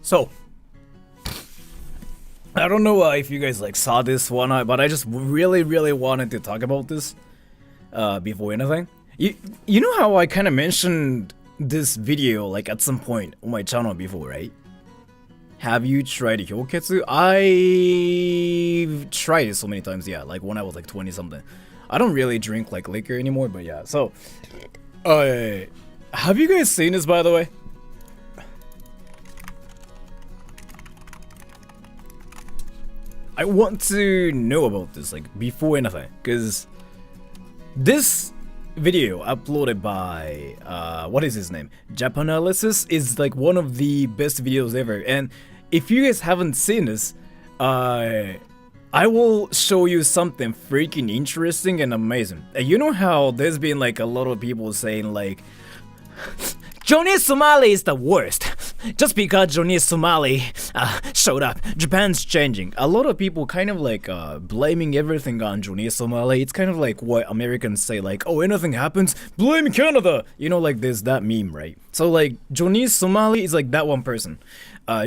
So, I don't know if you guys like saw this one, but I just really wanted to talk about this before anything. You know how I kind of mentioned this video like at some point on my channel before, right? Have you tried Hyoketsu? I've tried it so many times, yeah, like when I was like 20 something. I don't really drink like liquor anymore, but yeah. So, have you guys seen this, by the way? I want to know about this like before anything, because this video uploaded by what is his name, Japanalysis, is like one of the best videos ever. And if you guys haven't seen this, I will show you something freaking interesting and amazing. You know how there's been like a lot of people saying like Johnny Somali is the worst. Just because Johnny Somali showed up, Japan's changing. A lot of people kind of like blaming everything on Johnny Somali. It's kind of like what Americans say, like, oh, anything happens, blame Canada. You know, like there's that meme, right? So like Johnny Somali is like that one person.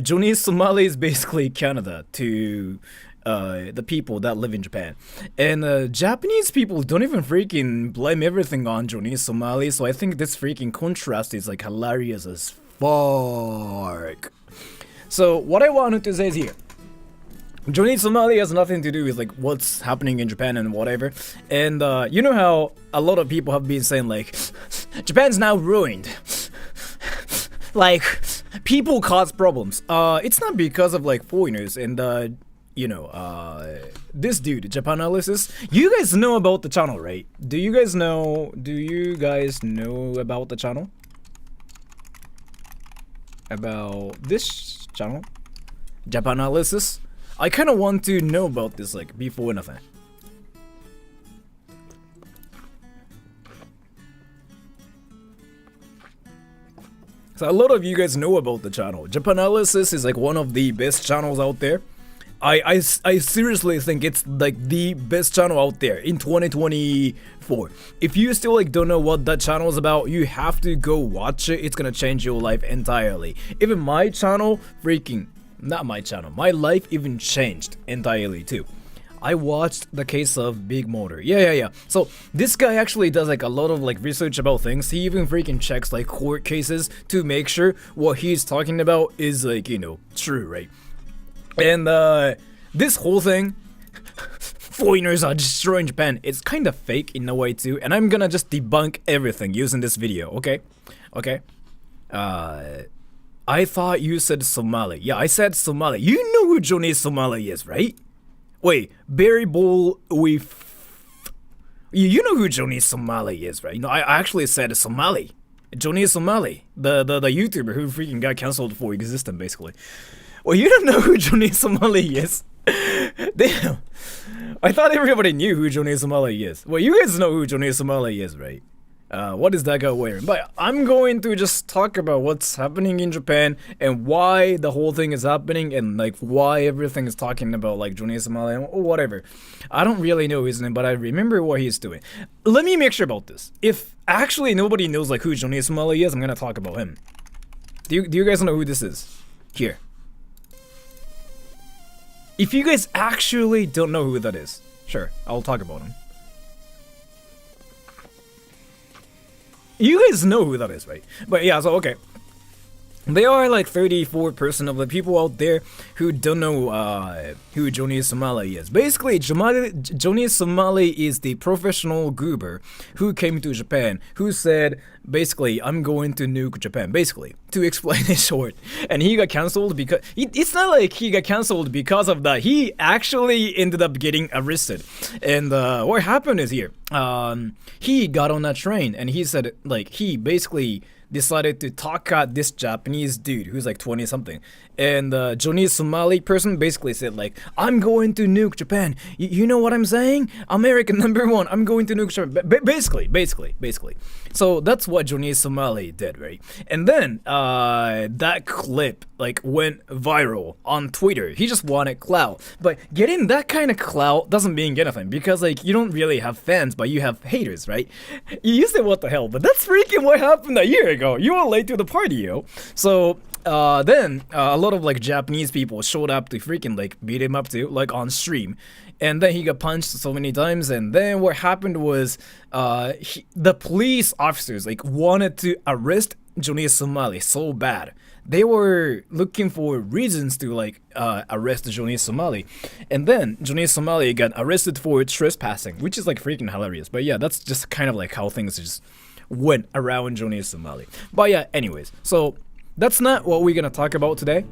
Johnny Somali is basically Canada to the people that live in Japan. And Japanese people don't even freaking blame everything on Johnny Somali. So I think this freaking contrast is like hilarious as fuck. So what I wanted to say is here, Johnny Somali has nothing to do with like what's happening in Japan and whatever. And you know how a lot of people have been saying like Japan's now ruined. Like people cause problems. It's not because of like foreigners and you know, this dude, Japanalysis, you guys know about the channel, right? Do you guys know about the channel? About this channel? Japanalysis? I kind of want to know about this, like, before anything. So a lot of you guys know about the channel. Japanalysis is like one of the best channels out there. I seriously think it's like the best channel out there in 2024. If you still like don't know what that channel is about, you have to go watch it. It's gonna change your life entirely. Even my channel, not my channel, my life even changed entirely too. I watched the case of Big Motor. Yeah. So this guy actually does like a lot of like research about things. He even freaking checks like court cases to make sure what he's talking about is like, you know, true, right? And this whole thing, foreigners are destroying Japan, it's kind of fake in a way too. And I'm gonna just debunk everything using this video, okay? Okay. I thought you said Somali. Yeah, I said Somali. You know who Johnny Somali is, right? Wait, Barry Bull with... You know who Johnny Somali is, right? You know, I actually said Somali. Johnny Somali, the YouTuber who freaking got cancelled for existing, basically. Well, you don't know who Johnny Somali is? Damn. I thought everybody knew who Johnny Somali is. Well, you guys know who Johnny Somali is, right? What is that guy wearing? But I'm going to just talk about what's happening in Japan and why the whole thing is happening and like why everything is talking about like Johnny Somali or whatever. I don't really know his name, but I remember what he's doing. Let me make sure about this. If actually nobody knows like who Johnny Somali is, I'm gonna talk about him. Do you guys know who this is? Here. If you guys actually don't know who that is, sure, I'll talk about him. You guys know who that is, right? But yeah, so okay. There are like 34% of the people out there who don't know who Johnny Somali is. Basically, Johnny Somali is the professional goober who came to Japan, who said, basically, I'm going to nuke Japan, basically, to explain it short. And he got cancelled because, it's not like he got cancelled because of that. He actually ended up getting arrested. And what happened is here, he got on that train and he said, like, he basically decided to talk at this Japanese dude who's like 20 something, and Johnny Somali person basically said like, I'm going to nuke Japan. You know what I'm saying? American #1. I'm going to nuke Japan. Basically. So that's what Johnny Somali did, right? And then that clip like went viral on Twitter. He just wanted clout, but getting that kind of clout doesn't mean anything because like you don't really have fans, but you have haters, right? You say what the hell, but that's freaking what happened a year ago. You were late to the party, yo. So then a lot of like Japanese people showed up to freaking like beat him up too, like on stream. And then he got punched so many times. And then what happened was the police officers like wanted to arrest Johnny Somali so bad. They were looking for reasons to like arrest Johnny Somali. And then Johnny Somali got arrested for trespassing, which is like freaking hilarious. But yeah, that's just kind of like how things just went around Johnny Somali. But yeah, anyways, so that's not what we're gonna talk about today.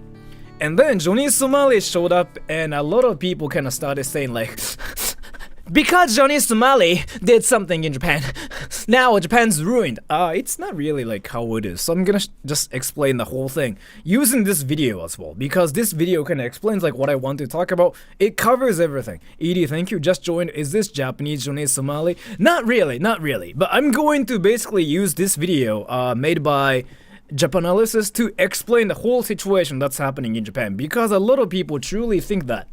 And then Johnny Somali showed up, and a lot of people kind of started saying like, because Johnny Somali did something in Japan, now Japan's ruined. It's not really like how it is. So I'm gonna just explain the whole thing using this video as well, because this video kind of explains like what I want to talk about. It covers everything. Edie, thank you. Just joined. Is this Japanese Johnny Somali? Not really, not really. But I'm going to basically use this video made by Japanalysis to explain the whole situation that's happening in Japan, because a lot of people truly think that,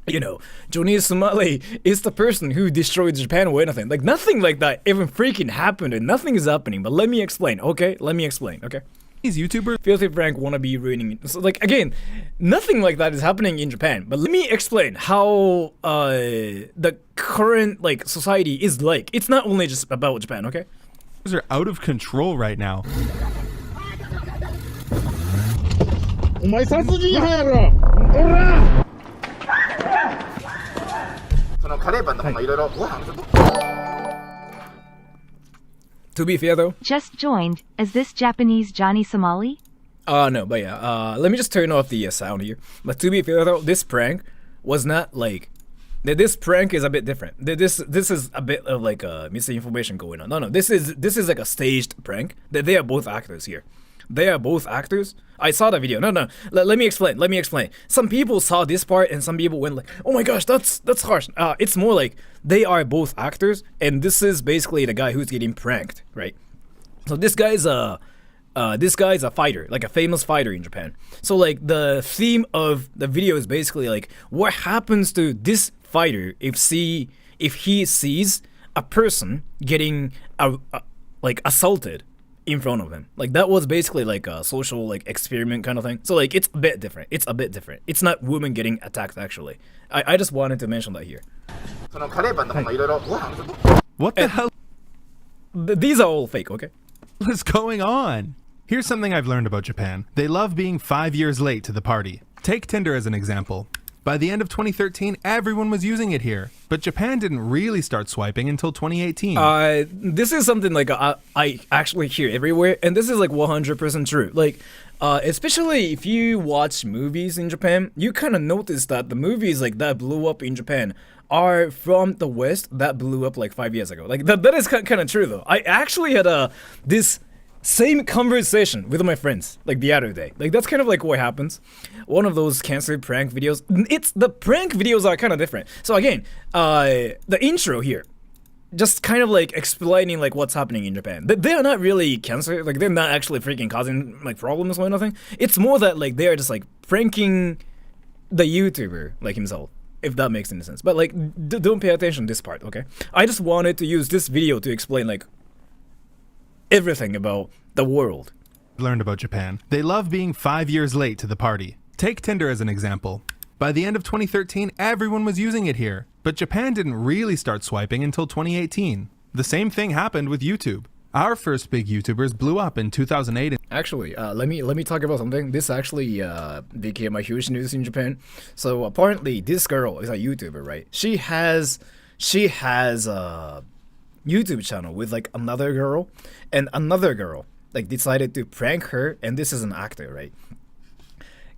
you know, Johnny Somali is the person who destroyed Japan or anything. Like, nothing like that even freaking happened, and nothing is happening. But let me explain, okay? Let me explain, okay? These YouTubers, Filthy Frank wanna be ruining it. So, like, again, nothing like that is happening in Japan. But let me explain how the current, like, society is like. It's not only just about Japan, okay? These are out of control right now. お前殺人犯やろ。おら。そのカレーパンの方がいろいろご飯。To be fair though, just joined. Is this Japanese Johnny Somali? No, but yeah, let me just turn off the sound here. But to be fair though, this prank was not like, this prank is a bit different. This is a bit of like misinformation going on. No, this is like a staged prank. They are both actors here. They are both actors. I saw the video. No. Let me explain. Let me explain. Some people saw this part, and some people went like, "Oh my gosh, that's harsh." It's more like they are both actors, and this is basically the guy who's getting pranked, right? So this guy's a fighter, like a famous fighter in Japan. So like the theme of the video is basically like what happens to this fighter if he sees a person getting like assaulted in front of him. Like that was basically like a social like experiment kind of thing. So like it's a bit different. It's not women getting attacked actually. I just wanted to mention that here. What the hell These are all fake, okay? is going on? Here's something I've learned about Japan. They love being 5 years late to the party. Take Tinder as an example. By the end of 2013, everyone was using it here. But Japan didn't really start swiping until 2018. This is something like I actually hear everywhere, and this is like 100% true. Like, especially if you watch movies in Japan, you kind of notice that the movies like that blew up in Japan are from the West that blew up like 5 years ago. Like that is kind of true though. I actually had this same conversation with my friends like the other day. Like that's kind of like what happens. One of those cancer prank videos. The prank videos are kind of different. So again, the intro here, just kind of like explaining like what's happening in Japan. They are not really cancer. Like they're not actually freaking causing like problems or anything. It's more that like they are just like pranking the YouTuber like himself, if that makes any sense. But like don't pay attention to this part, okay? I just wanted to use this video to explain like everything about the world. Learned about Japan. They love being 5 years late to the party. Take Tinder as an example. By the end of 2013, everyone was using it here. But Japan didn't really start swiping until 2018. The same thing happened with YouTube. Our first big YouTubers blew up in 2008. Actually, let me talk about something. This actually became a huge news in Japan. So apparently this girl is a YouTuber, right? She has a YouTube channel with like another girl, and another girl like decided to prank her, and this is an actor, right?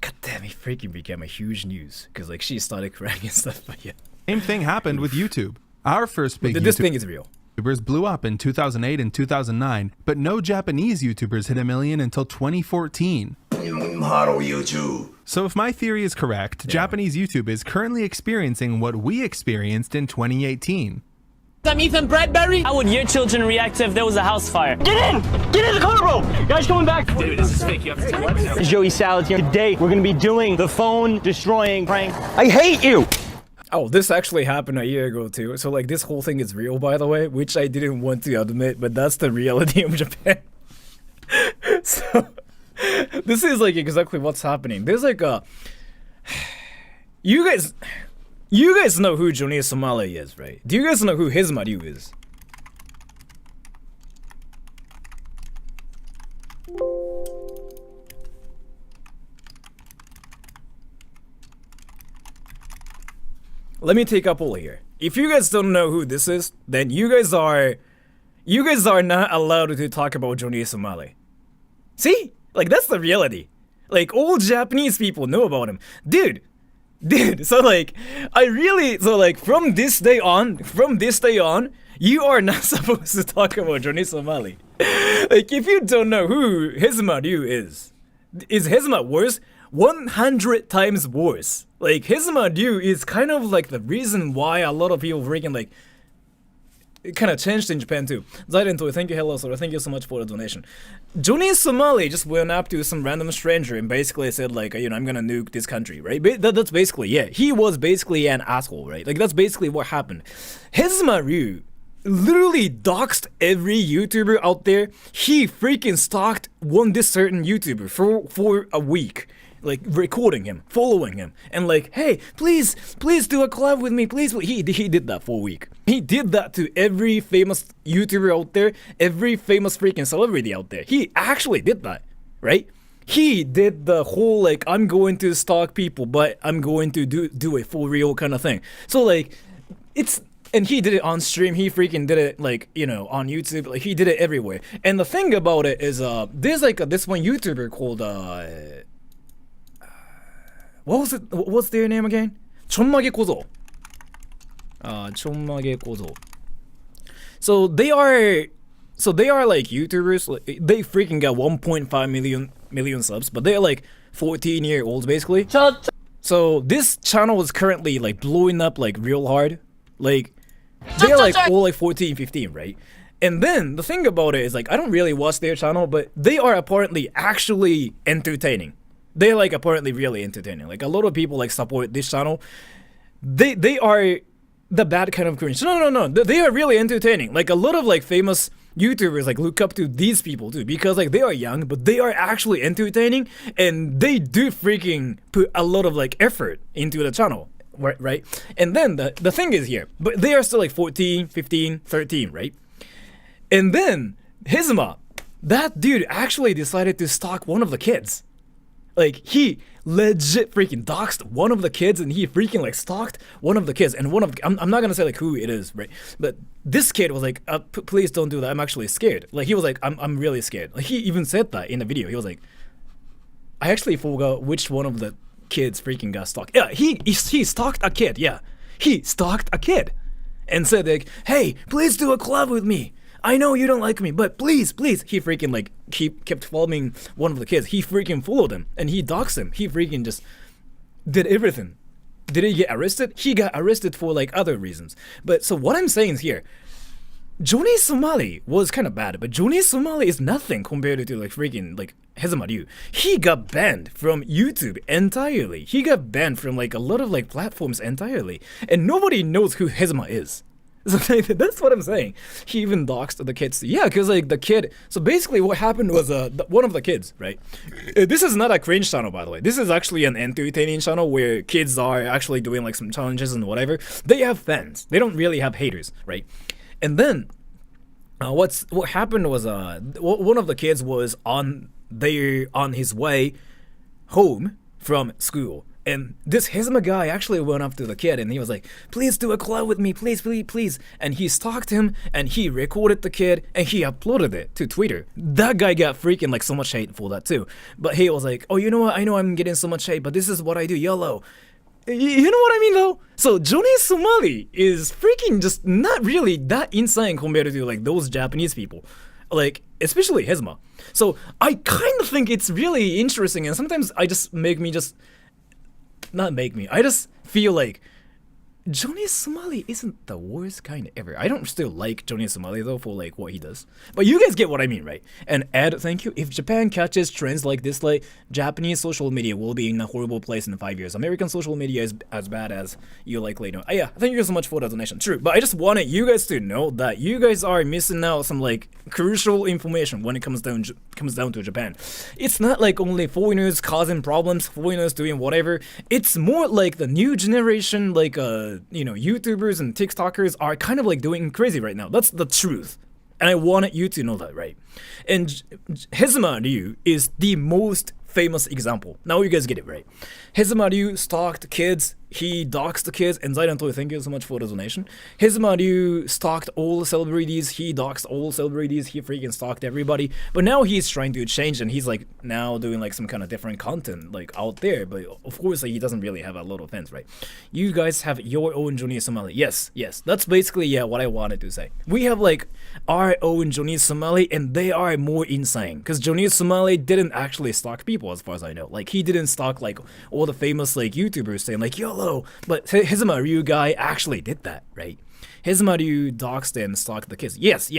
God damn, it freaking became a huge news because like she started crying and stuff. But yeah, Same thing happened with YouTube. Our first big this thing is real. YouTubers blew up in 2008 and 2009, but no Japanese YouTubers hit 1 million until 2014. Hello, YouTube. So if my theory is correct, Japanese YouTube is currently experiencing what we experienced in 2018. I'm Ethan Bradbury. How would your children react if there was a house fire? Get in! Get in the car, bro! Guys coming back! Dude, this is fake. You have to take it. Joey Salad here. Today, we're gonna be doing the phone destroying prank. I hate you! Oh, this actually happened a year ago too. So like this whole thing is real, by the way, which I didn't want to admit, but that's the reality of Japan. So This is like exactly what's happening. There's like a you guys know who Johnny Somali is, right? Do you guys know who Hizmaru is? Let me take a poll here. If you guys don't know who this is, then you guys are not allowed to talk about Johnny Somali. See? Like, that's the reality. Like, all Japanese people know about him. Dude, so like, from this day on, you are not supposed to talk about Johnny Somali. Like, if you don't know who Hizmaru is Hizma worse? 100 times worse. Like, Hizmaru is kind of like the reason why a lot of people freaking like it kind of changed in Japan too. Zaiden Toy, thank you, hello, Sora, thank you so much for the donation. Johnny Somali just went up to some random stranger and basically said like, I'm gonna nuke this country, right? That's basically, yeah, he was basically an asshole, right? Like, that's basically what happened. Hizmaru literally doxed every YouTuber out there. He freaking stalked this certain YouTuber for a week. Like, recording him, following him, and like, hey, please do a collab with me, please. He did that for a week. He did that to every famous YouTuber out there, every famous freaking celebrity out there. He actually did that, right? He did the whole like, I'm going to stalk people, but I'm going to do it for real kind of thing. So like, and he did it on stream. He freaking did it like, on YouTube. Like, he did it everywhere. And the thing about it is, there's like this one YouTuber called what was it? What's their name again? Chonmage Kozo. Chonmage Kozo. So they are like YouTubers. Like, they freaking got 1.5 million subs, but they're like 14-year-olds basically. So this channel is currently like blowing up like real hard. Like, they're like all like 14, 15, right? And then the thing about it is like, I don't really watch their channel, but they are apparently actually entertaining. They're like apparently really entertaining. Like, a lot of people like support this channel. They are the bad kind of cringe. No. They are really entertaining. Like, a lot of like famous YouTubers like look up to these people too, because like they are young, but they are actually entertaining, and they do freaking put a lot of like effort into the channel, right? And then the thing is here, but they are still like 14, 15, 13, right? And then Hizma, that dude actually decided to stalk one of the kids. Like, he legit freaking doxed one of the kids, and he freaking like stalked one of the kids. And I'm not gonna say like who it is, right? But this kid was like, please don't do that. I'm actually scared. Like, he was like, I'm really scared. Like, he even said that in the video. He was like, I actually forgot which one of the kids freaking got stalked. Yeah, he stalked a kid. Yeah, he stalked a kid, and said like, hey, please do a collab with me. I know you don't like me, but please. He freaking like kept following one of the kids. He freaking followed him, and he doxed him. He freaking just did everything. Did he get arrested? He got arrested for like other reasons. But so what I'm saying is here, Johnny Somali was kind of bad, but Johnny Somali is nothing compared to like freaking like Hizmaru. He got banned from YouTube entirely. He got banned from like a lot of like platforms entirely, and nobody knows who Hizma is. So that's what I'm saying. He even doxed the kids. Yeah, because like the kid. So basically, what happened was one of the kids, right? This is not a cringe channel, by the way. This is actually an entertaining channel where kids are actually doing like some challenges and whatever. They have fans. They don't really have haters, right? And then, what happened was one of the kids was on his way home from school. And this Hizma guy actually went up to the kid, and he was like, please do a collab with me, please. And he stalked him, and he recorded the kid, and he uploaded it to Twitter. That guy got freaking like so much hate for that too. But he was like, oh, you know what? I know I'm getting so much hate, but this is what I do, YOLO. You know what I mean though? So Johnny Somali is freaking just not really that insane compared to like those Japanese people. Like, especially Hizma. So I kind of think it's really interesting, and sometimes I just feel like Johnny Somali isn't the worst kind ever. I don't still like Johnny Somali though for like what he does. But you guys get what I mean, right? And Ed, thank you. If Japan catches trends like this, like Japanese social media will be in a horrible place in 5 years. American social media is as bad as you likely know. Yeah, thank you so much for the donation. True, but I just wanted you guys to know that you guys are missing out some like crucial information when it comes down to Japan. It's not like only foreigners causing problems, foreigners doing whatever. It's more like the new generation, like YouTubers and TikTokers are kind of like doing crazy right now. That's the truth. And I wanted you to know that, right? And Hezuma Ryu is the most famous example. Now you guys get it, right? Hezuma Ryu stalked kids. He doxed the kids. And Zaidan Toy, thank you so much for the donation. Hezuma Ryu stalked all the celebrities. He doxed all celebrities. He freaking stalked everybody. But now he's trying to change, and he's like now doing like some kind of different content like out there. But of course, like, he doesn't really have a lot of fans, right? You guys have your own Johnny Somali. Yes. That's basically what I wanted to say. We have like our own Johnny Somali, and they are more insane because Johnny Somali didn't actually stalk people, as far as I know. Like, he didn't stalk like all the famous like YouTubers saying like YOLO, but Hezuma Ryu guy actually did that, right? Hezuma Ryu doxed and stalked the kids. Yes.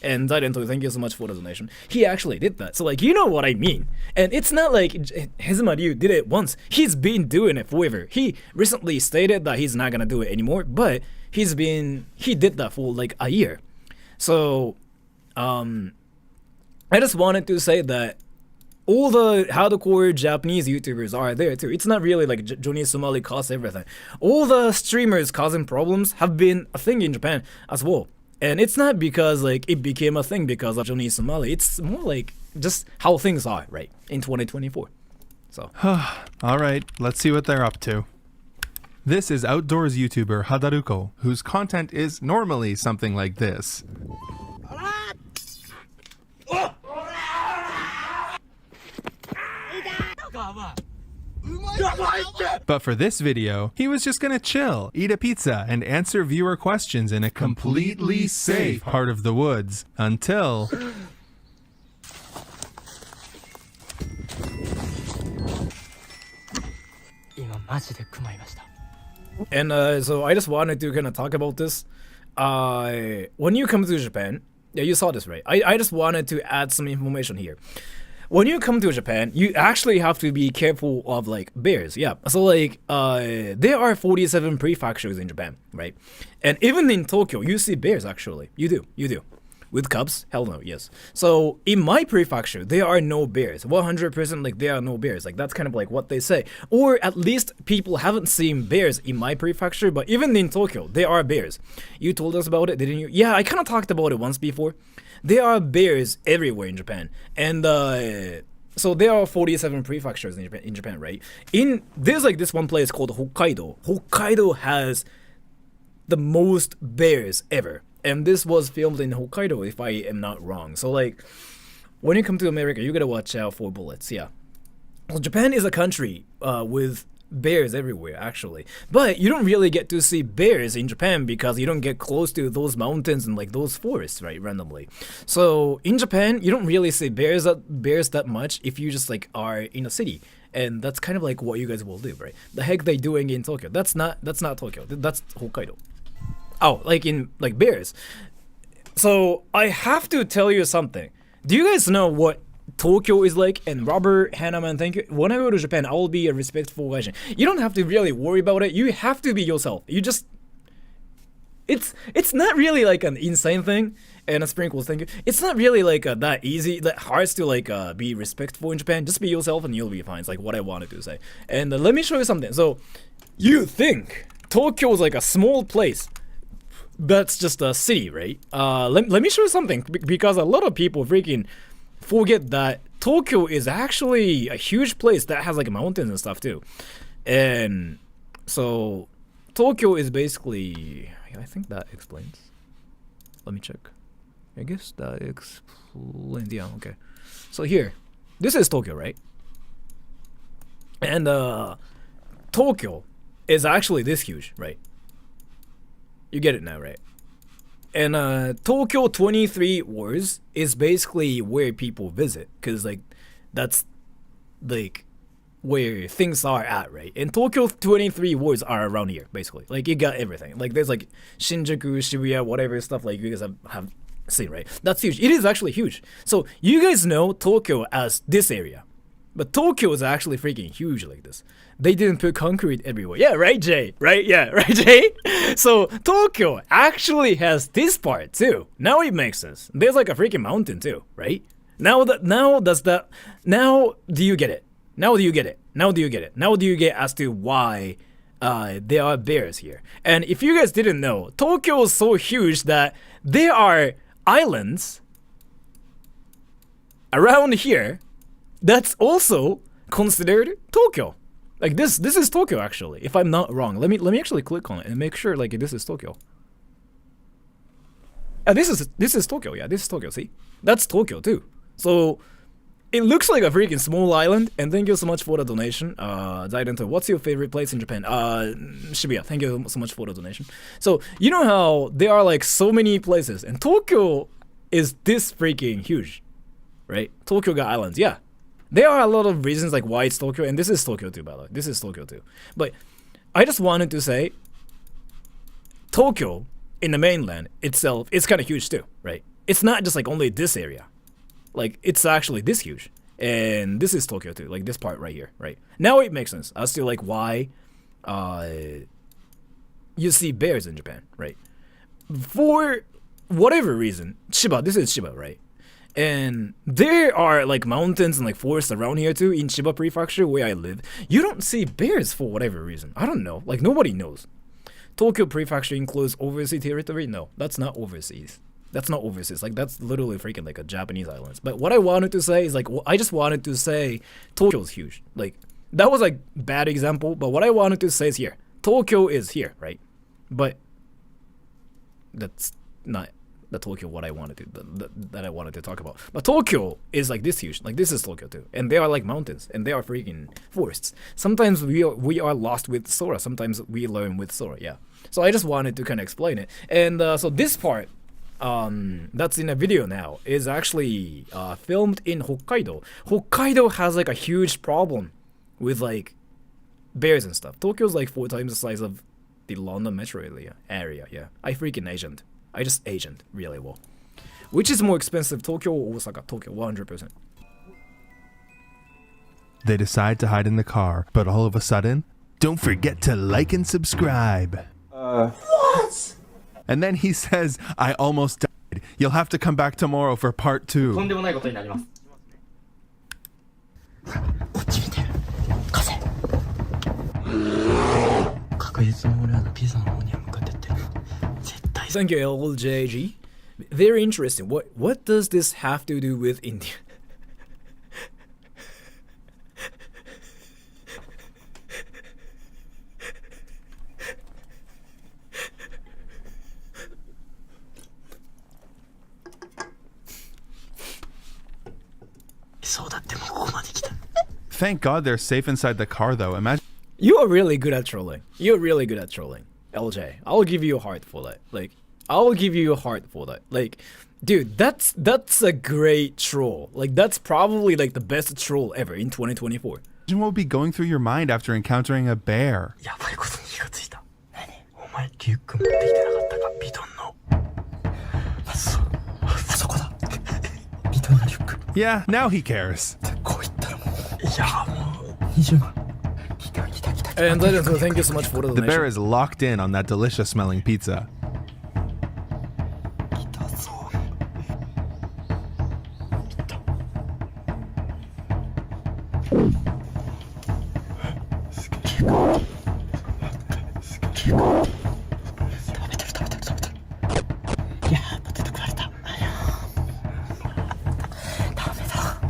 And Daidento, thank you so much for the donation. He actually did that. So like, you know what I mean. And it's not like Hezuma Ryu did it once. He's been doing it forever. He recently stated that he's not gonna do it anymore, but he did that for like a year. So I just wanted to say that all the hardcore Japanese YouTubers are there too. It's not really like Johnny Somali caused everything. All the streamers causing problems have been a thing in Japan as well. And it's not because like it became a thing because of Johnny Somali. It's more like just how things are, right, in 2024. So. All right, let's see what they're up to. This is outdoors YouTuber Hadaruko, whose content is normally something like this. But for this video, he was just gonna chill, eat a pizza, and answer viewer questions in a completely safe part of the woods until... And so I just wanted to kind of talk about this. When you come to Japan, you saw this, right? I just wanted to add some information here. When you come to Japan, you actually have to be careful of like bears. Yeah. So like there are 47 prefectures in Japan, right? And even in Tokyo, you see bears actually. You do. With cubs? Hell no, yes. So in my prefecture, there are no bears. 100% like there are no bears. Like that's kind of like what they say. Or at least people haven't seen bears in my prefecture, but even in Tokyo, there are bears. You told us about it, didn't you? Yeah, I kind of talked about it once before. There are bears everywhere in Japan. And so there are 47 prefectures in Japan, right? There's like this one place called Hokkaido. Hokkaido has the most bears ever. And this was filmed in Hokkaido, if I am not wrong. So like, when you come to America, you gotta watch out for bullets, yeah. Well, Japan is a country with bears everywhere, actually. But you don't really get to see bears in Japan because you don't get close to those mountains and like those forests, right, randomly. So in Japan, you don't really see bears that much if you just like are in a city. And that's kind of like what you guys will do, right? The heck they doing in Tokyo? That's not Tokyo. That's Hokkaido. Oh, like in like bears. So I have to tell you something. Do you guys know what Tokyo is like? And Robert, Hanaman, thank you. When I go to Japan, I will be a respectful Asian. You don't have to really worry about it. You have to be yourself. You just... It's not really like an insane thing. And a sprinkles, thank you. It's not really like that easy, that hard to like be respectful in Japan. Just be yourself and you'll be fine. It's like what I wanted to say. And let me show you something. So, you think Tokyo is like a small place. That's just a city, right? Let me show you something, because a lot of people freaking forget that Tokyo is actually a huge place that has like mountains and stuff too. And so Tokyo is basically, I think that explains. Let me check. I guess that explains, yeah, okay. So here, this is Tokyo, right? And Tokyo is actually this huge, right? You get it now, right? And Tokyo 23 Wars is basically where people visit, because like that's like where things are at, right? And Tokyo 23 wards are around here, basically. Like, you got everything. Like, there's like Shinjuku, Shibuya, whatever stuff like you guys have seen, right? That's huge. It is actually huge. So you guys know Tokyo as this area, but Tokyo is actually freaking huge like this. They didn't put concrete everywhere. Yeah, right, Jay? Right? Yeah, right, Jay? So Tokyo actually has this part too. Now it makes sense. There's like a freaking mountain too, right? Now do you get it? Now do you get it? Now do you get it? Now do you get as to why there are bears here? And if you guys didn't know, Tokyo is so huge that there are islands around here that's also considered Tokyo. Like this is Tokyo actually, if I'm not wrong. Let me actually click on it and make sure like this is Tokyo. This is Tokyo, yeah, this is Tokyo, see? That's Tokyo too. So it looks like a freaking small island, and thank you so much for the donation. Zaidento, what's your favorite place in Japan? Shibuya, thank you so much for the donation. So you know how there are like so many places, and Tokyo is this freaking huge, right? Tokyo got islands, yeah. There are a lot of reasons like why it's Tokyo, and this is Tokyo too, by the way. This is Tokyo too. But I just wanted to say, Tokyo in the mainland itself is kind of huge too, right? It's not just like only this area. Like, it's actually this huge. And this is Tokyo too, like this part right here, right? Now it makes sense as to like why you see bears in Japan, right? For whatever reason, Chiba, this is Chiba, right? And there are like mountains and like forests around here too in Chiba Prefecture where I live. You don't see bears for whatever reason. I don't know. Like nobody knows. Tokyo Prefecture includes overseas territory? No, that's not overseas. That's not overseas. Like that's literally freaking like a Japanese islands. But what I wanted to say is like I just wanted to say Tokyo's huge. Like that was like bad example, but what I wanted to say is here. Tokyo is here, right? But that's not the Tokyo what I wanted to that I wanted to talk about. But Tokyo is like this huge. Like this is Tokyo too, and there are like mountains and there are freaking forests. Sometimes we are lost with Sora. Sometimes we learn with Sora. Yeah. So I just wanted to kind of explain it. And so this part, that's in a video now, is actually filmed in Hokkaido. Hokkaido has like a huge problem with like bears and stuff. Tokyo's like 4 times the size of the London metro area. Yeah. I freaking agent. I just agent really well. Which is more expensive, Tokyo or Osaka? Tokyo, 100%. They decide to hide in the car, but all of a sudden, don't forget to like and subscribe. What? And then he says, I almost died. You'll have to come back tomorrow for part 2. とんでもないことになります。こっち見て。風。確実に俺らのピザの方には向かってってる。絶対。Thank you, LJG. Very interesting. What does this have to do with India? Thank God they're safe inside the car, though. Imagine. You are really good at trolling. You're really good at trolling, LJ. I'll give you a heart for that. Like, I'll give you a heart for that. Like, dude, that's a great troll. Like, that's probably like the best troll ever in 2024. Imagine what would be going through your mind after encountering a bear. Yeah, now he cares. And ladies and gentlemen, thank you so much for the donation. The bear is locked in on that delicious smelling pizza.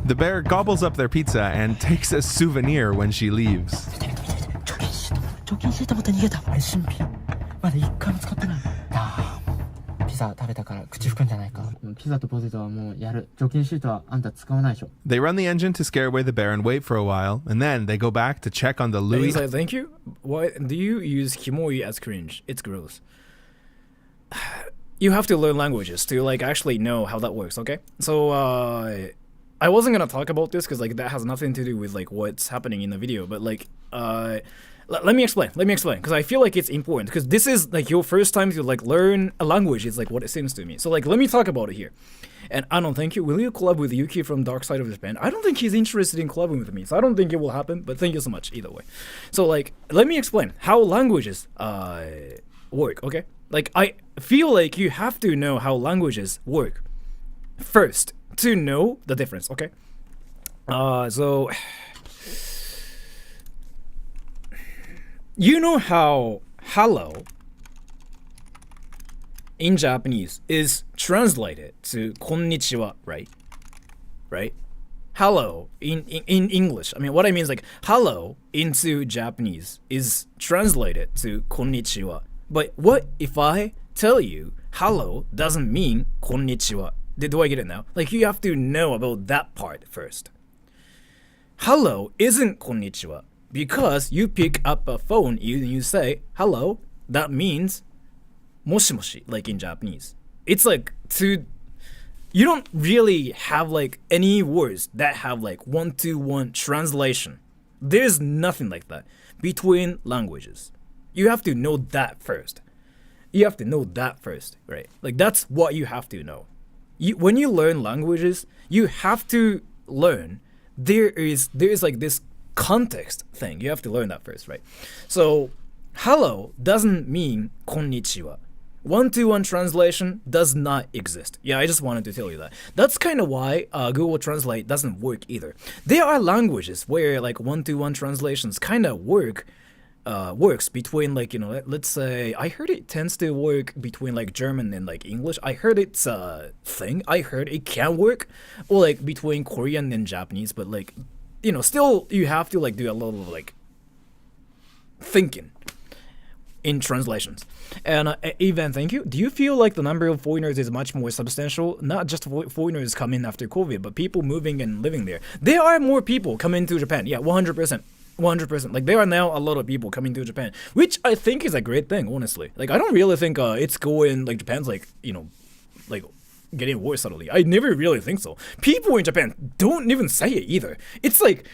The bear gobbles up their pizza and takes a souvenir when she leaves. They run the engine to scare away the bear and wait for a while, and then they go back to check on the Louis. Like, thank you. Why do you use Kimoi as cringe? It's gross. You have to learn languages to like actually know how that works, okay? So I wasn't gonna talk about this because like that has nothing to do with like what's happening in the video, but like let me explain because I feel like it's important because this is like your first time to like learn a language. It's like what it seems to me. So like let me talk about it here. And I don't thank you. Will you collab with Yuki from Dark Side of Japan? I don't think he's interested in collabing with me, so I don't think it will happen. But thank you so much either way. So like let me explain how languages work. Okay, like I feel like you have to know how languages work first to know the difference. Okay, so you know how hello in Japanese is translated to konnichiwa, right? Right? Hello in English. I mean, what I mean is like hello into Japanese is translated to konnichiwa. But what if I tell you hello doesn't mean konnichiwa? Do I get it now? Like you have to know about that part first. Hello isn't konnichiwa because you pick up a phone, you say hello, that means moshi moshi, like in Japanese. It's like you don't really have like any words that have like one-to-one translation. There's nothing like that between languages. You have to know that first. Right? Like that's what you have to know. When you learn languages, you have to learn there is like this context thing. You have to learn that first, right? So hello doesn't mean konnichiwa. One-to-one translation does not exist. Yeah, I just wanted to tell you that. That's kind of why Google Translate doesn't work either. There are languages where like one-to-one translations kind of works between like, you know, let's say I heard it tends to work between like German and like English. I heard it's a thing. I heard it can work, or like between Korean and Japanese, but like, you know, still you have to like do a little like thinking in translations. And Evan, thank you. Do you feel like the number of foreigners is much more substantial? Not just foreigners coming after COVID, but people moving and living there. There are more people coming to Japan. Yeah, 100%. 100%. Like there are now a lot of people coming to Japan, which I think is a great thing, honestly. Like I don't really think it's going like Japan's like, you know, like getting worse suddenly. I never really think so. People in Japan don't even say it either. It's like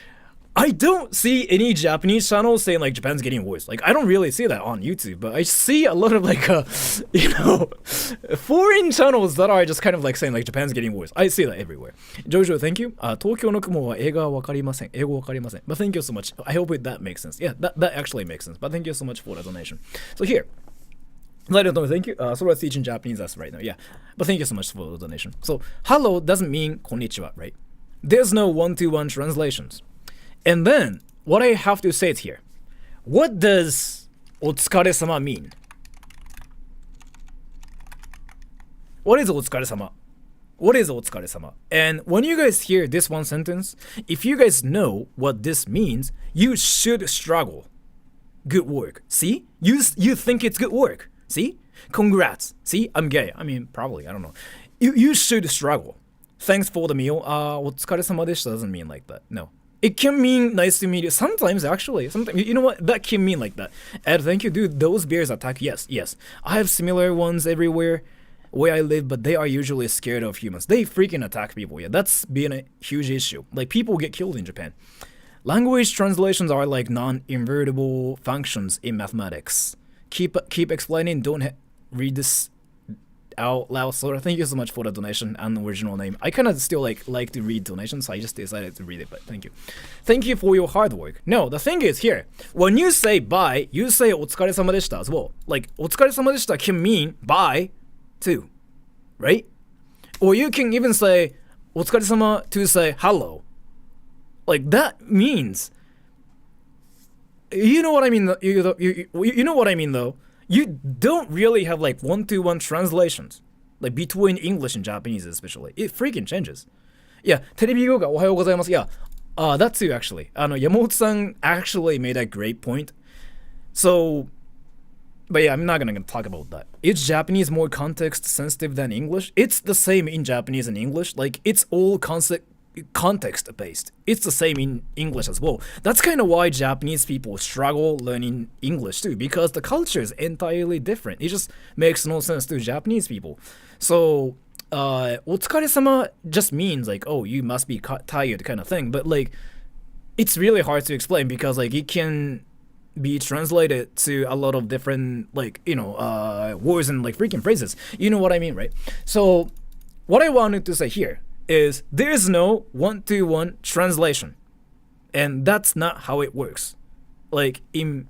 I don't see any Japanese channels saying like Japan's getting worse. Like I don't really see that on YouTube, but I see a lot of like you know, foreign channels that are just kind of like saying like Japan's getting worse. I see that everywhere. Jojo, thank you. 東京の雲は英語はわかりません。英語わかりません。But thank you so much. I hope that makes sense. Yeah, that actually makes sense. But thank you so much for the donation. So here. Thank you. Sora's teaching Japanese us right now. Yeah. But thank you so much for the donation. So hello doesn't mean konnichiwa, right? There's no one-to-one translations. And then, what I have to say is here. What does お疲れ様 mean? What is お疲れ様? What is お疲れ様? And when you guys hear this one sentence, if you guys know what this means, you should struggle. Good work. See? You think it's good work. See? Congrats. See? I'm gay. I mean, probably. I don't know. You should struggle. Thanks for the meal. お疲れ様でした doesn't mean like that. No. It can mean nice to meet you. Sometimes, actually. Sometimes, you know what? That can mean like that. And thank you, dude. Those bears attack. Yes. I have similar ones everywhere where I live, but they are usually scared of humans. They freaking attack people. Yeah, that's been a huge issue. Like, people get killed in Japan. Language translations are like non-invertible functions in mathematics. Keep explaining. Don't read this out loud. Sora, thank you so much for the donation and the original name. I kind of still like to read donations, so I just decided to read it, but thank you for your hard work. No, the thing is here, when you say bye, you say お疲れ様でした as well. Like お疲れ様でした can mean bye too, right? Or you can even say お疲れ様 to say hello. Like that means, you know what I mean. You know what I mean though. You don't really have like one-to-one translations, like between English and Japanese especially. It freaking changes. Yeah, テレビ動画おはようございます. Yeah, that too actually. 山本さん actually made a great point. So, but yeah, I'm not gonna talk about that. Is Japanese more context sensitive than English? It's the same in Japanese and English. Like it's all context based. It's the same in English as well. That's kind of why Japanese people struggle learning English too, because the culture is entirely different. It just makes no sense to Japanese people. So otsukaresama just means like, oh, you must be tired kind of thing. But like, it's really hard to explain because like it can be translated to a lot of different like, words and like freaking phrases. You know what I mean, right? So what I wanted to say here is there's no one-to-one translation. And that's not how it works. Like in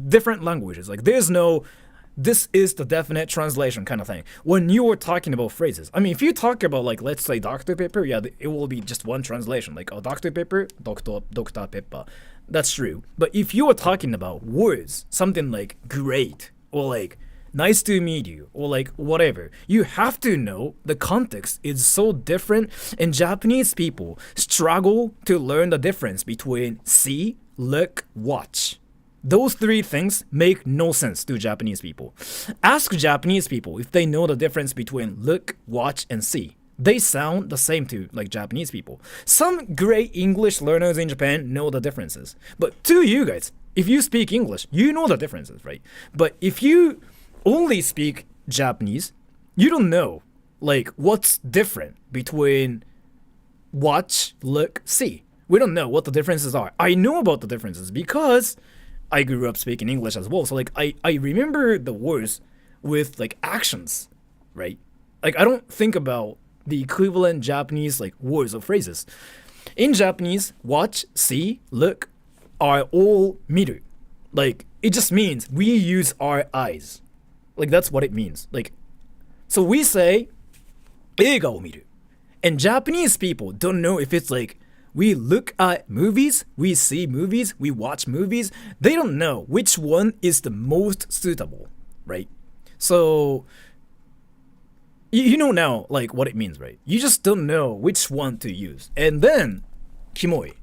different languages, like there's no this is the definite translation kind of thing. When you are talking about phrases, I mean, if you talk about like, let's say Dr. Pepper, yeah, it will be just one translation. Like, oh, Dr. Pepper, Dr. Pepper. That's true. But if you are talking about words, something like great or like nice to meet you or like whatever, you have to know the context is so different, and Japanese people struggle to learn the difference between see, look, watch. Those three things make no sense to Japanese people. Ask Japanese people if they know the difference between look, watch, and see. They sound the same to like Japanese people. Some great English learners in Japan know the differences. But to you guys, if you speak English, you know the differences, right? But if you only speak Japanese, you don't know like what's different between watch, look, see. We don't know what the differences are. I know about the differences because I grew up speaking English as well. So like I remember the words with like actions, right? Like I don't think about the equivalent Japanese like words or phrases. In Japanese, watch, see, look are all miru. Like it just means we use our eyes. Like that's what it means. Like so we say 映画を見る. And Japanese people don't know if it's like we look at movies, we see movies, we watch movies. They don't know which one is the most suitable, right? So, you know now, like, what it means, right? You just don't know which one to use. And then, kimoi.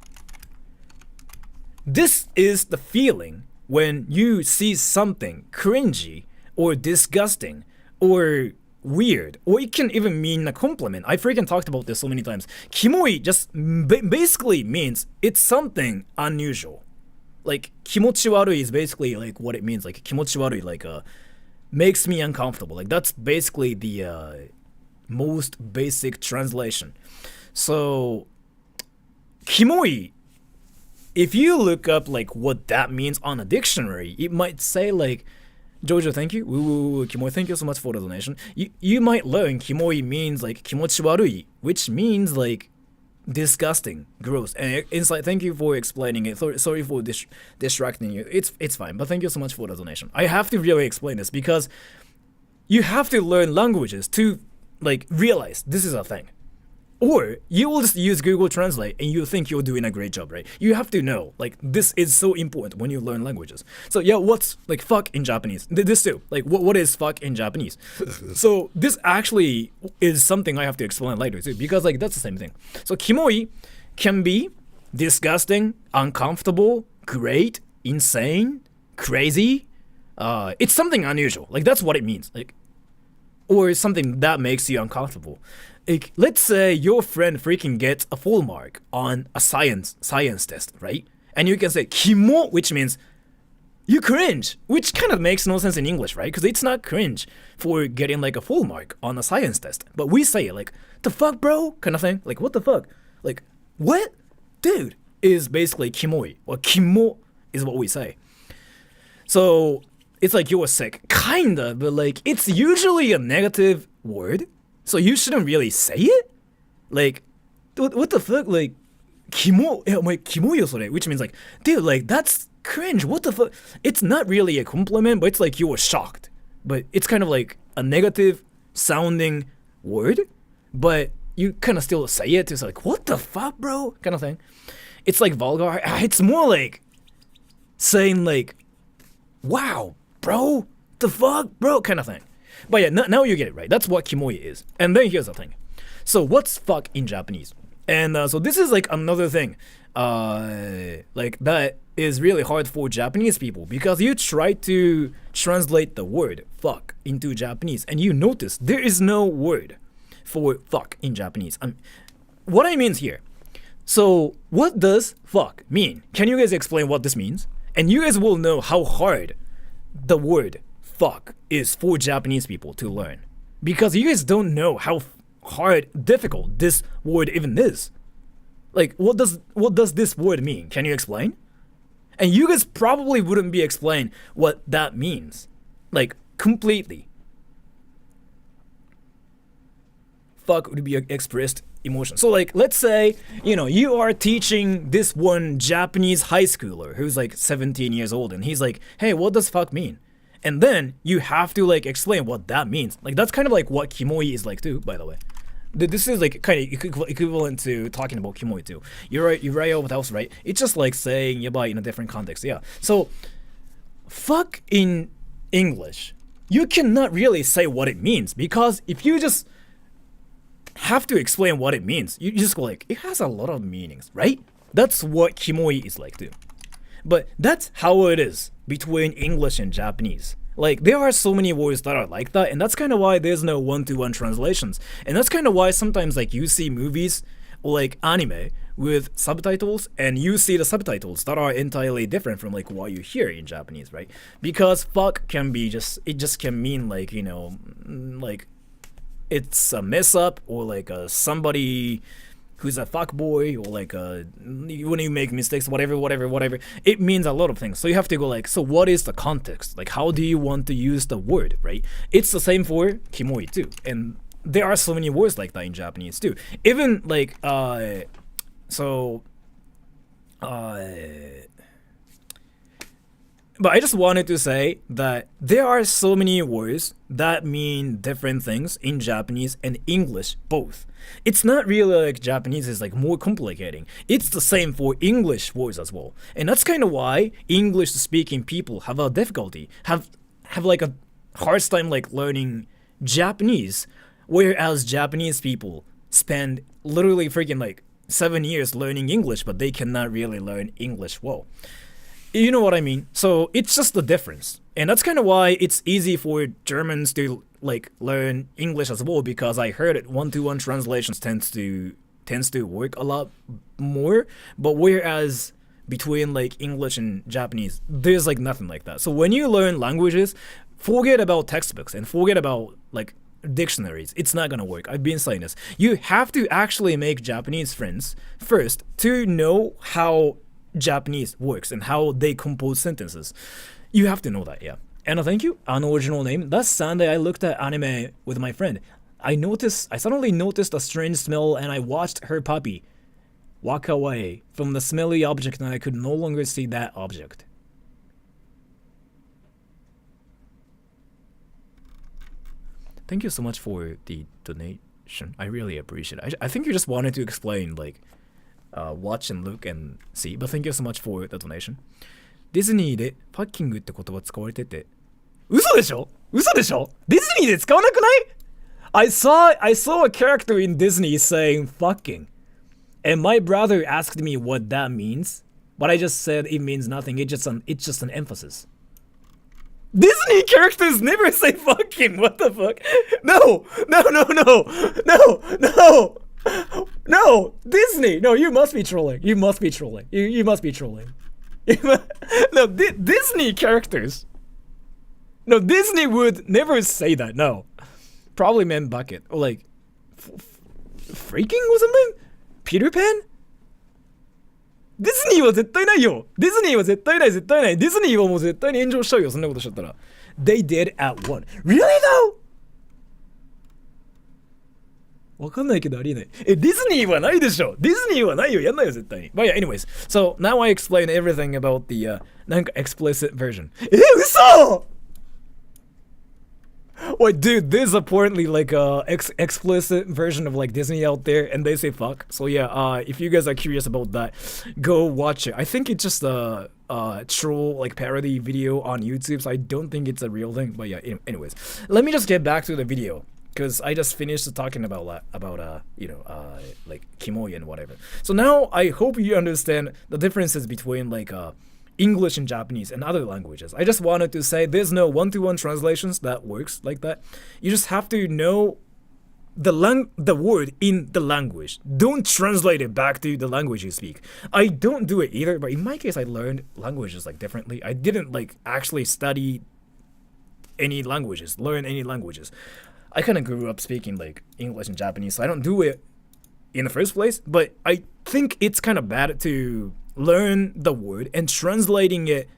This is the feeling when you see something cringy or disgusting or weird, or it can even mean a compliment. I freaking talked about this so many times. Kimoi just basically means it's something unusual. Like kimochiwarui is basically like what it means. Like kimochiwarui, like makes me uncomfortable. Like that's basically the most basic translation. So kimoi, if you look up like what that means on a dictionary, it might say like, Jojo, thank you. Kimoi, thank you so much for the donation. You might learn kimoi means like kimochiwarui, which means like disgusting, gross. And it's like, thank you for explaining it. Sorry for distracting you. It's fine, but thank you so much for the donation. I have to really explain this because you have to learn languages to like realize this is a thing. Or you will just use Google Translate and you think you're doing a great job, right? You have to know, like, this is so important when you learn languages. So yeah, what's like fuck in Japanese? This too, like what is fuck in Japanese? So this actually is something I have to explain later too, because like that's the same thing. So kimoi can be disgusting, uncomfortable, great, insane, crazy. It's something unusual. Like that's what it means. Like, or something that makes you uncomfortable. Like, let's say your friend freaking gets a full mark on a science test, right? And you can say kimo, which means you cringe, which kind of makes no sense in English, right? Because it's not cringe for getting like a full mark on a science test. But we say it like, the fuck, bro? Kind of thing. Like, what the fuck? Like, what? Dude, is basically kimoi, or kimo is what we say. So it's like you're sick, kinda, but like it's usually a negative word. So you shouldn't really say it? Like, what the fuck? Like, kimo, kimo yo sore, which means like, dude, like, that's cringe, what the fuck? It's not really a compliment, but it's like you were shocked. But it's kind of like a negative sounding word, but you kind of still say it. It's like, what the fuck, bro? Kind of thing. It's like vulgar. It's more like saying like, wow, bro, the fuck, bro, kind of thing. But yeah, now you get it right. That's what kimoi is. And then here's the thing. So what's fuck in Japanese? And so this is like another thing like that is really hard for Japanese people, because you try to translate the word fuck into Japanese and you notice there is no word for fuck in Japanese. What I mean here. So what does fuck mean? Can you guys explain what this means? And you guys will know how hard the word fuck is for Japanese people to learn. because you guys don't know how hard, difficult this word even is. Like, what does this word mean? Can you explain? And you guys probably wouldn't be explain what that means, like, completely. Fuck would be expressed emotion. So, like, let's say, you are teaching this one Japanese high schooler who's like 17 years old, and he's like, hey, what does fuck mean? And then you have to like explain what that means. Like, that's kind of like what kimoi is like too, by the way. This is like kind of equivalent to talking about kimoi too. You're right, but I was right. It's just like saying yabai in a different context, yeah. So, fuck in English, you cannot really say what it means, because if you just have to explain what it means, you just go like, it has a lot of meanings, right? That's what kimoi is like too. But that's how it is between English and Japanese. Like, there are so many words that are like that, and that's kind of why there's no one-to-one translations. And that's kind of why sometimes, like, you see movies or, like, anime with subtitles, and you see the subtitles that are entirely different from, like, what you hear in Japanese, right? Because fuck can be it just can mean, like, like, it's a mess up, or, like, somebody who's a fuck boy, or like when you make mistakes, whatever. It means a lot of things. So you have to go like, so what is the context? Like, how do you want to use the word, right? It's the same for kimoi too. And there are so many words like that in Japanese too. Even like, but I just wanted to say that there are so many words that mean different things in Japanese and English both. It's not really like Japanese is like more complicating. It's the same for English words as well. And that's kind of why English speaking people have a difficulty, have like a hard time like learning Japanese, whereas Japanese people spend literally freaking like 7 years learning English, but they cannot really learn English well. You know what I mean? So it's just the difference. And that's kind of why it's easy for Germans to like learn English as well, because I heard it one-to-one translations tends to work a lot more. But whereas between like English and Japanese, there's like nothing like that. So when you learn languages, forget about textbooks and forget about like dictionaries. It's not gonna work. I've been saying this. You have to actually make Japanese friends first to know how Japanese works and how they compose sentences. You have to know that, yeah. And thank you, unoriginal name. Last Sunday I looked at anime with my friend. I suddenly noticed a strange smell, and I watched her puppy walk away from the smelly object, and I could no longer see that object. Thank you so much for the donation. I really appreciate it. I think you just wanted to explain like watch and look and see, but thank you so much for the donation. ディズニーでパッキングって言葉使われてて、嘘でしょディズニーで使わなくない？ I saw a character in Disney saying fucking, and my brother asked me what that means, but I just said it means nothing. It's just an emphasis. Disney characters never say fucking. What the fuck? No, Disney. No, you must be trolling. You must be trolling. No, Disney characters. No, Disney would never say that. No, probably meant bucket or like freaking or something. Peter Pan. ディズニーは絶対ないよ。ディズニーは絶対ない。ディズニーはもう絶対に炎上しちゃうよ。そんなことしちゃったら。They did at one. Really though? わかんないけどありえない。ディズニーはないでしょ。ディズニーはないよ。やんないよ絶対に。But yeah, anyways. So now I explain everything about the なんか explicit version. 嘘! Wait, dude, there's apparently like a explicit version of like Disney out there, and they say fuck. So yeah, if you guys are curious about that, go watch it. I think it's just a troll like parody video on YouTube, so I don't think it's a real thing. But yeah, anyways, let me just get back to the video, because I just finished talking about like kimoi and whatever. So now I hope you understand the differences between like English and Japanese and other languages. I just wanted to say there's no one-to-one translations that works like that. You just have to know the word in the language. Don't translate it back to the language you speak. I don't do it either, but in my case I learned languages like differently. I didn't like actually study any languages, learn any languages. I kind of grew up speaking like English and Japanese, so I don't do it in the first place. But I think it's kind of bad to learn the word and translating it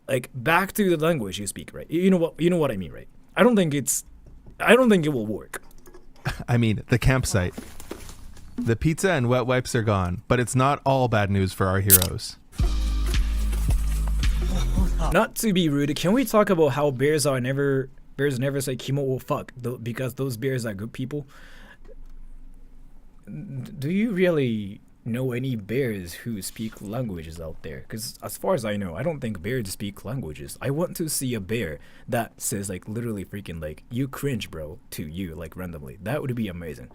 like back to the language you speak, right? You know what I mean, right? I don't think it will work. I mean, the campsite. The pizza and wet wipes are gone, but it's not all bad news for our heroes. Not to be rude, can we talk about how bears never say kimo or fuck because those bears are good people? Do you really know any bears who speak languages out there? Because as far as I know, I don't think bears speak languages. I want to see a bear that says like literally freaking like you cringe bro to you like randomly. That would be amazing.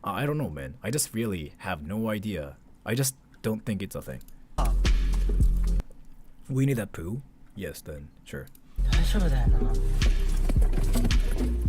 I don't know, man. I just really have no idea. I just don't think it's a thing. Winnie the Pooh? Yes, then sure.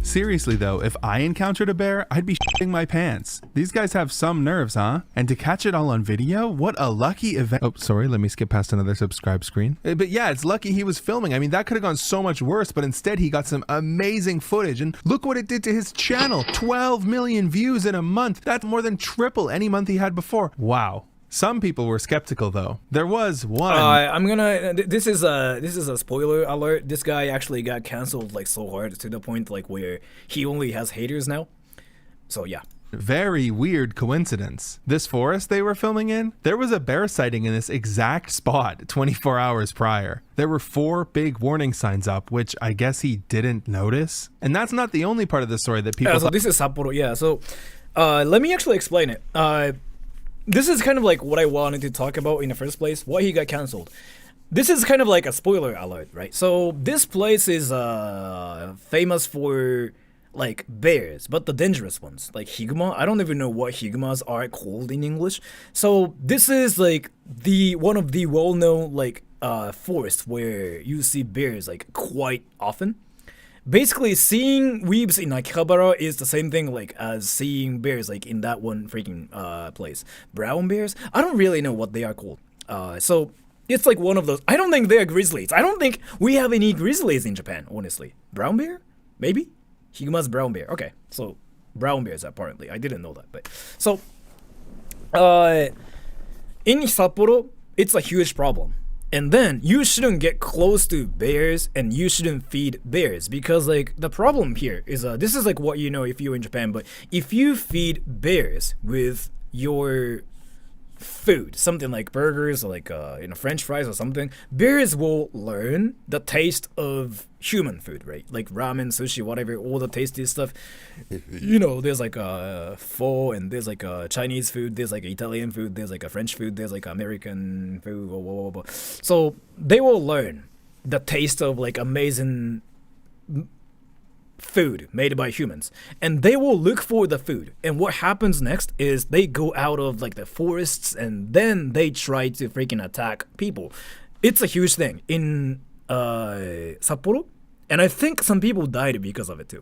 Seriously though, if I encountered a bear, I'd be shitting my pants. These guys have some nerves, huh? And to catch it all on video, what a lucky event. Oh, sorry, let me skip past another subscribe screen. But yeah, it's lucky he was filming. I mean, that could have gone so much worse, but instead he got some amazing footage. And look what it did to his channel. 12 million views in a month. That's more than triple any month he had before. Wow. Some people were skeptical though. There was one. This is a spoiler alert. This guy actually got canceled like so hard to the point like where he only has haters now. So yeah. Very weird coincidence. This forest they were filming in, there was a bear sighting in this exact spot 24 hours prior. There were 4 big warning signs up, which I guess he didn't notice. And that's not the only part of the story that people. So this is Sapporo. Yeah. So let me actually explain it. This is kind of like what I wanted to talk about in the first place, why he got cancelled. This is kind of like a spoiler alert, right? So this place is famous for like bears, but the dangerous ones, like higuma. I don't even know what higumas are called in English. So this is like one of the well-known like forests where you see bears like quite often. Basically, seeing weebs in Akihabara is the same thing like as seeing bears like in that one freaking place. Brown bears? I don't really know what they are called. So it's like one of those. I don't think they are grizzlies. I don't think we have any grizzlies in Japan, honestly. Brown bear? Maybe? Higuma's brown bear. Okay, so brown bears apparently. I didn't know that. But so in Sapporo, it's a huge problem. And then you shouldn't get close to bears and you shouldn't feed bears because like the problem here is this is like what you know if you're in Japan, but if you feed bears with your food, something like burgers or like French fries or something, bears will learn the taste of human food, right? Like ramen, sushi, whatever, all the tasty stuff. You know, there's like pho and there's like Chinese food, there's like Italian food, there's like a French food, there's like American food, blah, blah, blah. So they will learn the taste of like amazing food made by humans, and they will look for the food. And what happens next is they go out of like the forests and then they try to freaking attack people. It's a huge thing in Sapporo, and I think some people died because of it too.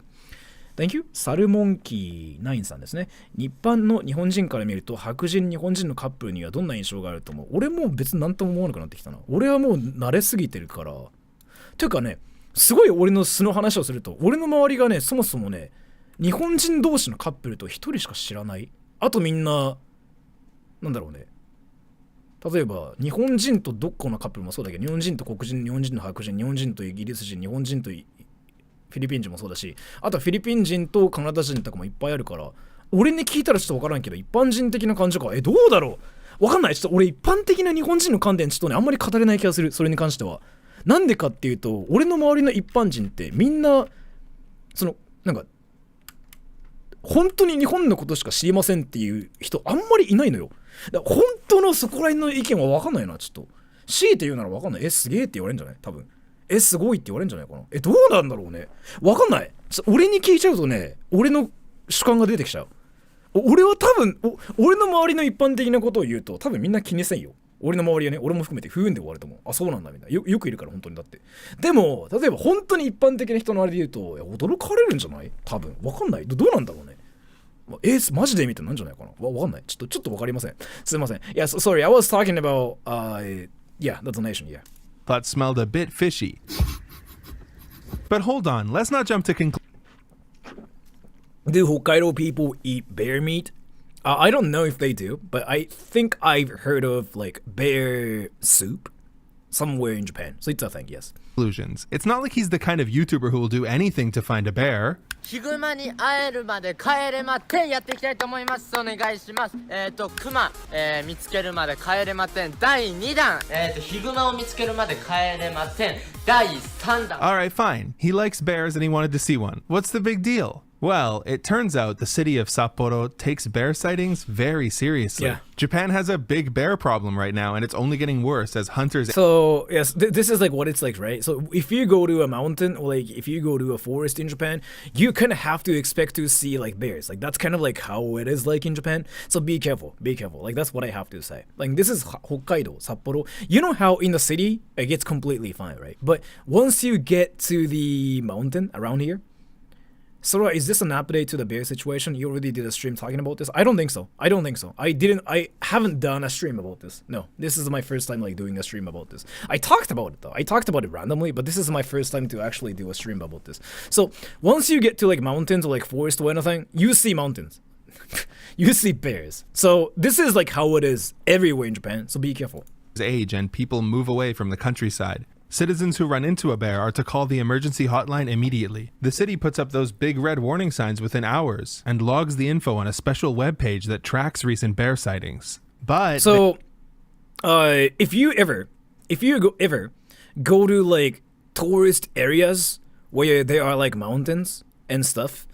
Thank you. サルモンキー9さんですね。日本の日本人から見ると白人日本人のカップルにはどんな印象があると思う？俺もう別に何とも思わなくなってきたな。俺はもう慣れすぎてるから。というかね、すごい俺の素の話をすると、俺の周りがね、そもそもね、日本人同士のカップルと一人しか知らない。あとみんな、なんだろうね。例えば、日本人とどっかのカップルもそうだけど、日本人と黒人、日本人の白人、日本人とイギリス人、日本人とフィリピン人もそうだし、あとフィリピン人とカナダ人とかもいっぱいあるから、俺に聞いたらちょっとわからんけど、一般人的な感じか。どうだろう？わかんない。ちょっと俺一般的な日本人の観点ちょっとね、あんまり語れない気がする。それに関しては。なんでかっていうと、俺の周りの一般人ってみんななんか本当に日本のことしか知りませんっていう人あんまりいないのよ。だから本当のそこら辺の意見は分かんないな。ちょっと強いて言うなら分かんない。すげえって言われるんじゃない？多分すごいって言われるんじゃないかな。どうなんだろうね。分かんない。俺に聞いちゃうとね、俺の主観が出てきちゃう。俺は多分俺の周りの一般的なことを言うと多分みんな気にせんよ。俺の周りはね、俺も含めて不運で終わると思う。あ、そうなんだみたいな。よくいるから本当に。だってでも例えば本当に一般的な人のあれで言うと驚かれるんじゃない？多分分かんない。どうなんだろうね。マジでみたいなんじゃないかな。わかんない。ちょっと分かりません。すいません。Yeah, sorry, I was talking about yeah, the donation, yeah. That smelled a bit fishy. But hold on, let's not jump to conclusions. do Hokkaido people eat bear meat? I don't know if they do, but I think I've heard of like bear soup somewhere in Japan. So it's a thing, yes. Conclusions. It's not like he's the kind of YouTuber who will do anything to find a bear. ヒグマに会えるまで帰れませんやっていきたいと思いますお願いしますクマ、見つけるまで帰れません第2弾ヒグマを見つけるまで帰れません第3弾 Alright, fine. He likes bears and he wanted to see one. What's the big deal? Well, it turns out the city of Sapporo takes bear sightings very seriously. Yeah. Japan has a big bear problem right now, and it's only getting worse as hunters... So, yes, this is like what it's like, right? So if you go to a mountain or like if you go to a forest in Japan, you kind of have to expect to see like bears. Like that's kind of like how it is like in Japan. So be careful, be careful. Like that's what I have to say. Like this is Hokkaido, Sapporo. You know how in the city, it gets completely fine, right? But once you get to the mountain around here, Sora, is this an update to the bear situation? You already did a stream talking about this? I don't think so. I haven't done a stream about this. No, this is my first time like doing a stream about this. I talked about it though. I talked about it randomly, but this is my first time to actually do a stream about this. So once you get to like mountains or like forest or anything, you see mountains. You see bears. So this is like how it is everywhere in Japan. So be careful. ...age and people move away from the countryside. Citizens who run into a bear are to call the emergency hotline immediately. The city puts up those big red warning signs within hours and logs the info on a special web page that tracks recent bear sightings. But so, if you ever go to like tourist areas where there are like mountains and stuff,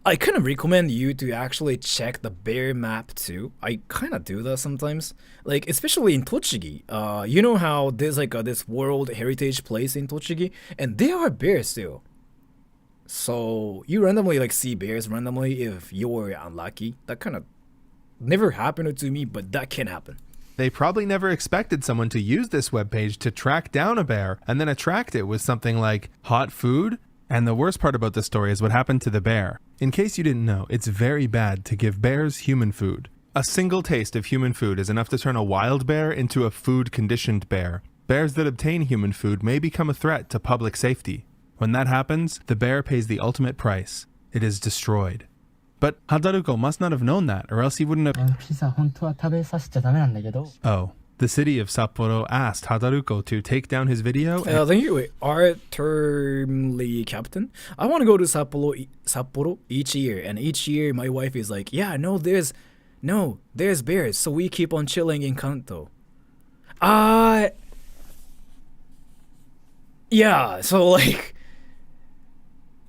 I kind of recommend you to actually check the bear map too. I kind of do that sometimes, like especially in Tochigi. You know how there's like this World Heritage place in Tochigi, and there are bears too. So you randomly like see bears randomly if you're unlucky. That kind of never happened to me, but that can happen. They probably never expected someone to use this webpage to track down a bear and then attract it with something like hot food. And the worst part about the story is what happened to the bear. In case you didn't know, it's very bad to give bears human food. A single taste of human food is enough to turn a wild bear into a food-conditioned bear. Bears that obtain human food may become a threat to public safety. When that happens, the bear pays the ultimate price. It is destroyed. But Hadaruko must not have known that, or else he wouldn't have... ピザ本当は食べさせちゃダメなんだけど Oh. The city of Sapporo asked Hadaruko to take down his video. Thank you, Artermly Captain. I want to go to Sapporo each year, and each year my wife is like, yeah, there's bears, so we keep on chilling in Kanto. Yeah, so like,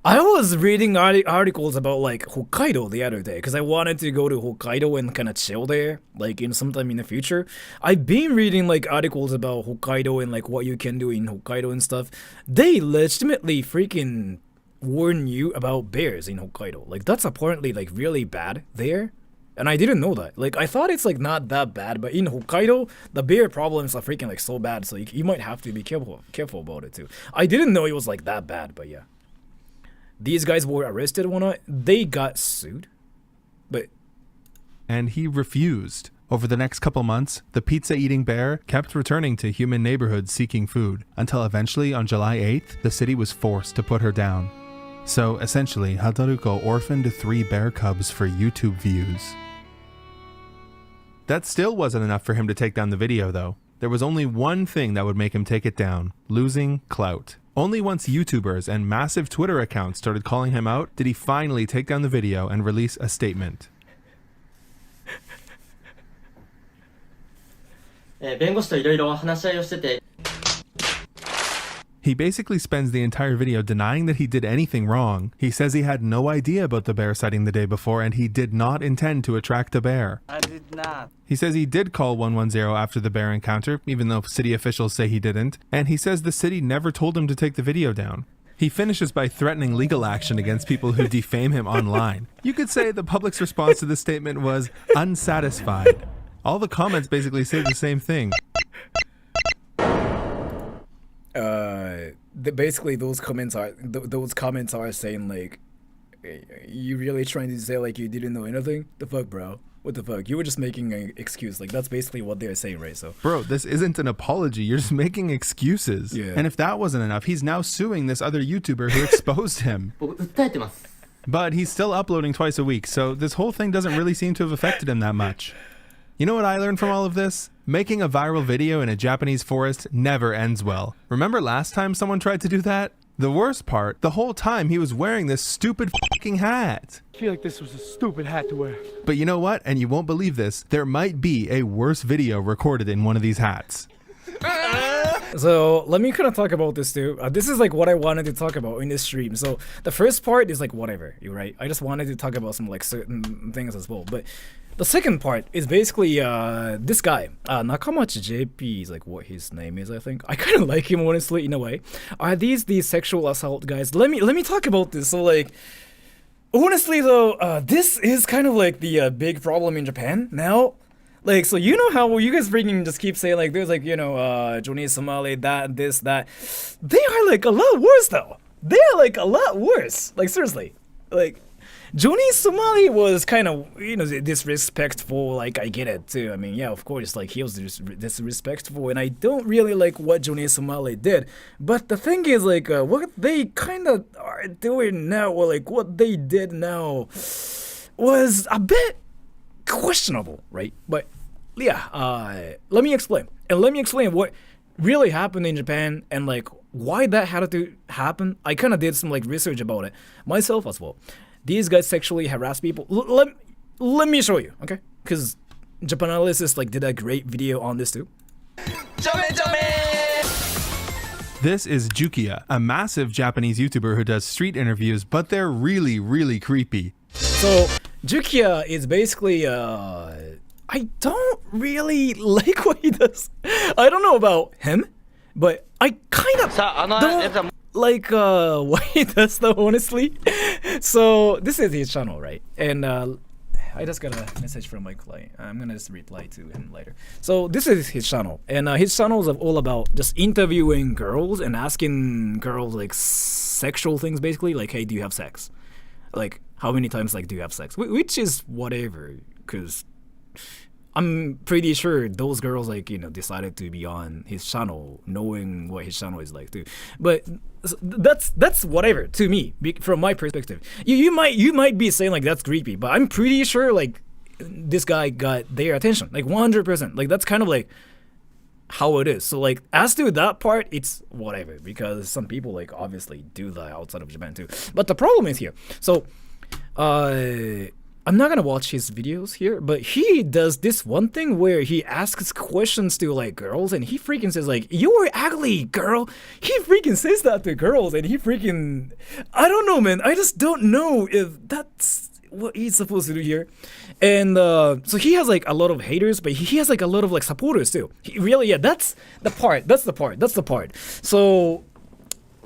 I was reading articles about like Hokkaido the other day because I wanted to go to Hokkaido and kind of chill there, like in sometime in the future. I've been reading like articles about Hokkaido and like what you can do in Hokkaido and stuff. They legitimately freaking warn you about bears in Hokkaido. Like that's apparently like really bad there. And I didn't know that. Like I thought it's like not that bad, but in Hokkaido, the bear problems are freaking like so bad. So you might have to be careful about it too. I didn't know it was like that bad, but yeah. These guys were arrested one night. They got sued, but... And he refused. Over the next couple months, the pizza-eating bear kept returning to human neighborhoods seeking food, until eventually on July 8th, the city was forced to put her down. So essentially, Hadaruko orphaned 3 bear cubs for YouTube views. That still wasn't enough for him to take down the video though. There was only one thing that would make him take it down: losing clout. Only once YouTubers and massive Twitter accounts started calling him out did he finally take down the video and release a statement. 弁護士といろいろ話し合いをしてて He basically spends the entire video denying that he did anything wrong. He says he had no idea about the bear sighting the day before and he did not intend to attract a bear. I did not. He says he did call 110 after the bear encounter, even though city officials say he didn't, and he says the city never told him to take the video down. He finishes by threatening legal action against people who defame him online. You could say the public's response to this statement was unsatisfied. All the comments basically say the same thing. Basically those comments are saying like, you really trying to say like you didn't know anything? The fuck, bro? What the fuck? You were just making an excuse. Like that's basically what they're saying, right? So, bro, this isn't an apology. You're just making excuses. Yeah. And if that wasn't enough, he's now suing this other YouTuber who exposed him. 僕訴えてます But he's still uploading twice a week, so this whole thing doesn't really seem to have affected him that much. You know what I learned from all of this? Making a viral video in a Japanese forest never ends well. Remember last time someone tried to do that? The worst part, the whole time he was wearing this stupid fucking hat. I feel like this was a stupid hat to wear. But you know what? And you won't believe this, there might be a worse video recorded in one of these hats. So let me kind of talk about this too. This is like what I wanted to talk about in this stream. So the first part is like whatever, you're right. I just wanted to talk about some like certain things as well. But the second part is basically this guy, Nakamachi JP is like what his name is, I think. I kind of like him honestly in a way. Are these sexual assault guys? Let me talk about this. So like, honestly though, this is kind of like the big problem in Japan now. Like, so you know how you guys freaking just keep saying like there's like, you know, Johnny Somali, that, this, that. They are like a lot worse though. They are like a lot worse. Like seriously. Like Johnny Somali was kind of, you know, disrespectful. Like I get it too. I mean, yeah, of course, like he was disrespectful, and I don't really like what Johnny Somali did. But the thing is, like, what they kind of are doing now, or like what they did now, was a bit questionable, right? But yeah, let me explain, and let me explain what really happened in Japan and like why that had to happen. I kind of did some like research about it myself as well. These guys sexually harass people. Let me show you, okay? Because Japan Analysis like did a great video on this too. This is Jukia, a massive Japanese YouTuber who does street interviews, but they're really, really creepy. So Jukia is basically I don't really like what he does. I don't know about him, but I kind of don't like what he does though, honestly. So this is his channel, right? And I just got a message from my client. I'm gonna just reply to him later. So this is his channel, and his channel is all about just interviewing girls and asking girls like sexual things, basically. Like, hey, do you have sex? Like, how many times like do you have sex? Which is whatever, because I'm pretty sure those girls like, you know, decided to be on his channel knowing what his channel is like too. But that's whatever to me from my perspective. You might be saying like that's creepy, but I'm pretty sure like this guy got their attention like 100%. Like that's kind of like how it is. So like as to that part, it's whatever, because some people like obviously do that outside of Japan too. But the problem is here. So I'm not gonna watch his videos here, but he does this one thing where he asks questions to like girls, and he freaking says like, "You're ugly, girl." He freaking says that to girls, and he freaking, I don't know, man. I just don't know if that's what he's supposed to do here. And so he has like a lot of haters, but he has like a lot of like supporters too. He really, yeah, that's the part. So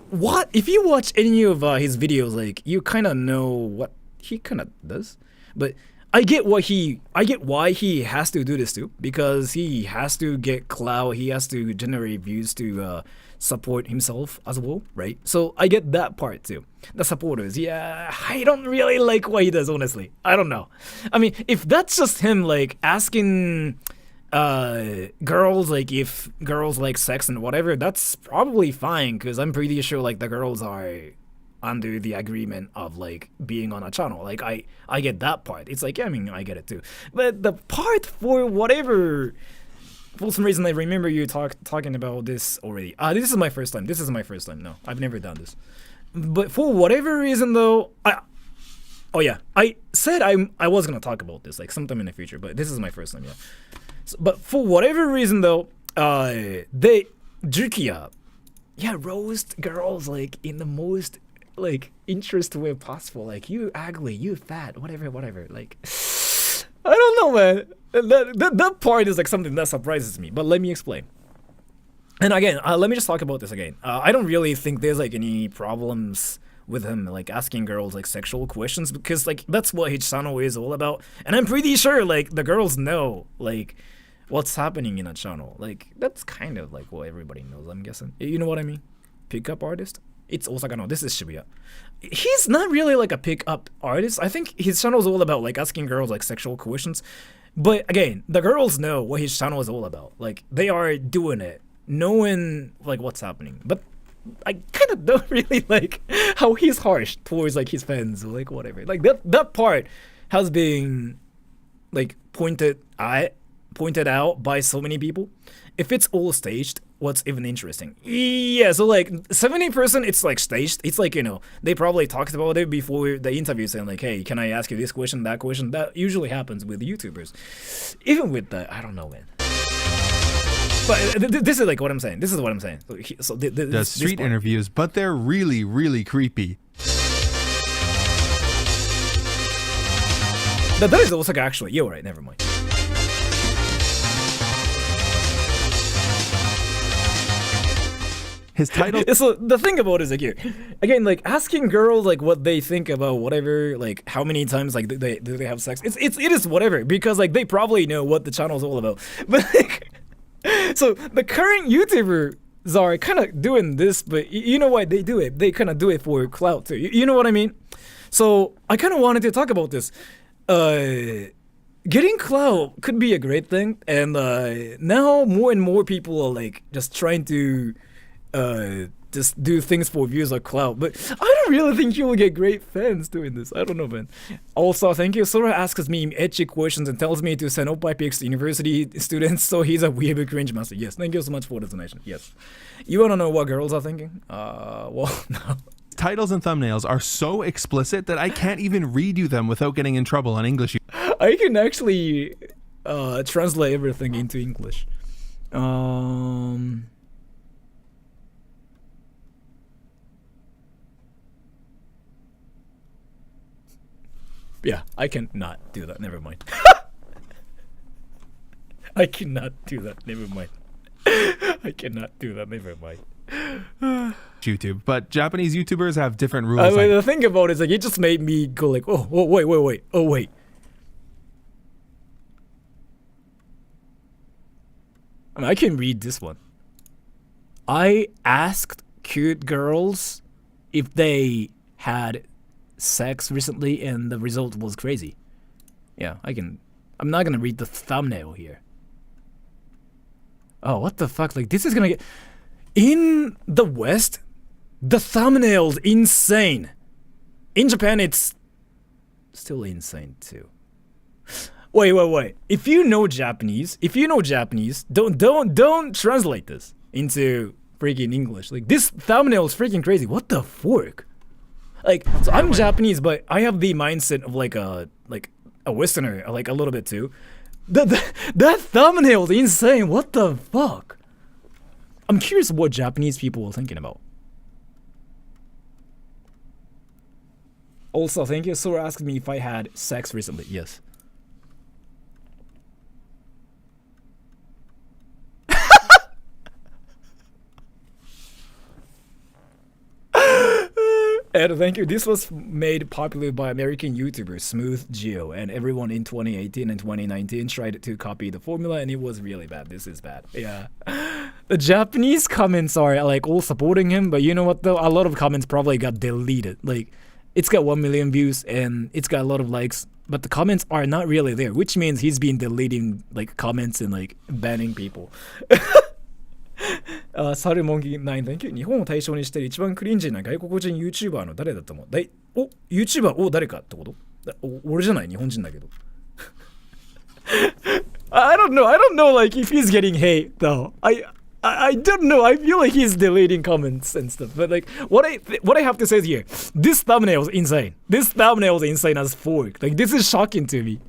what if you watch any of his videos, like you kind of know what he kind of does. But I get why he has to do this too, because he has to get clout, he has to generate views to support himself as well, right? So I get that part too. The supporters, yeah, I don't really like what he does, honestly. I don't know. I mean, if that's just him like asking girls like if girls like sex and whatever, that's probably fine, because I'm pretty sure like the girls are under the agreement of like being on a channel. Like I get that part. It's like, yeah, I mean, I get it too. But the part for whatever, for some reason I remember you talking about this already. This is my first time. No, I've never done this. But for whatever reason though, I said I was gonna talk about this like sometime in the future, but this is my first time, yeah. So, but for whatever reason though, Jukia, yeah, roast girls like in the most like interest way possible, like you ugly, you fat, whatever, like I don't know, man. That part is like something that surprises me, but let me explain. And again, let me just talk about this again. I don't really think there's like any problems with him like asking girls like sexual questions, because like that's what his channel is all about, and I'm pretty sure like the girls know like what's happening in a channel. Like that's kind of like what everybody knows, I'm guessing. You know what I mean? Pickup artist. It's Osaka. No, this is Shibuya. He's not really like a pickup artist. I think his channel is all about like asking girls like sexual questions. But again, the girls know what his channel is all about. Like they are doing it, knowing like what's happening. But I kind of don't really like how he's harsh towards like his fans or like whatever. Like that part has been like pointed out by so many people. If it's all staged, what's even interesting? Yeah, so like 70% it's like staged. It's like, you know, they probably talked about it before the interview saying like, hey, can I ask you this question, that question? That usually happens with YouTubers. Even with the, I don't know, man. But this is like what I'm saying. This is what I'm saying. So Does street interviews, but they're really, really creepy. That is Osaka actually. You're right, never mind. His title. So the thing about it is like here, again, like asking girls like what they think about whatever, like how many times like they have sex. It is whatever, because like they probably know what the channel is all about. But like, so the current YouTubers are kind of doing this, but you know why they do it? They kind of do it for clout too. You know what I mean? So I kind of wanted to talk about this. Getting clout could be a great thing, and now more and more people are like just trying to just do things for views or clout, but I don't really think you will get great fans doing this. I don't know, man. Also, thank you. Sora asks me edgy questions and tells me to send oppa pics to university students, so he's a weird cringe master. Yes, thank you so much for the donation. Yes. You wanna know what girls are thinking? Well, no. Titles and thumbnails are so explicit that I can't even read you them without getting in trouble on English. I can actually translate everything into English. Yeah, I cannot do that. Never mind. I cannot do that. Never mind. I cannot do that. Never mind. YouTube, but Japanese YouTubers have different rules. The thing about it is like it just made me go like, oh wait. I mean, I can read this one. I asked cute girls if they had sex recently, and the result was crazy. Yeah, I'm not gonna read the thumbnail here. Oh, what the fuck? Like, this is gonna get... In the West, the thumbnail's insane. In Japan, it's still insane too. Wait. If you know Japanese, don't translate this into freaking English. Like, this thumbnail is freaking crazy. What the fuck? Like, so I'm Japanese, but I have the mindset of like a Westerner, like a little bit too. That thumbnail is insane. What the fuck? I'm curious what Japanese people are thinking about. Also, thank you. Sora asked me if I had sex recently. Yes. And thank you. This was made popular by American YouTuber Smooth Geo, and everyone in 2018 and 2019 tried to copy the formula, and it was really bad. This is bad. Yeah. The Japanese comments are like all supporting him, but you know what though? A lot of comments probably got deleted. Like, it's got 1 million views and it's got a lot of likes, but the comments are not really there, which means he's been deleting like comments and like banning people. サルモンギ9 Thank you. 日本を対象にしている一番クリンジーな外国人 YouTuber の誰だと思う？YouTuber を誰かってこと？俺じゃない、日本人だけど。I don't know like if he's getting hate though. I don't know. I feel like he's deleting comments and stuff. But like what I have to say is here, this thumbnail is insane. This thumbnail is insane as fuck. Like, this is shocking to me.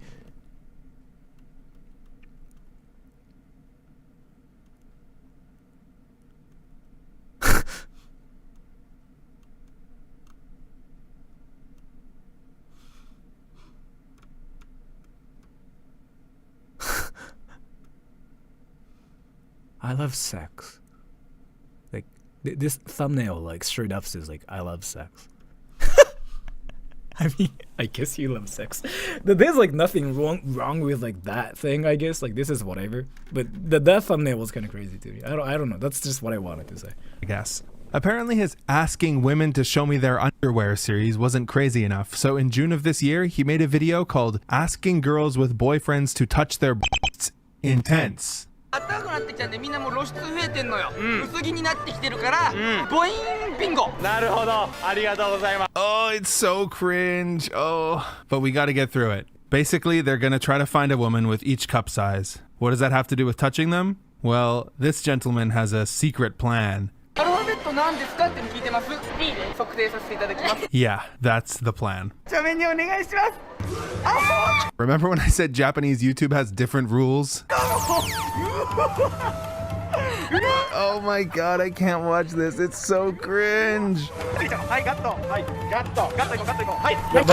I love sex. Like, this thumbnail, like, straight up says, like, I love sex. I mean, I guess you love sex. There's, like, nothing wrong with, like, that thing, I guess. Like, this is whatever. But that thumbnail was kind of crazy to me. I don't know. That's just what I wanted to say. I guess. Apparently his asking women to show me their underwear series wasn't crazy enough, so in June of this year, he made a video called Asking Girls with Boyfriends to Touch Their Butts. Intense. 暖かくなってきたんでみんなもう露出増えてんのよ、薄着になってきてるから、ボインビンゴ。なるほど。ありがとうございます。Oh, it's so cringe. Oh, but we gotta get through it. Basically, they're gonna try to find a woman with each cup size. What does that have to do with touching them? Well, this gentleman has a secret plan. アルファベットなんですかって聞いてます。D で測定させていただきます。 Yeah, that's the plan. ちなみにお願いします。 Remember when I said Japanese YouTube has different rules? Oh my god, I can't watch this. It's so cringe. By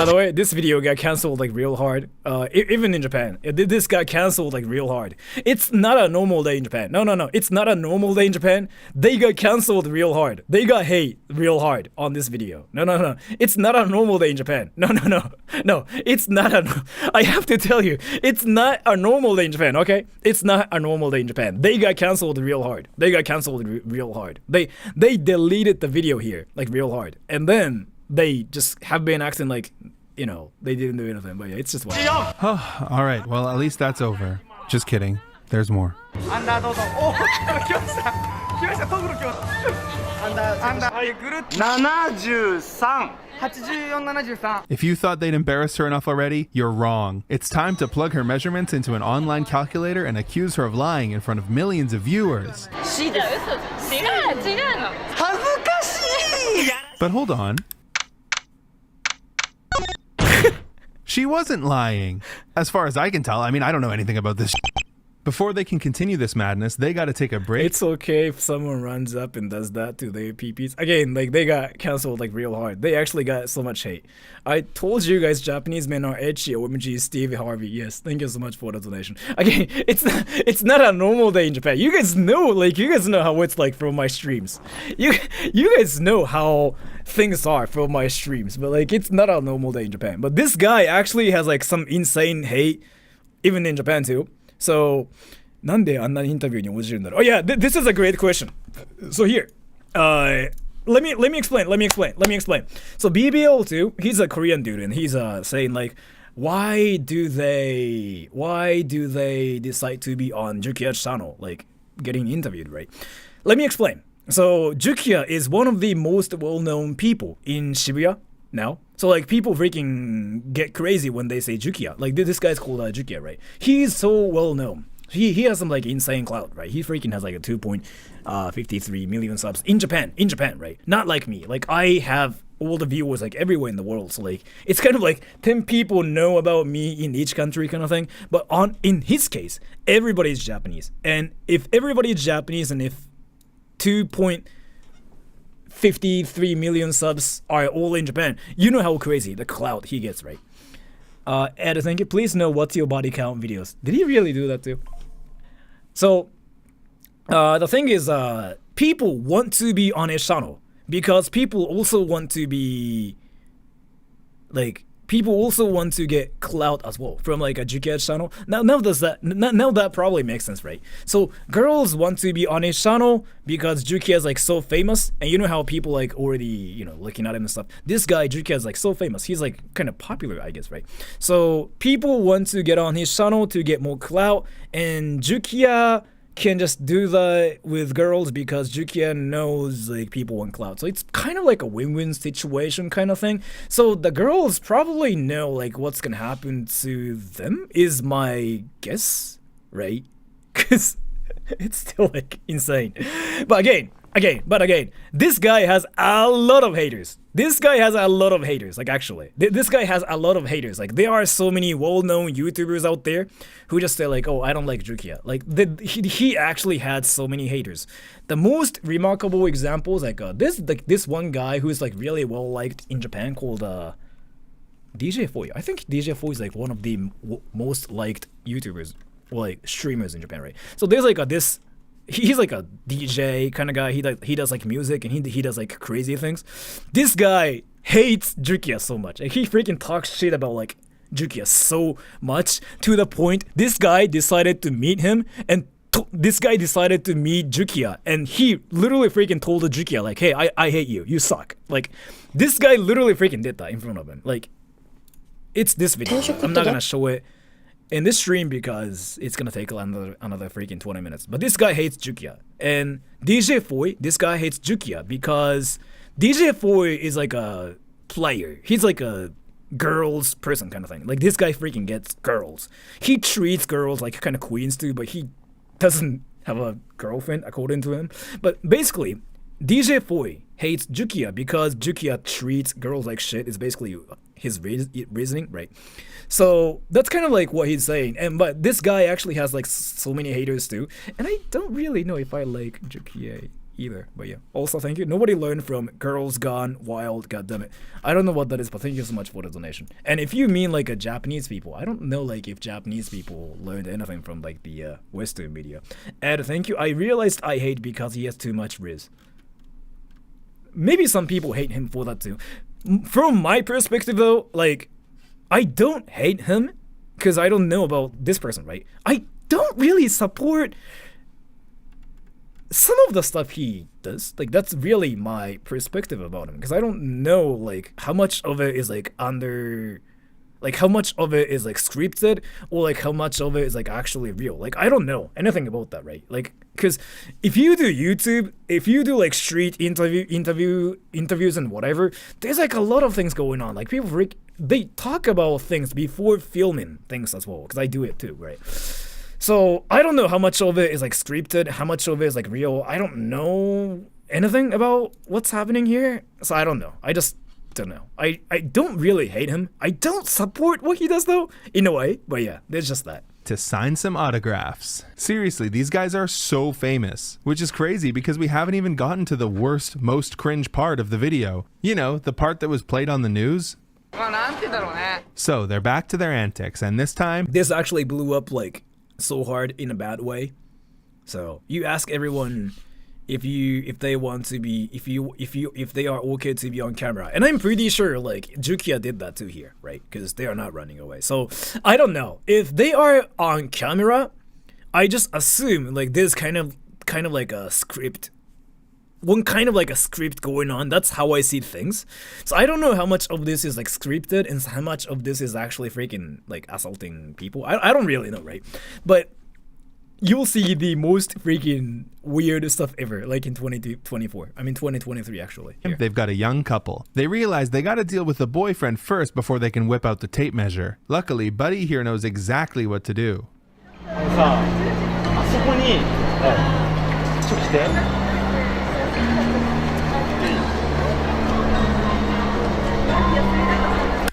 the way, this video got cancelled like real hard. Even in Japan, this got cancelled like real hard. It's not a normal day in Japan. No, it's not a normal day in Japan. They got cancelled real hard. They got hate real hard on this video. No. It's not a normal day in Japan. No. It's not a. I have to tell you, it's not a normal day in Japan. Okay, it's not a normal day in Japan. They got cancelled real hard. They got cancelled real hard. They deleted the video here like real hard, and then they just have been acting like, you know, they didn't do anything. But yeah, it's just wild. All right, well, at least that's over. Just kidding. There's more. アンダーどうぞ。お、来ました。来ました。トグロ来ました。アンダー。はい、ぐるっと。73。8473. If you thought they'd embarrassed her enough already, you're wrong. It's time to plug her measurements into an online calculator and accuse her of lying in front of millions of viewers. But hold on. She wasn't lying. As far as I can tell, I mean, I don't know anything about this. Before they can continue this madness, they gotta take a break. It's okay if someone runs up and does that to their PPs. Again, like they got cancelled like real hard. They actually got so much hate. I told you guys Japanese men are edgy. OMG, Stevie Harvey. Yes, thank you so much for the donation. Again, it's not a normal day in Japan. You guys know how it's like from my streams. You guys know how things are from my streams, but like it's not a normal day in Japan. But this guy actually has like some insane hate, even in Japan too. So, なんであんなインタビューに応じるんだろう? Oh yeah, this is a great question. So here, let me explain. So BBL2, he's a Korean dude, and he's saying like, why do they decide to be on Jukia's channel, like getting interviewed, right? Let me explain. So Jukia is one of the most well-known people in Shibuya now. So like people freaking get crazy when they say Jukia. Like this guy's called Jukia, right? He's so well known. He has some like insane clout, right? He freaking has like a 2.53 million subs in Japan, right? Not like me. Like I have all the viewers like everywhere in the world. So like it's kind of like 10 people know about me in each country kind of thing. But in his case, everybody is Japanese. And if everybody is Japanese and if 2.53 million subs are all in Japan, you know how crazy the clout he gets, right? Ed, thank you. Please know what's your body count videos. Did he really do that too? So, the thing is, people want to be on his channel because people also want to be, like, people also want to get clout as well from like a Jukia's channel. Now that probably makes sense, right? So girls want to be on his channel because Jukia is like so famous, and you know how people like already, you know, looking at him and stuff. This guy Jukia is like so famous. He's like kind of popular, I guess, right? So people want to get on his channel to get more clout, and Jukia can just do that with girls because Jukia knows like people want clout. So it's kind of like a win-win situation kind of thing. So the girls probably know like what's gonna happen to them is my guess, right? Because it's still like insane. But again, this guy has a lot of haters. Like actually, this guy has a lot of haters. Like there are so many well-known YouTubers out there who just say like, oh, I don't like Jukia. Like he actually had so many haters. The most remarkable examples like this one guy who's like really well liked in Japan called DJ Foy. I think DJ Foy is like one of the most liked YouTubers or like streamers in Japan, right? So there's like he's like a DJ kind of guy. He does like music and he does like crazy things. This guy hates Jukia so much. Like he freaking talks shit about like Jukia so much to the point this guy decided to meet him and this guy decided to meet Jukia and he literally freaking told the Jukia like, hey, I hate you. You suck. Like this guy literally freaking did that in front of him. Like it's this video. I'm not gonna show it in this stream because it's gonna take another freaking 20 minutes. But this guy hates Jukia. And DJ Foy, this guy hates Jukia because DJ Foy is like a player. He's like a girls person kind of thing. Like this guy freaking gets girls. He treats girls like kind of queens too, but he doesn't have a girlfriend according to him. But basically, DJ Foy hates Jukia because Jukia treats girls like shit is basically his reasoning, right? So that's kind of like what he's saying. But this guy actually has like so many haters too. And I don't really know if I like Jukia either. But yeah, also thank you. Nobody learned from Girls Gone Wild, goddammit. I don't know what that is, but thank you so much for the donation. And if you mean like a Japanese people, I don't know like if Japanese people learned anything from like the Western media. And thank you. I realized I hate because he has too much Riz. Maybe some people hate him for that too. From my perspective though, like, I don't hate him because I don't know about this person, right? I don't really support some of the stuff he does. Like, that's really my perspective about him because I don't know, like, how much of it is, like, how much of it is, like, scripted or, like, how much of it is, like, actually real. Like, I don't know anything about that, right? Like, because if you do YouTube, if you do, like, street interviews and whatever, there's, like, a lot of things going on. Like, people, they talk about things before filming things as well because I do it too, right? So, I don't know how much of it is, like, scripted, how much of it is, like, real. I don't know anything about what's happening here, so I don't know. I just don't know. I don't really hate him. I don't support what he does, though, in a way. But yeah, there's just that. To sign some autographs. Seriously, these guys are so famous, which is crazy because we haven't even gotten to the worst, most cringe part of the video. You know, the part that was played on the news. So, they're back to their antics, and this time... This actually blew up, like, so hard in a bad way. So you ask everyone if they want to be if they are okay to be on camera, and I'm pretty sure like Jukia did that too here, right? Because they are not running away. So I don't know if they are on camera. I just assume like this kind of like a script. One kind of like a script going on. That's how I see things. So I don't know how much of this is like scripted and how much of this is actually freaking like assaulting people. I don't really know, right? But you'll see the most freaking weird stuff ever, like in 2023 actually. Here. They've got a young couple. They realize they got to deal with the boyfriend first before they can whip out the tape measure. Luckily, Buddy here knows exactly what to do.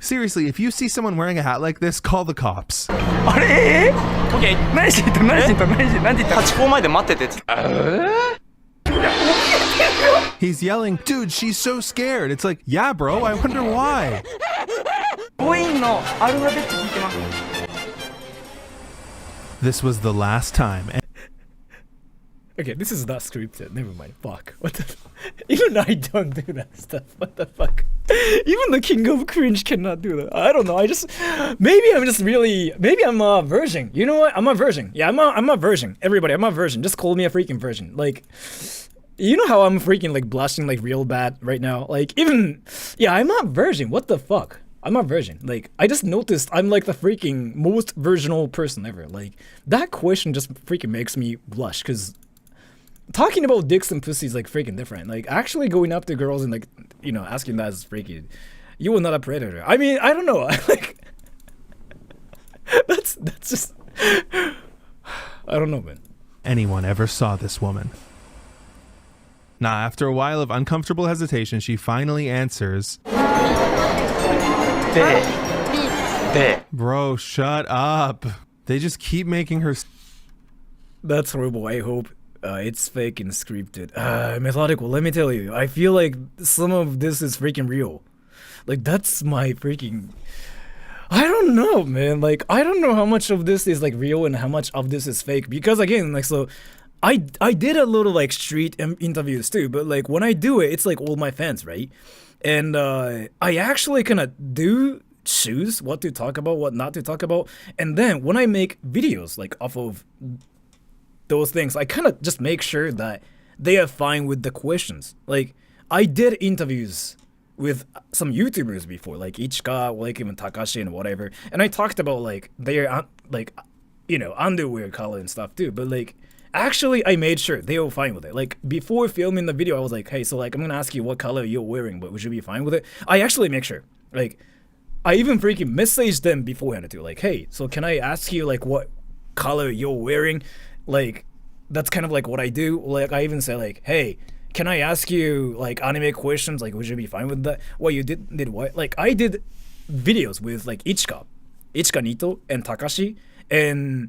Seriously, if you see someone wearing a hat like this, call the cops. He's yelling, dude, she's so scared. It's like, yeah, bro, I wonder why. This was the last time. Okay, this is not scripted. Never mind. Fuck. What the? Even I don't do that stuff. What the fuck? Even the king of cringe cannot do that. I don't know. Maybe I'm a virgin. You know what? I'm a virgin. Yeah, I'm a virgin. Everybody, I'm a virgin. Just call me a freaking virgin. Like, you know how I'm freaking like blushing like real bad right now? Like, yeah, I'm a virgin. What the fuck? I'm a virgin. Like, I just noticed I'm like the freaking most virginal person ever. Like, that question just freaking makes me blush because talking about dicks and pussies like freaking different. Like actually going up to girls and like, you know, asking that is freaking, you were not a predator. I mean, I don't know. Like that's just I don't know, man. Anyone ever saw this woman? Nah, after a while of uncomfortable hesitation, she finally answers. Bro, shut up. They just keep making her. That's horrible. I hope it's fake and scripted. Methodical, let me tell you. I feel like some of this is freaking real. Like, that's my freaking... I don't know, man. Like, I don't know how much of this is, like, real and how much of this is fake. Because, again, like, so... I did a little, like, street interviews, too. But, like, when I do it, it's, like, all my fans, right? And I actually kind of do choose what to talk about, what not to talk about. And then, when I make videos, like, off of those things, I kind of just make sure that they are fine with the questions. Like, I did interviews with some YouTubers before, like Ichika, like even Takashi and whatever, and I talked about like their like, you know, underwear color and stuff too. But like, actually, I made sure they were fine with it. Like before filming the video, I was like, hey, so like I'm gonna ask you what color you're wearing, but would you be fine with it? I actually make sure. Like, I even freaking messaged them beforehand too. Like, hey, so can I ask you like what color you're wearing? Like, that's kind of like what I do. Like, I even say like, hey, can I ask you like anime questions? Like, would you be fine with that? What you did what? Like, I did videos with like Ichika Nito and Takashi, and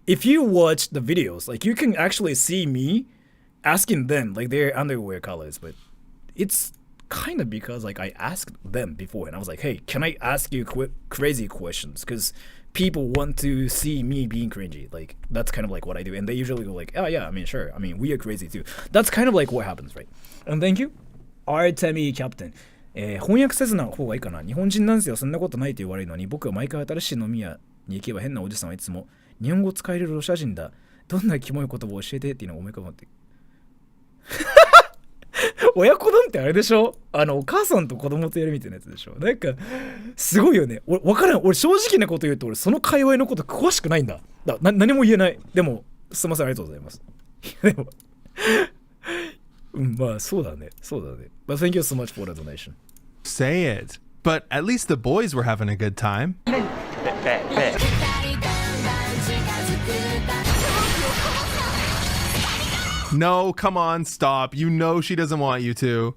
if you watch the videos, like you can actually see me asking them like their underwear colors, but it's kind of because like I asked them before and I was like, hey, can I ask you crazy questions? Because people want to see me being cringy. Like that's kind of like what I do, and they usually go like, oh yeah, I mean sure, I mean we are crazy too. That's kind of like what happens, right? And thank you, Artemi Captain. 翻訳せずな方がいいかな。日本人なんですよ、そんなことないと言われるのに、僕は毎回新しい飲み屋に行けば変なおじさんはいつも日本語使えるロシア人だ、どんなキモい言葉を教えてっていうのを思い浮かばって親子丼ってあれでしょ、お母さんと子供とやるみたいなやつでしょ。なんかすごいよね。わからん。俺正直なこと言うと俺その界隈のこと詳しくないんだ。何も言えない。でもすみません、ありがとうございます。でもまあそうだね。But thank you so much for the donation. Say it. But at least the boys were having a good time. No, come on, stop. You know she doesn't want you to.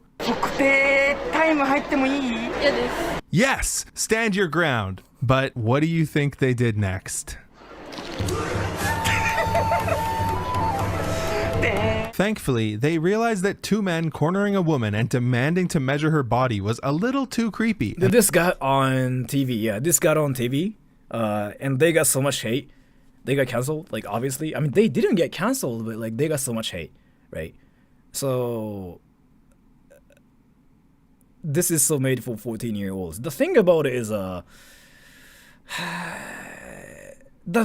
Yes, stand your ground. But what do you think they did next? Thankfully, they realized that two men cornering a woman and demanding to measure her body was a little too creepy. This got on TV, yeah. This got on TV, and they got so much hate. They got canceled, like obviously. I mean, they didn't get canceled, but like they got so much hate, right? So this is so made for 14-year-olds. The thing about it is, the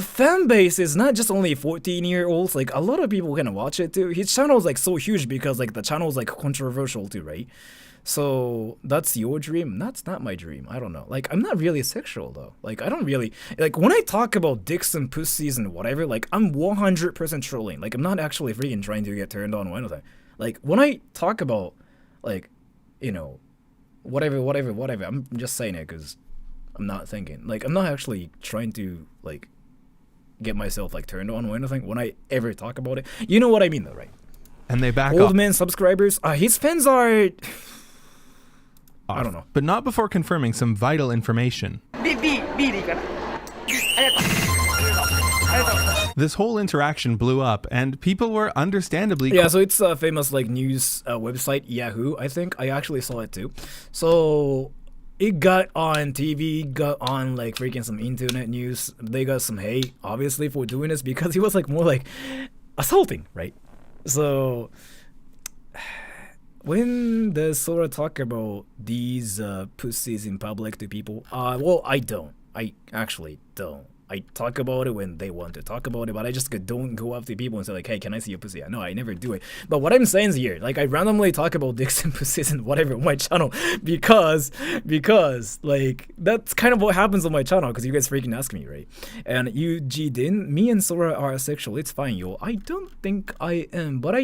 fan base is not just only 14-year-olds. Like a lot of people can watch it too. His channel is like so huge because like the channel is like controversial too, right? So that's your dream. That's not my dream. I don't know. Like I'm not really sexual though. Like I don't really like when I talk about dicks and pussies and whatever. Like I'm 100% trolling. Like I'm not actually freaking trying to get turned on or anything. Like when I talk about like, you know, whatever. I'm just saying it because I'm not thinking. Like I'm not actually trying to like get myself like turned on or anything when I ever talk about it. You know what I mean though, right? And they back Old off. man subscribers. His fans are I don't know. But not before confirming some vital information. This whole interaction blew up, and people were understandably... Yeah, so it's a famous like news website, Yahoo, I think. I actually saw it too. So it got on TV, got on like freaking some internet news. They got some hate, obviously, for doing this because he was like more like assaulting, right? So... when does Sora talk about these pussies in public to people? Well, I don't. I actually don't. I talk about it when they want to talk about it, but I just don't go up to people and say like, hey, can I see your pussy? No, I never do it. But what I'm saying is here, like I randomly talk about dicks and pussies and whatever on my channel because like that's kind of what happens on my channel because you guys freaking ask me, right? And UG Din, me and Sora are asexual. It's fine, yo. I don't think I am, but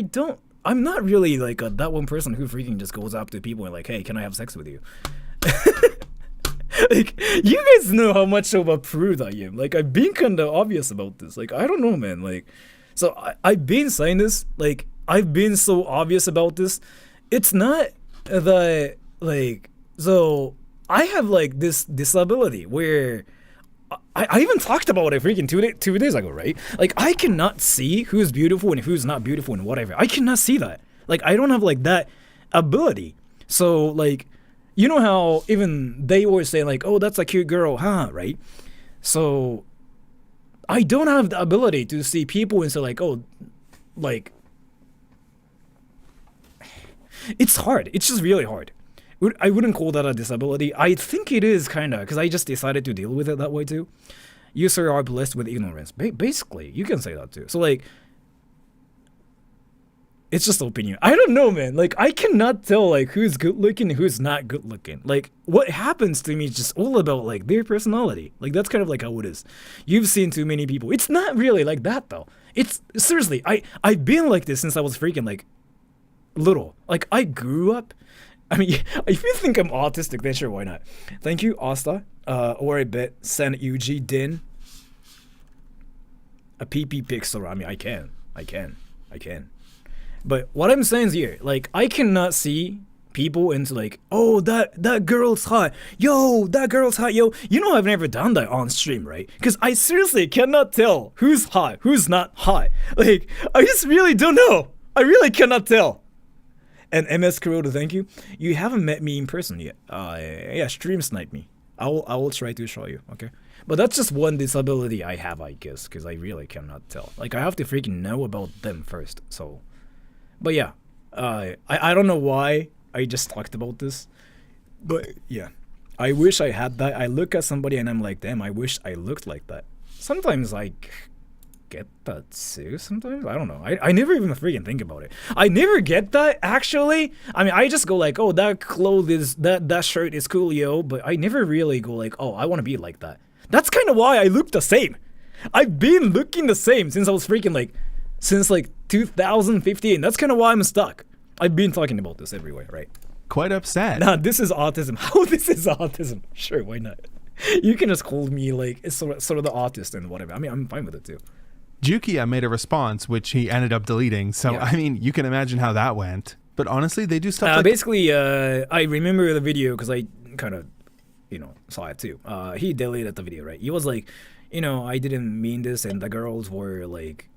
I'm not really like that one person who freaking just goes up to people and like, hey, can I have sex with you? Like, you guys know how much of a prude I am. Like, I've been kind of obvious about this. Like, I don't know, man. Like, so I've been saying this. Like, I've been so obvious about this. It's not that, like, so I have like this disability where I even talked about it freaking two days ago, right? Like, I cannot see who's beautiful and who's not beautiful and whatever. I cannot see that. Like, I don't have, like, that ability. So, like, you know how even they always say, like, oh, that's a cute girl, huh, right? So, I don't have the ability to see people and say, like, oh, like, it's hard. It's just really hard. I wouldn't call that a disability. I think it is kind of, because I just decided to deal with it that way too. You, sir, are blessed with ignorance. Basically, you can say that too. So, like, It's just opinion. I don't know, man. Like, I cannot tell, like, who's good looking and who's not good looking. Like, what happens to me is just all about, like, their personality. Like, that's kind of like how it is. You've seen too many people. It's not really like that, though. It's, seriously, I've been like this since I was freaking, like, little. Like, I grew up. I mean, if you think I'm autistic, then sure, why not? Thank you, Asta. Or I bet San Uji Din. A PP pixel. I mean, I can. But what I'm saying is here, like, I cannot see people into like, oh, that girl's hot. Yo, that girl's hot, yo. You know I've never done that on stream, right? Because I seriously cannot tell who's hot, who's not hot. Like, I just really don't know. I really cannot tell. And MS Kuroda, thank you. You haven't met me in person yet. Yeah, stream snipe me. I will try to show you, okay? But that's just one disability I have, I guess, because I really cannot tell. Like, I have to freaking know about them first, so... But yeah, I don't know why I just talked about this, but yeah, I wish I had that. I look at somebody and I'm like, damn, I wish I looked like that. Sometimes I get that too, sometimes, I don't know. I never even freaking think about it. I never get that, actually. I mean, I just go like, oh, that clothes, that shirt is cool, yo, but I never really go like, oh, I want to be like that. That's kind of why I look the same. I've been looking the same since I was freaking like, since like 2015. That's kind of why I'm stuck. I've been talking about this everywhere, right? Quite upset. Nah, this is autism. How this is autism? Sure, why not? You can just call me like it's sort of the autist and whatever. I mean, I'm fine with it too. Jukia made a response, which he ended up deleting. So, yeah. I mean, you can imagine how that went. But honestly, they do stuff like... Basically, I remember the video because I kind of, saw it too. He deleted the video, right? He was like, I didn't mean this, and the girls were like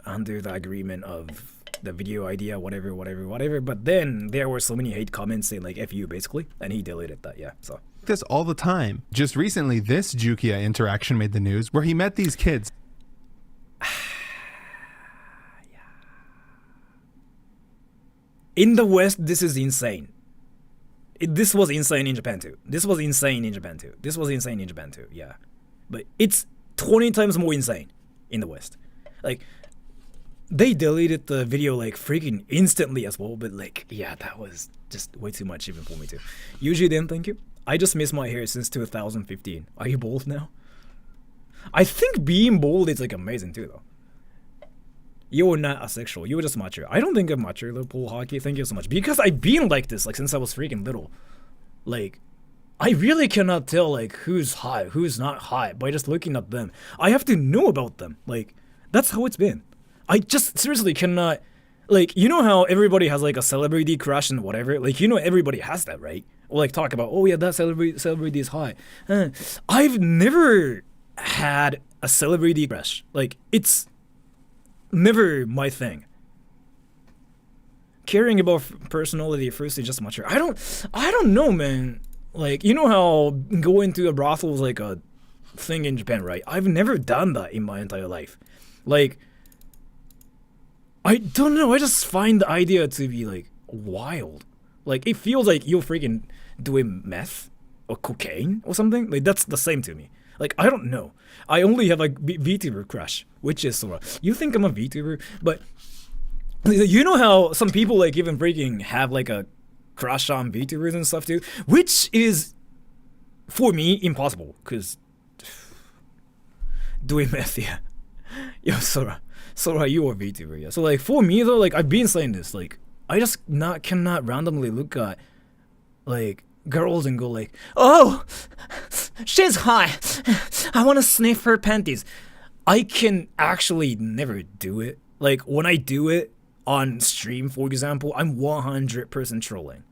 under the agreement of the video idea, whatever. But then there were so many hate comments saying like F you, basically, and he deleted that, yeah, so. This all the time. Just recently, this Jukia interaction made the news where he met these kids. Yeah. In the West, this is insane. This was insane in Japan too. Yeah. But it's 20 times more insane in the West. Like, they deleted the video like freaking instantly as well, but like, yeah, that was just way too much even for me too. Usually then, thank you. I just miss my hair since 2015. Are you bald now? I think being bald is like amazing too though. You're not asexual, you're just mature. I don't think I'm mature, little pool hockey, thank you so much. Because I've been like this like since I was freaking little. Like, I really cannot tell like who's hot, who's not hot by just looking at them. I have to know about them. Like, that's how it's been. I just seriously cannot, like, you know how everybody has like a celebrity crush and whatever? Like, everybody has that, right? Or like talk about, oh yeah, that celebrity is hot. I've never had a celebrity crush. Like, it's never my thing. Caring about personality first is just mature. I don't know, man. Like, you know how going to a brothel is like a thing in Japan, right? I've never done that in my entire life. Like, I don't know, I just find the idea to be like wild. Like, it feels like you're freaking doing meth or cocaine or something. Like, that's the same to me. Like, I don't know. I only have like VTuber crush, which is Sora. You think I'm a VTuber, but you know how some people like even freaking have like a crush on VTubers and stuff too, which is for me impossible because doing meth, yeah. Yo, Sora, you are VTuber, yeah. So like for me though, like I've been saying this, like I just cannot randomly look at like girls and go like, oh, she's hot. I want to sniff her panties. I can actually never do it. Like when I do it on stream, for example, I'm 100% trolling.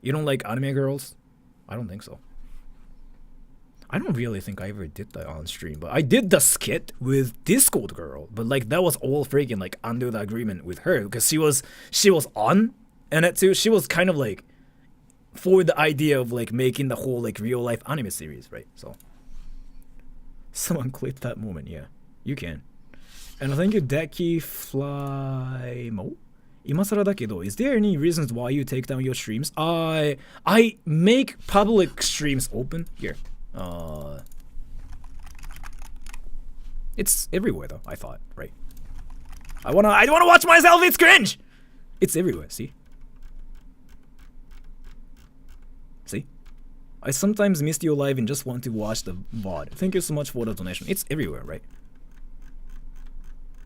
You don't like anime girls? I don't think so. I don't really think I ever did that on stream, but I did the skit with Discord girl, but like that was all freaking like under the agreement with her because she was on and it too. She was kind of like for the idea of like making the whole like real life anime series, right? So someone clip that moment, yeah, you can. And thank you, Decky Flymo. 今更だけど, is there any reasons why you take down your streams? I make public streams open here. It's everywhere though, I thought, right? I wanna watch myself, it's cringe! It's everywhere, see? See? I sometimes missed your live and just want to watch the VOD. Thank you so much for the donation. It's everywhere, right?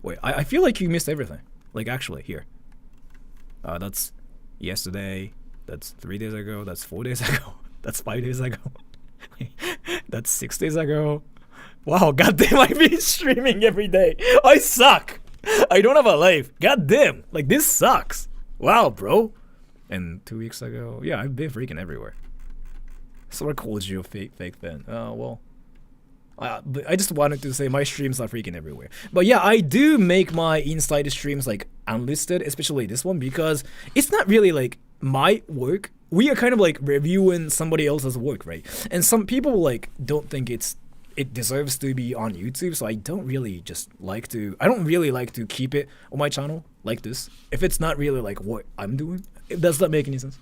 Wait, I feel like you missed everything. Like, actually, here. That's yesterday. That's 3 days ago. That's 4 days ago. That's 5 days ago. That's 6 days ago. Wow, goddamn, I've been streaming every day. I suck. I don't have a life. Goddamn, like, this sucks. Wow, bro. And 2 weeks ago, yeah, I've been freaking everywhere. Sora called you a fake fan. Well, I just wanted to say my streams are freaking everywhere. But yeah, I do make my inside streams like unlisted, especially this one, because it's not really like my work. We are kind of like reviewing somebody else's work, right? And some people like don't think it deserves to be on YouTube, so I don't really like to keep it on my channel like this if it's not really like what I'm doing. Does that make any sense?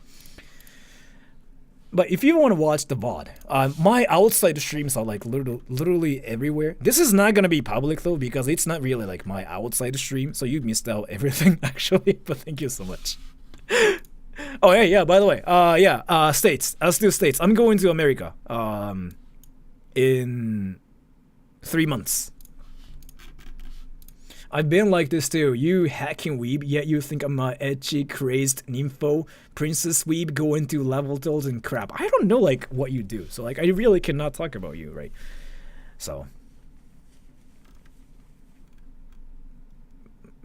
But if you want to watch the VOD, my outside streams are like literally everywhere. This is not gonna be public though, because it's not really like my outside stream, so you missed out everything actually. But thank you so much. Oh yeah. By the way, states. Let's do states. I'm going to America. In 3 months. I've been like this too. You hacking weeb, yet you think I'm a edgy, crazed nympho princess weeb going to level tills and crap. I don't know like what you do, so like I really cannot talk about you, right? So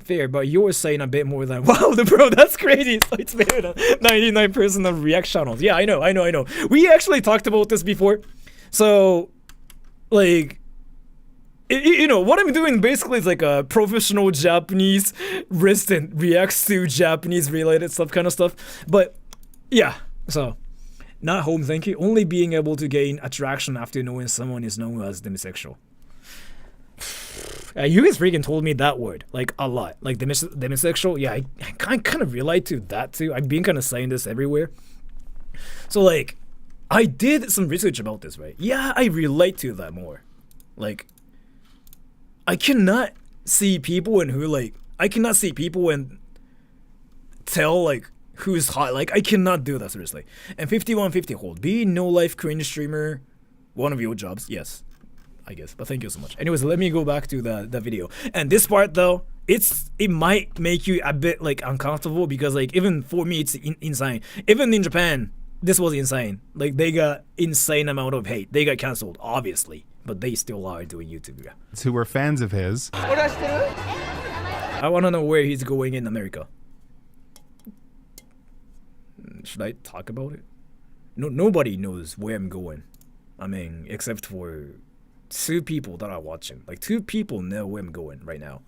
fair, but you're saying a bit more than wow, bro, that's crazy. So it's better than 99% of React channels. Yeah, I know. We actually talked about this before. So like, you know, what I'm doing basically is like a professional Japanese resident reacts to Japanese related stuff kind of stuff. But yeah, so not home, thank you. Only being able to gain attraction after knowing someone is known as demisexual. You guys freaking told me that word like a lot. Like demisexual, yeah, I kind of relate to that too. I've been kind of saying this everywhere. So like, I did some research about this, right? Yeah, I relate to that more. Like, I cannot see people and tell like who's hot. Like, I cannot do that, seriously. And 5150 hold. Be no life cringe streamer. One of your jobs, yes, I guess. But thank you so much. Anyways, let me go back to the video. And this part though, it might make you a bit like uncomfortable because like even for me it's insane. Even in Japan, this was insane. Like they got insane amount of hate. They got cancelled, obviously, but they still are doing YouTube. Yeah. Who were fans of his. I want to know where he's going in America. Should I talk about it? No, nobody knows where I'm going. I mean, except for 2 people that are watching. Like 2 people know where I'm going right now.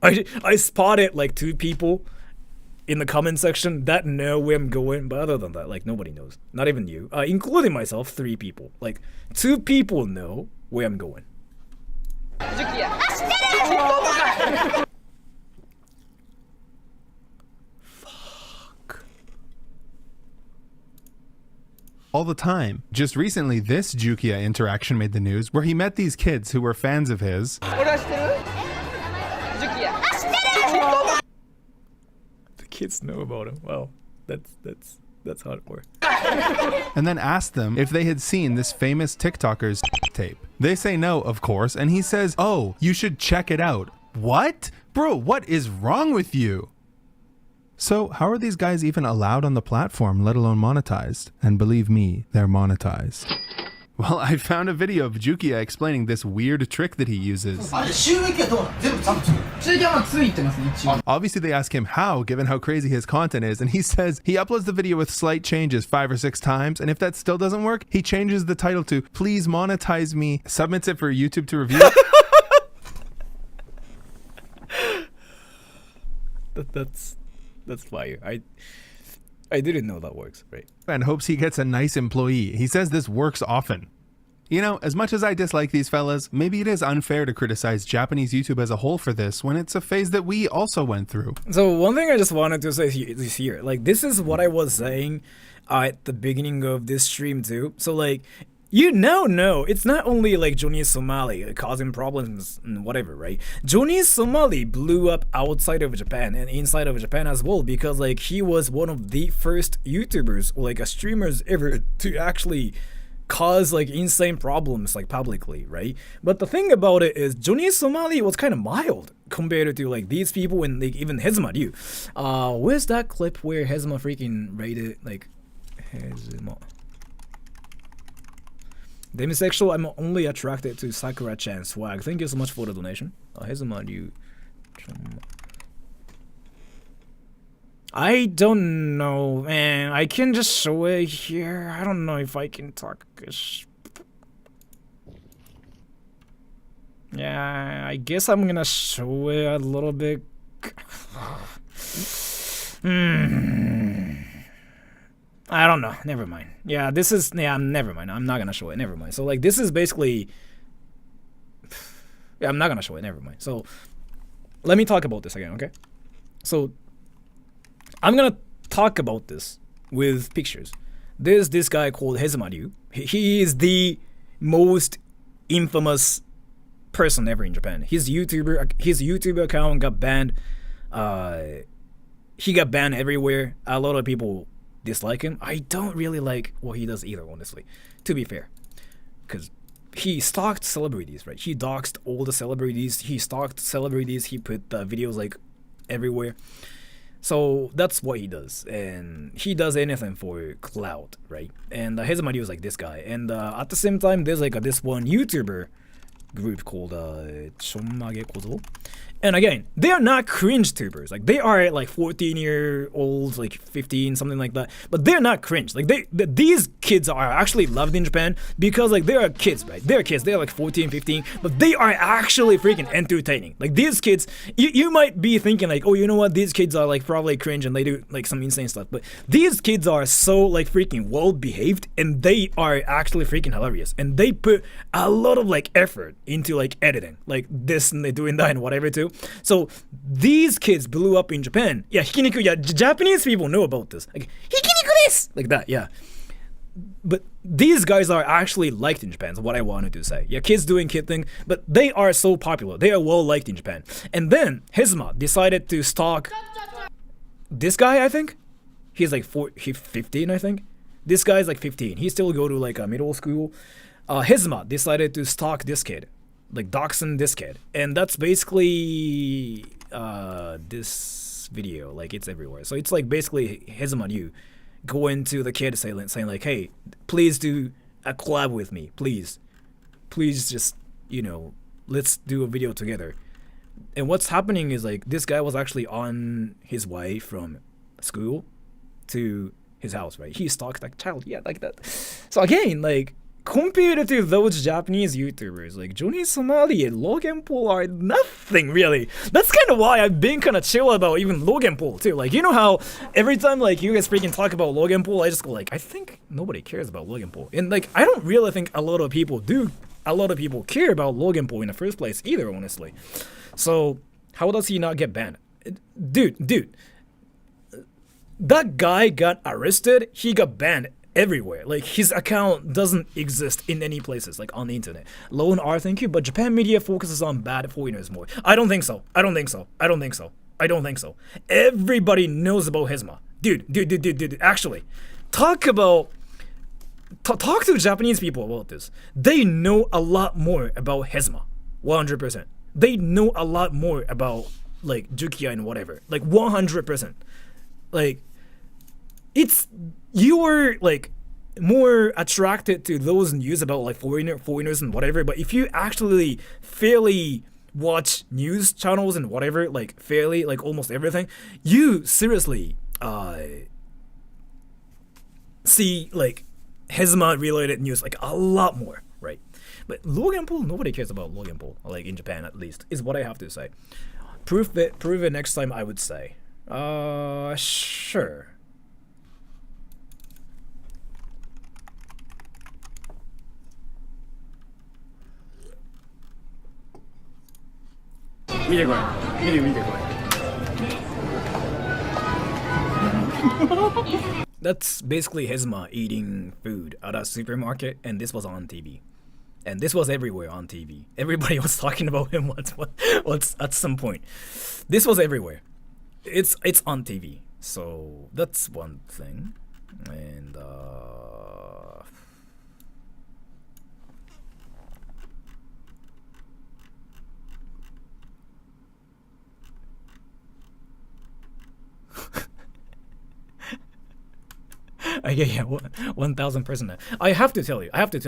I spotted like 2 people in the comment section that know where I'm going, but other than that, like nobody knows. Not even you, including myself. 3 people. Like 2 people know where I'm going. Fuck. All the time. Just recently, this Jukia interaction made the news where he met these kids who were fans of his. Kids know about him. Wow, that's hardcore. And then asked them if they had seen this famous TikToker's tape. They say no, of course, and he says, "Oh, you should check it out." What? Bro, what is wrong with you? So how are these guys even allowed on the platform, let alone monetized? And believe me, they're monetized. Well, I found a video of Jukia explaining this weird trick that he uses. Obviously they ask him how, given how crazy his content is, and he says he uploads the video with slight changes 5 or 6 times, and if that still doesn't work, he changes the title to "Please monetize me," submits it for YouTube to review. That's fire. I didn't know that works, right? And hopes he gets a nice employee. He says this works often. You know, as much as I dislike these fellas, maybe it is unfair to criticize Japanese YouTube as a whole for this when it's a phase that we also went through. So one thing I just wanted to say here, like this is what I was saying at the beginning of this stream too. So like, you now know it's not only like Johnny Somali causing problems and whatever, right? Johnny Somali blew up outside of Japan and inside of Japan as well because like he was one of the first YouTubers or like a streamers ever to actually cause like insane problems like publicly, right? But the thing about it is Johnny Somali was kind of mild compared to like these people and like even Hezma Ryu. Where's that clip where Hezma freaking rated like Hezma? Demisexual, I'm only attracted to Sakura-chan swag. Thank you so much for the donation. Hezma Ryu. I don't know, man. I can just show it here. I don't know if I can talk. Yeah, I guess I'm gonna show it a little bit. I don't know. Never mind. Yeah, this is. Yeah, never mind. I'm not gonna show it. Never mind. So, like, this is basically. Yeah, I'm not gonna show it. Never mind. So, let me talk about this again, okay? So, I'm gonna talk about this with pictures. There's this guy called Hezma Ryu. He is the most infamous person ever in Japan. His YouTuber account got banned. He got banned everywhere. A lot of people dislike him. I don't really like what he does either, honestly, to be fair, because he stalked celebrities, right? He doxed all the celebrities. He stalked celebrities. He put videos like everywhere. So that's what he does, and he does anything for clout, right? And Hezma Ryu is like this guy, and at the same time, there's like this one YouTuber group called Chonmage Kozo. And again, they are not cringe tubers. Like, they are like 14-year-olds, like 15, something like that. But they're not cringe. Like, these kids are actually loved in Japan because, like, they are kids, right? They're kids. They're like 14, 15. But they are actually freaking entertaining. Like, these kids, you might be thinking, like, oh, you know what? These kids are, like, probably cringe and they do, like, some insane stuff. But these kids are so, like, freaking well-behaved and they are actually freaking hilarious. And they put a lot of, like, effort into, like, editing. Like, this and they doing that and whatever, too. So these kids blew up in Japan. Yeah, hikiniku. Yeah, Japanese people know about this. Like, hikiniku desu! Like that, yeah. But these guys are actually liked in Japan, is what I wanted to say. Yeah, kids doing kid thing, but they are so popular. They are well liked in Japan. And then Hezma decided to stalk this guy, I think. He's like 15, I think. This guy's like 15. He still go to like a middle school. Hezma decided to stalk this kid. Like doxing this kid, and that's basically this video. Like, it's everywhere. So it's like basically Hezma Ryu going to the kid saying like, hey, please do a collab with me, please just, you know, let's do a video together. And what's happening is like this guy was actually on his way from school to his house, right? He stalked that child, yeah, like that. So again, like, compared to those Japanese YouTubers, like Johnny Somali and Logan Paul are nothing really. That's kind of why I've been kind of chill about even Logan Paul too. Like, you know how every time like you guys freaking talk about Logan Paul, I just go like, I think nobody cares about Logan Paul. And like, I don't really think a lot of people care about Logan Paul in the first place either, honestly. So how does he not get banned? Dude, that guy got arrested, he got banned everywhere. Like, his account doesn't exist in any places, like on the internet. Lone R, thank you, but Japan media focuses on bad foreigners more. I don't think so. Everybody knows about Hezma. Dude, actually, talk to Japanese people about this. They know a lot more about Hezma. 100%. They know a lot more about, like, Jukia and whatever. Like, 100%. Like, you were like more attracted to those news about like foreigners and whatever, but if you actually fairly watch news channels and whatever, like fairly, like almost everything, you seriously see like Hezma related news like a lot more, right? But Logan Paul, nobody cares about Logan Paul, like in Japan at least, is what I have to say. Prove it next time, I would say. Sure. Mireこれ。見てこれ。That's basically Hezma eating food at a supermarket, and this was on TV. And this was everywhere on TV. Everybody was talking about him what's at some point. This was everywhere. It's on TV. So that's one thing. And yeah, 1,000%. I have to tell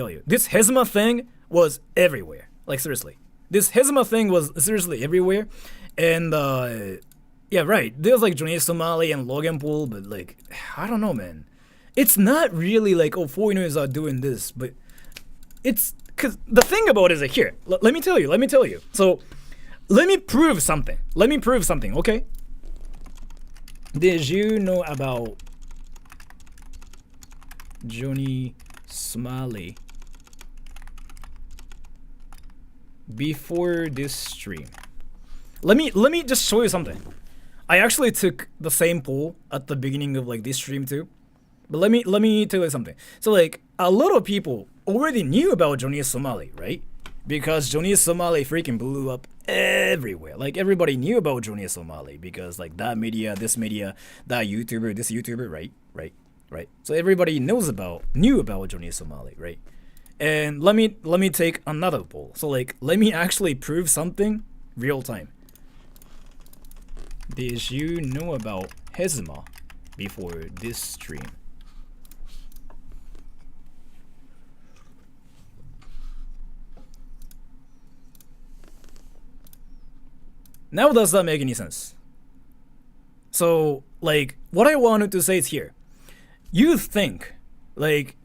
you, this Hezma thing was everywhere. Like, seriously. This Hezma thing was seriously everywhere. And, yeah, right. There's, like, Johnny Somali and Logan Paul, but, like, I don't know, man. It's not really like, oh, foreigners are doing this, but it's, because the thing about it is, like, here, let me tell you. So, let me prove something, okay? Did you know about Johnny Somali before this stream? Let me just show you something. I actually took the same poll at the beginning of like this stream too. But let me tell you something. So like a lot of people already knew about Johnny Somali, right? Because Johnny Somali freaking blew up everywhere. Like everybody knew about Johnny Somali because like that media, this media, that YouTuber, this YouTuber, right? So everybody knew about Johnny Somali, right? And let me take another poll. So like let me actually prove something real time. Did you know about Hezma before this stream? Now does that make any sense? So like what I wanted to say is here. You think, like,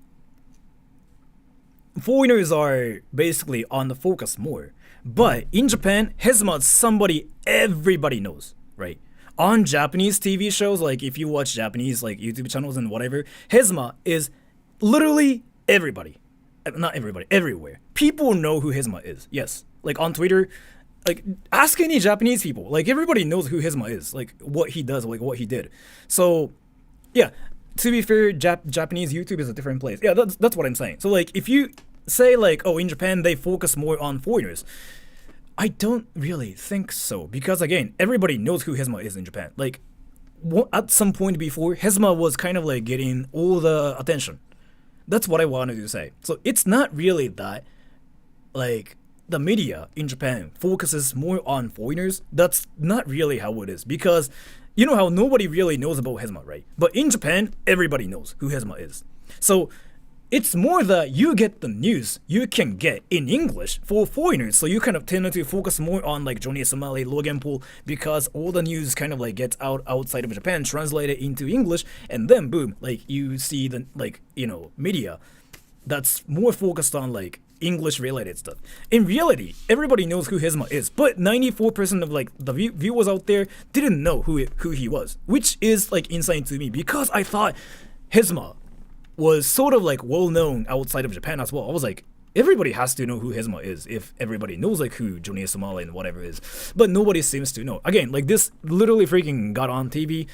foreigners are basically on the focus more. But in Japan, Hezma is somebody everybody knows, right? On Japanese TV shows, like if you watch Japanese like YouTube channels and whatever, Hezma is literally everybody. Not everybody, everywhere. People know who Hezma is, yes. Like on Twitter, like ask any Japanese people. Like everybody knows who Hezma is, like what he does, like what he did. So, yeah. To be fair, Japanese YouTube is a different place. Yeah, that's what I'm saying. So like, if you say like, oh, in Japan they focus more on foreigners, I don't really think so. Because again, everybody knows who Hezma is in Japan. Like, at some point before, Hezma was kind of like getting all the attention. That's what I wanted to say. So it's not really that, like, the media in Japan focuses more on foreigners. That's not really how it is. Because you know how nobody really knows about Hezma, right? But in Japan, everybody knows who Hezma is. So it's more that you get the news you can get in English for foreigners. So you kind of tend to focus more on like Johnny Somali, Logan Paul, because all the news kind of like gets outside of Japan, translated into English, and then boom, like you see the like, you know, media that's more focused on like English related stuff. In reality, everybody knows who Hezma is, but 94% of like the viewers out there didn't know who he was, which is like insane to me because I thought Hezma was sort of like well known outside of Japan as well. I was like, everybody has to know who Hezma is if everybody knows like who Johnny Somali and whatever is, but nobody seems to know. Again, like this literally freaking got on TV.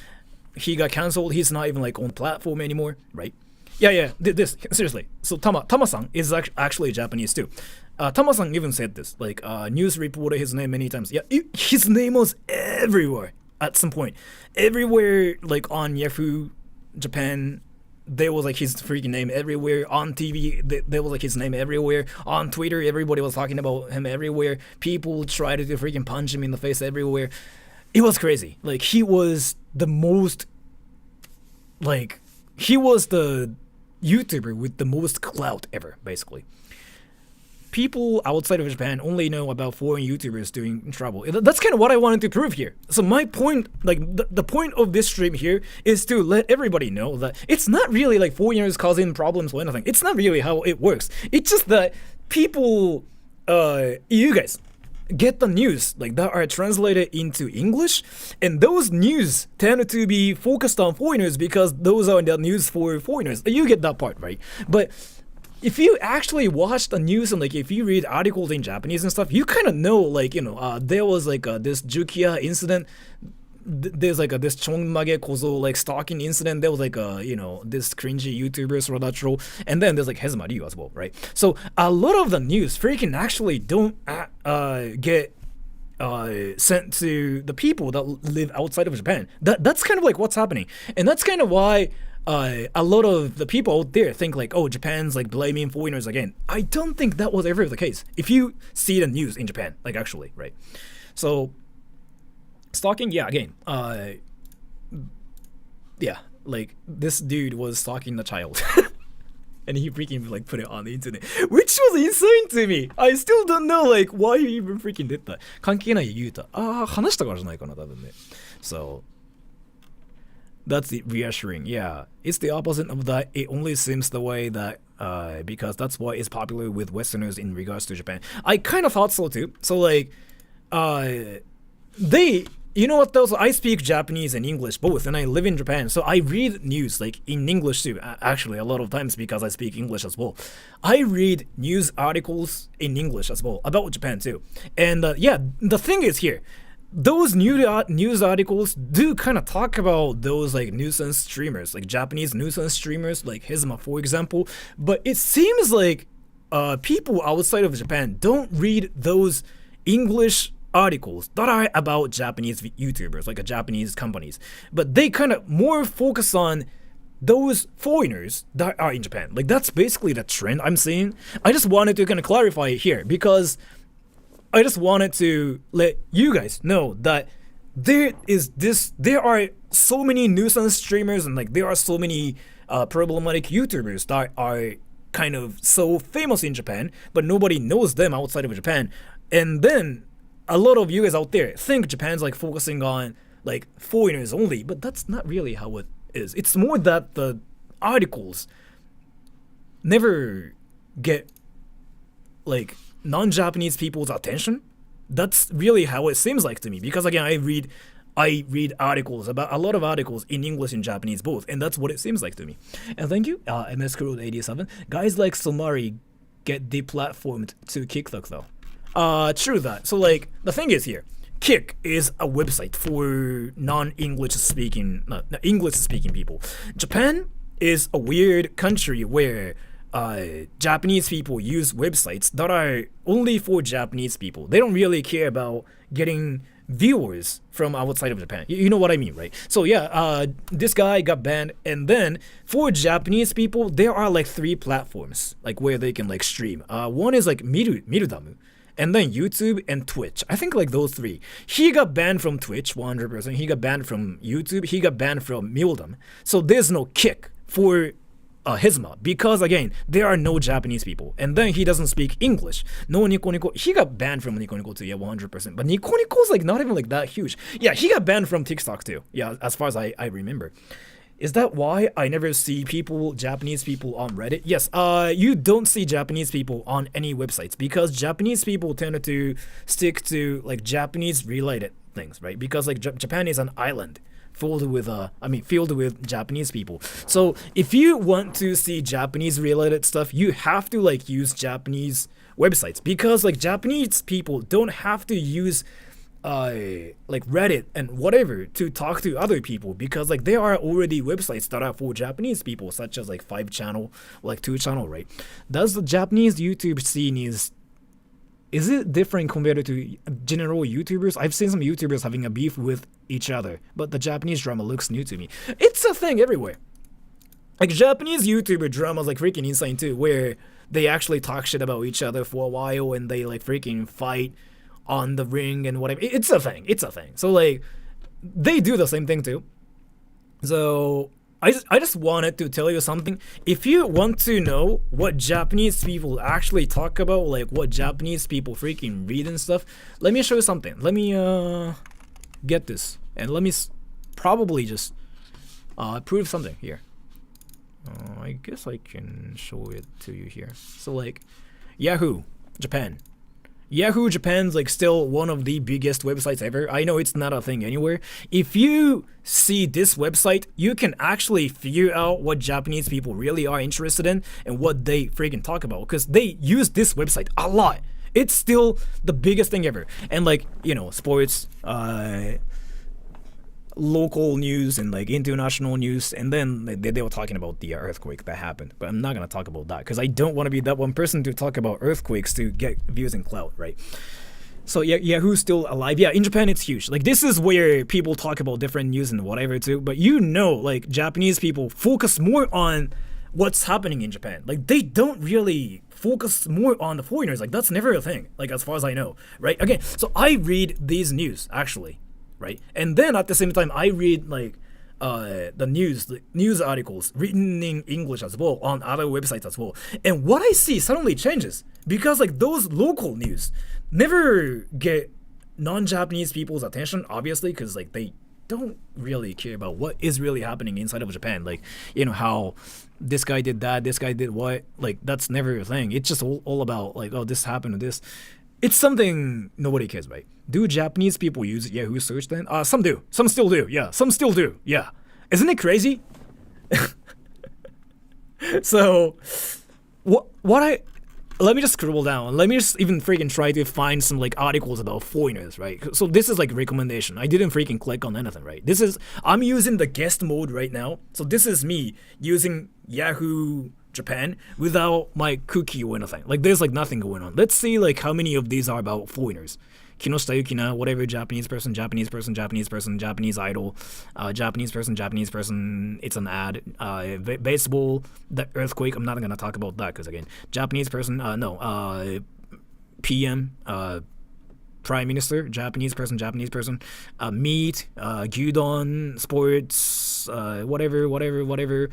He got cancelled. He's not even like on platform anymore, right? Yeah, this, seriously. So Tama-san is actually Japanese too. Tama-san even said this, like, news reported his name many times. Yeah, his name was everywhere at some point. Everywhere, like on Yahoo Japan, there was like his freaking name everywhere. On TV, there was like his name everywhere. On Twitter, everybody was talking about him everywhere. People tried to freaking punch him in the face everywhere. It was crazy. Like, he was the most, like, he was the YouTuber with the most clout ever, basically. People outside of Japan only know about foreign YouTubers doing trouble. That's kind of what I wanted to prove here. So my point, like the point of this stream here is to let everybody know that it's not really like foreigners causing problems or anything. It's not really how it works. It's just that people, you guys, get the news like that are translated into English, and those news tend to be focused on foreigners because those are the news for foreigners. You get that part, right? But if you actually watch the news and like if you read articles in Japanese and stuff, you kind of know, like, you know, there was like this Jukiya incident there's like this Chongmage Kozo like stalking incident. There was like this cringy YouTuber Sora troll, and then there's like Hezma Ryu as well, right? So a lot of the news freaking actually don't get sent to the people that live outside of Japan. That's kind of like what's happening, and that's kind of why a lot of the people out there think like, oh, Japan's like blaming foreigners again. I don't think that was ever the case. If you see the news in Japan, like actually, right? So stalking, yeah, again, yeah, like this dude was stalking the child. And he freaking like put it on the internet, which was insane to me. I still don't know like why he even freaking did that. 関係ない言うた。話したからじゃないかな多分ね。So that's reassuring. Yeah, it's the opposite of that. It only seems the way that because that's what is popular with Westerners in regards to Japan. I kind of thought so too. So like they. You know what though? So I speak Japanese and English both, and I live in Japan, so I read news like in English too. Actually, a lot of times because I speak English as well. I read news articles in English as well about Japan too. And yeah, the thing is here, those news articles do kind of talk about those like nuisance streamers, like Japanese nuisance streamers, like Hizma for example. But it seems like people outside of Japan don't read those English articles that are about Japanese YouTubers, like Japanese companies, but they kind of more focus on those foreigners that are in Japan. Like that's basically the trend I'm seeing. I just wanted to kind of clarify it here because I just wanted to let you guys know that there are so many nuisance streamers and like there are so many problematic YouTubers that are kind of so famous in Japan, but nobody knows them outside of Japan. And then a lot of you guys out there think Japan's like focusing on like foreigners only, but that's not really how it is. It's more that the articles never get like non-Japanese people's attention. That's really how it seems like to me, because again, I read articles about a lot of articles in English and Japanese both, and that's what it seems like to me. And thank you, MS Code 87. Guys like Somari get deplatformed to TikTok though. True that. So like the thing is here, Kick is a website for non-English speaking, English speaking people. Japan is a weird country where Japanese people use websites that are only for Japanese people. They don't really care about getting viewers from outside of Japan. You know what I mean, right? So yeah, this guy got banned, and then for Japanese people, there are like 3 platforms like where they can like stream. One is like Mirudamu. And then YouTube and Twitch. I think like those 3. He got banned from Twitch, 100%. He got banned from YouTube. He got banned from Mildam. So there's no Kick for Hizma because again, there are no Japanese people. And then he doesn't speak English. No Nico Nico. He got banned from Nico Nico too. Yeah, 100%. But Nico Nico's like not even like that huge. Yeah, he got banned from TikTok too. Yeah, as far as I remember. Is that why I never see Japanese people on Reddit? Yes, you don't see Japanese people on any websites because Japanese people tend to stick to like Japanese related things, right? Because like Japan is an island filled with Japanese people. So if you want to see Japanese related stuff, you have to like use Japanese websites because like Japanese people don't have to use like Reddit and whatever to talk to other people because like there are already websites that are for Japanese people such as like 5channel, like 2channel, right? Does the Japanese YouTube scene is it different compared to general YouTubers? I've seen some YouTubers having a beef with each other, but the Japanese drama looks new to me. It's a thing everywhere. Like Japanese YouTuber drama is like freaking insane too, where they actually talk shit about each other for a while and they like freaking fight on the ring and whatever. It's a thing. So like they do the same thing too. So I just wanted to tell you something. If you want to know what Japanese people actually talk about, like what Japanese people freaking read and stuff, let me show you something. Let me get this and let me probably just prove something here. I guess I can show it to you here. So like Yahoo Japan. Yahoo Japan's like still one of the biggest websites ever. I know it's not a thing anywhere. If you see this website, you can actually figure out what Japanese people really are interested in and what they freaking talk about because they use this website a lot. It's still the biggest thing ever. And like, you know, sports, local news and like international news, and then they were talking about the earthquake that happened. But I'm not gonna talk about that because I don't want to be that one person to talk about earthquakes to get views and clout, right? So yeah, who's still alive? Yeah, in Japan it's huge. Like this is where people talk about different news and whatever too. But like Japanese people focus more on what's happening in Japan. Like they don't really focus more on the foreigners. Like that's never a thing. Like as far as I know, right? Okay, so I read these news actually. Right, and then at the same time, I read like the news articles written in English as well on other websites as well. And what I see suddenly changes because like those local news never get non-Japanese people's attention, obviously, because like they don't really care about what is really happening inside of Japan. Like how this guy did that, this guy did what. Like that's never a thing. It's just all about like, oh, this happened to this. It's something nobody cares about. Do Japanese people use Yahoo search then? Some do. Some still do. Yeah. Some still do. Yeah. Isn't it crazy? So, let me just scroll down. Let me just even freaking try to find some like articles about foreigners, right? So this is like recommendation. I didn't freaking click on anything, right? I'm using the guest mode right now. So this is me using Yahoo Japan without my cookie or anything. Like there's like nothing going on. Let's see like how many of these are about foreigners. Kinoshita Yukina, whatever, Japanese person, Japanese idol, Japanese person, it's an ad. Baseball, the earthquake, I'm not gonna talk about that because again, Japanese person, PM, Prime Minister, Japanese person, meat, gyudon, sports, whatever,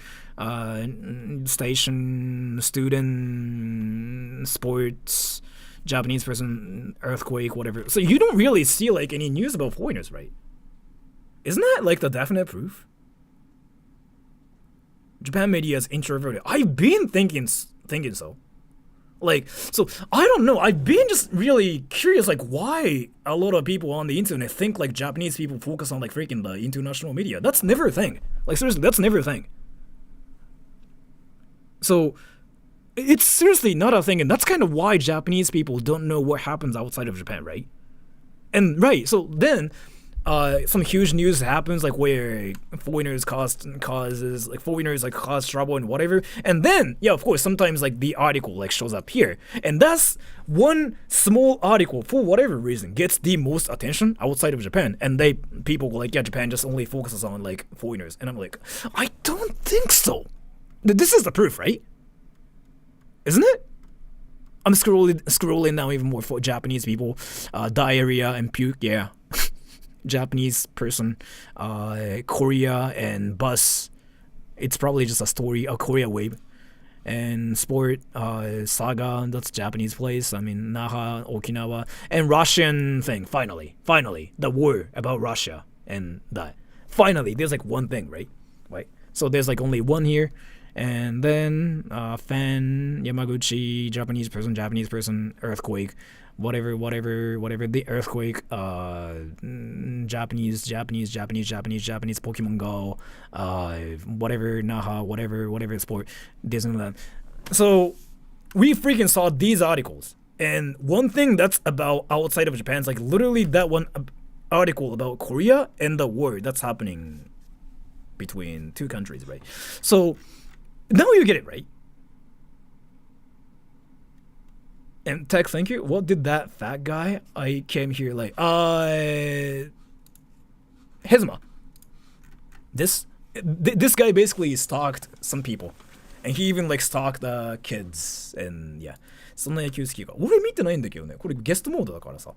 station, student, sports, Japanese person, earthquake, whatever. So you don't really see like any news about foreigners, right? Isn't that like the definite proof? Japan media is introverted. I've been thinking so. Like, so I don't know. I've been just really curious, like why a lot of people on the internet think like Japanese people focus on like freaking the international media. That's never a thing. Like seriously, that's never a thing. So it's seriously not a thing, and that's kind of why Japanese people don't know what happens outside of Japan, right? And right, so then some huge news happens like where foreigners cause trouble and whatever, and then yeah, of course, sometimes like the article like shows up here, and that's one small article for whatever reason gets the most attention outside of Japan, and people go like, yeah, Japan just only focuses on like foreigners, and I'm like, I don't think so. This is the proof, right? Isn't it? I'm scrolling now even more for Japanese people. Diarrhea and puke, yeah. Japanese person. Korea and bus. It's probably just a Korea wave. And sport, Saga, that's Japanese place. I mean, Naha, Okinawa. And Russian thing, finally. The war about Russia and that. Finally, there's like one thing, right? So there's like only one here. And then fan, Yamaguchi, Japanese person, earthquake, whatever, the earthquake, Japanese, Pokemon Go, whatever, Naha, whatever sport, Disneyland. So we freaking saw these articles, and one thing that's about outside of Japan is like literally that one article about Korea and the war that's happening between two countries, right? So now you get it, right? And Tech, thank you. What did that fat guy? I came here like, Hezma. This guy basically stalked some people. And he even like stalked the kids. And yeah. そんな野球好きか。俺見てないんだけどね。これゲストモードだからさ。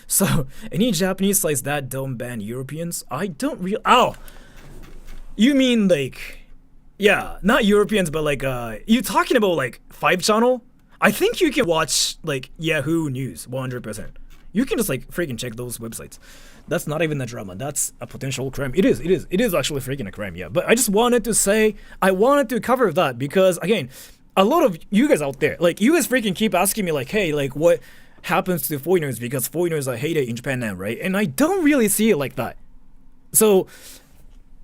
So, any Japanese sites that don't ban Europeans? I don't really... Oh! You mean like... Yeah, not Europeans, but like, you talking about like 5 channel? I think you can watch like Yahoo News 100%. You can just like freaking check those websites. That's not even a drama. That's a potential crime. It is actually freaking a crime, yeah. But I just wanted to say, I wanted to cover that because again, a lot of you guys out there, like you guys freaking keep asking me like, hey, like what happens to foreigners because foreigners are hated in Japan now, right? And I don't really see it like that. So,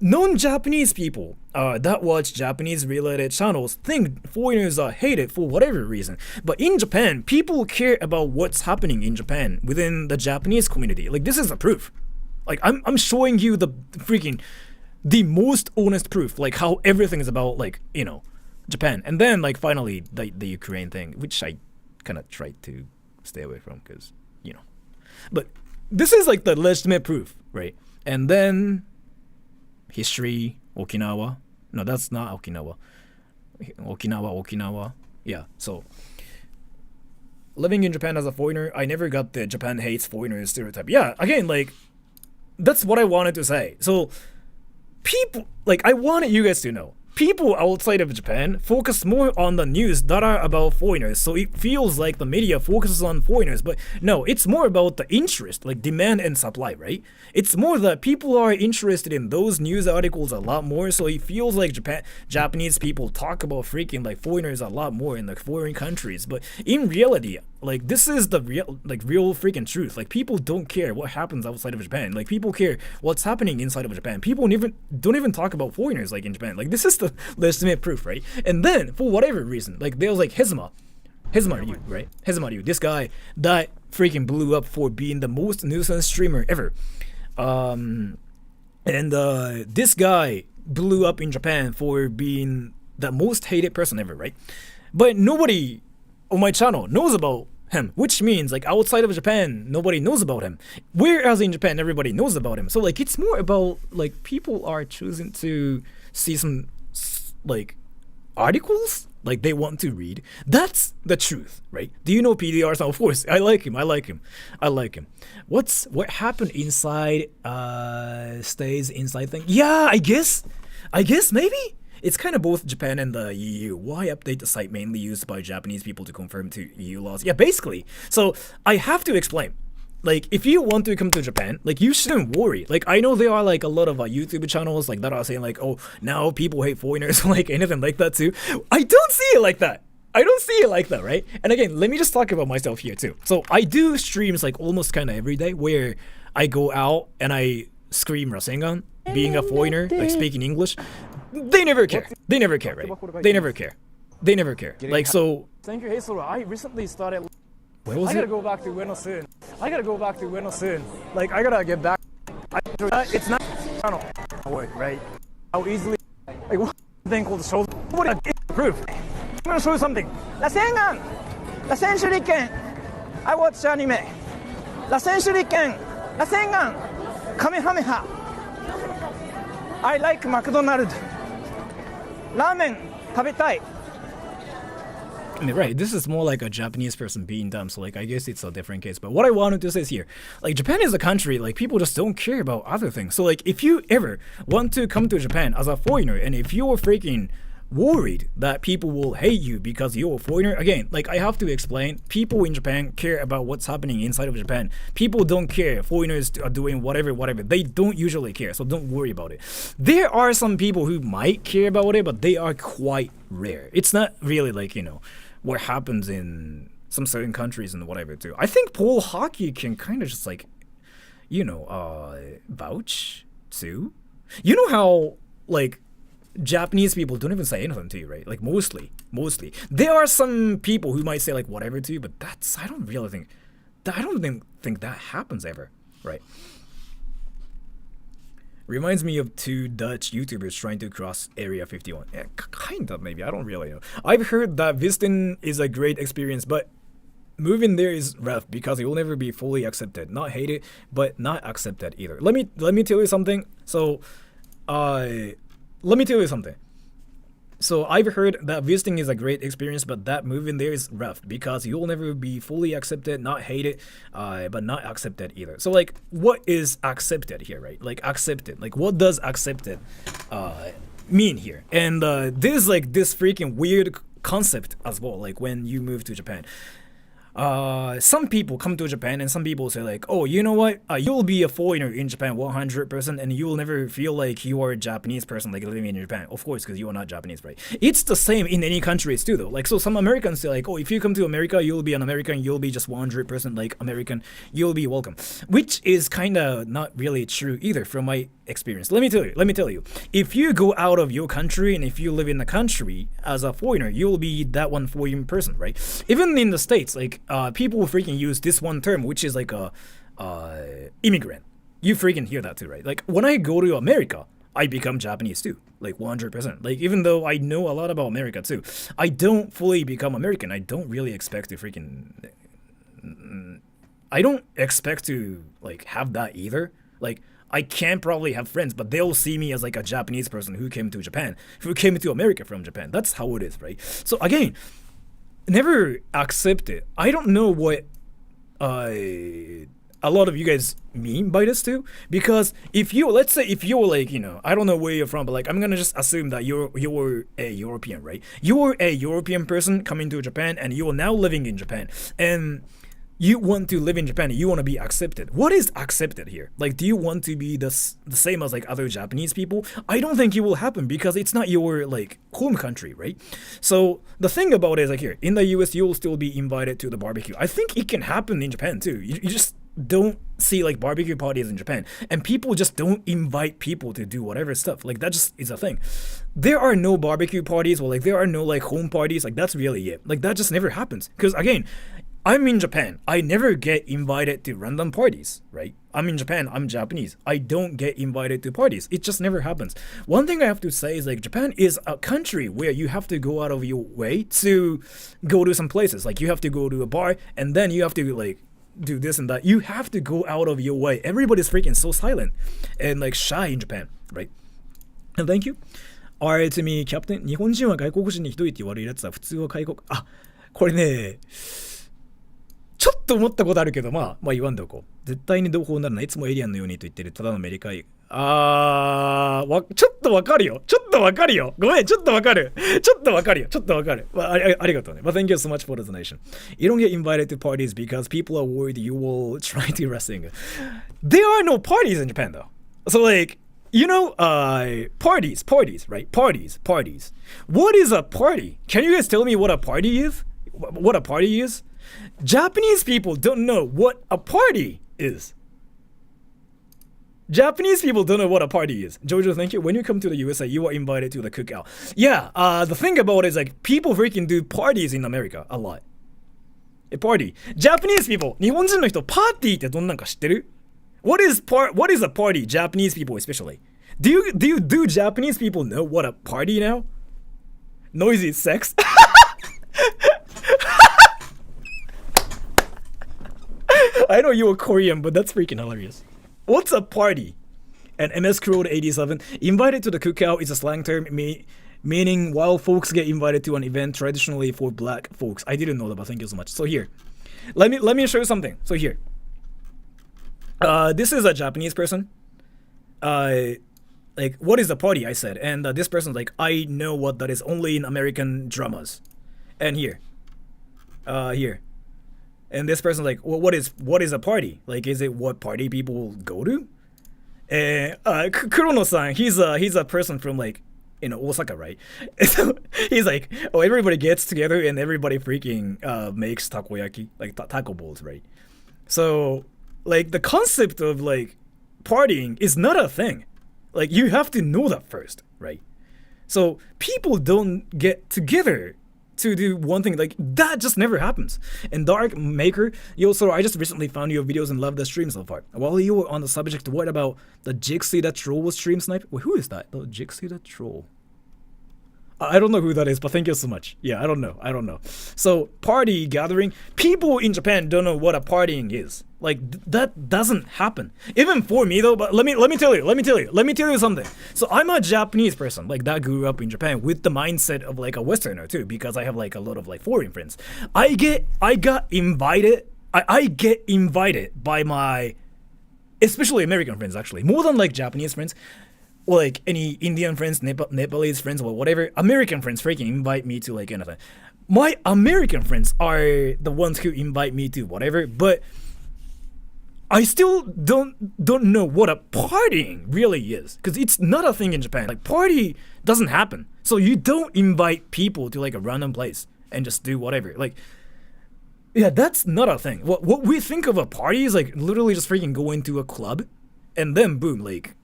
non-Japanese people that watch Japanese-related channels think foreigners are hated for whatever reason. But in Japan, people care about what's happening in Japan within the Japanese community. Like, this is a proof. Like I'm showing you the most honest proof, like how everything is about, like, you know, Japan. And then like finally the Ukraine thing, which I kind of tried to stay away from because, you know, but this is like the legitimate proof, right? And then history, Okinawa. No, that's not Okinawa. Okinawa. Yeah, so living in Japan as a foreigner, I never got the Japan hates foreigners stereotype. Yeah, again, like, that's what I wanted to say. So people, like, I wanted you guys to know, people outside of Japan focus more on the news that are about foreigners, so it feels like the media focuses on foreigners, but no, it's more about the interest, like demand and supply, right? It's more that people are interested in those news articles a lot more, so it feels like Japanese people talk about freaking like foreigners a lot more in the foreign countries, but in reality, like, this is the real freaking truth. Like, people don't care what happens outside of Japan. Like, people care what's happening inside of Japan. People don't even talk about foreigners, like, in Japan. Like, this is the legitimate proof, right? And then, for whatever reason, like, there was, like, Hezma Ryu, right? Hezma Ryu, this guy that freaking blew up for being the most nuisance streamer ever. This guy blew up in Japan for being the most hated person ever, right? But nobody on my channel knows about him, which means like outside of Japan nobody knows about him, whereas in Japan everybody knows about him. So like it's more about like people are choosing to see some like articles like they want to read. That's the truth, right? Do you know PDR? Of course, I like him. What happened inside stays inside thing? Yeah, I guess maybe it's kind of both Japan and the EU. Why update the site mainly used by Japanese people to conform to EU laws? Yeah, basically. So I have to explain. Like, if you want to come to Japan, like, you shouldn't worry. Like, I know there are, like, a lot of YouTube channels, like, that are saying, like, oh, now people hate foreigners, like, anything like that, too. I don't see it like that. Right? And again, let me just talk about myself here, too. So, I do streams, like, almost kind of every day, where I go out and I scream Rasengan, being a foreigner, like, speaking English. They never care, right? They never care. Like, so... Thank you, hey, Sora. I recently started... Where was I gotta go back to Ueno soon. Like, I gotta get back. It's not channel, right? How easily, like, one thing called show. Nobody proof. I'm gonna show you something. Rasengan, Shuriken. I watch anime. Shuriken, Rasengan, Kamehameha. I like McDonald's. Ramen, 食べたい. I mean, right, this is more like a Japanese person being dumb, so like I guess it's a different case. But what I wanted to say is here, like Japan is a country, like people just don't care about other things. So like if you ever want to come to Japan as a foreigner, and if you're freaking worried that people will hate you because you're a foreigner, again, like I have to explain, people in Japan care about what's happening inside of Japan. People don't care. Foreigners are doing whatever. They don't usually care, so don't worry about it. There are some people who might care about it, but they are quite rare. It's not really like, you know, what happens in some certain countries and whatever too. I think Paul Hockey can kind of just like, you know, vouch too. You know how like Japanese people don't even say anything to you, right? Like mostly. There are some people who might say like whatever to you, but that's I don't think that happens ever, right? Reminds me of two Dutch YouTubers trying to cross Area 51. Yeah, kind of, maybe. I don't really know. I've heard that visiting is a great experience, but moving there is rough because you will never be fully accepted. Not hated, but not accepted either. Let me tell you something. So, So I've heard that visiting is a great experience, but that moving there is rough because you'll never be fully accepted, not hated, but not accepted either. So like, what is accepted here, right? Like accepted, like what does accepted mean here? And there's like this freaking weird concept as well, like when you move to Japan. Some people come to Japan and some people say like, oh, you know what, you'll be a foreigner in Japan 100% and you'll never feel like you are a Japanese person like living in Japan. Of course, because you are not Japanese, right? It's the same in any countries too though. Like, so some Americans say like, oh, if you come to America, you'll be an American, you'll be just 100% like American, you'll be welcome, which is kind of not really true either from my experience. Let me tell you, if you go out of your country and if you live in the country as a foreigner, you'll be that one foreign person, right? Even in the States, like people freaking use this one term, which is like a immigrant. You freaking hear that too, right? Like when I go to America, I become Japanese too, like 100%. Like even though I know a lot about America too, I don't fully become American. I don't really expect to I don't expect to like have that either. Like I can probably have friends, but they'll see me as like a Japanese person who came to Japan, who came to America from Japan. That's how it is, right? So again, never accept it. I don't know what a lot of you guys mean by this too, because let's say if you're like, I don't know where you're from, but like I'm gonna just assume that you're a European, right? You're a European person coming to Japan and you are now living in Japan and you want to live in Japan, you want to be accepted. What is accepted here? Like, do you want to be the same as like other Japanese people? I don't think it will happen because it's not your like home country, right? So the thing about it is like here in the US, you'll still be invited to the barbecue. I think it can happen in Japan too. You just don't see like barbecue parties in Japan, and people just don't invite people to do whatever stuff. Like that just is a thing. There are no barbecue parties, or like there are no like home parties. Like that's really it. Like that just never happens. Because again, I'm in Japan. I never get invited to random parties, right? I'm in Japan. I'm Japanese. I don't get invited to parties. It just never happens. One thing I have to say is like Japan is a country where you have to go out of your way to go to some places. Like you have to go to a bar and then you have to like do this and that. You have to go out of your way. Everybody's freaking so silent and like shy in Japan, right? And thank you. Alright, to me, Captain. 日本人は外国人にひどいって言われるやつは普通は外国。あ、これね。ちょっと思ったことあるけど、まあ言わんでおこう。絶対に同胞ならない。いつもエイリアンのようにと言ってるただのアメリカちょっとわかるよ。ごめん、ちょっとわかる。まあ、ありがとうね。But thank you so much for the donation. You don't get invited to parties because people are worried you will try to wrestling. There are no parties in Japan though. So like, parties, right? Parties. What is a party? Can you guys tell me what a party is? What a party is? Japanese people don't know what a party is. Jojo, thank you. When you come to the USA, you are invited to the cookout. Yeah, the thing about it is like people freaking do parties in America a lot. A party. Japanese people, 日本人の人、パーティーってどんなんか知ってる? What is a party? Japanese people especially. Do Japanese people know what a party now? Noisy sex? I know you were Korean, but that's freaking hilarious. What's a party? And MS Crowd 87, invited to the cookout is a slang term meaning while folks get invited to an event traditionally for black folks. I didn't know that, but thank you so much. So here, let me show you something. So here, this is a Japanese person. Like, what is a party? I said, and this person's like, I know what that is only in American dramas. And here. And this person's like, well, what is a party? Like, is it what party people go to? And Kurono-san, he's a person from like, Osaka, right? So he's like, oh, everybody gets together and everybody freaking makes takoyaki, like taco bowls, right? So like the concept of like partying is not a thing. Like you have to know that first, right? So people don't get together to do one thing. Like that just never happens. And Dark Maker, so I just recently found your videos and loved the stream so far. While you were on the subject, what about the Jixie that troll was stream snipe? Wait, who is that? The Jixie that troll. I don't know who that is, but thank you so much. Yeah, I don't know. So party gathering, people in Japan don't know what a partying is. Like that doesn't happen. Even for me though, but let me tell you something. So I'm a Japanese person, like that grew up in Japan with the mindset of like a Westerner too, because I have like a lot of like foreign friends. I get invited by my, especially American friends actually, more than like Japanese friends. Or like any Indian friends, Nepalese friends, or whatever, American friends freaking invite me to like anything. My American friends are the ones who invite me to whatever, but I still don't know what a partying really is, because it's not a thing in Japan. Like party doesn't happen, so you don't invite people to like a random place and just do whatever. Like, yeah, that's not a thing. What we think of a party is like literally just freaking go into a club, and then boom, like.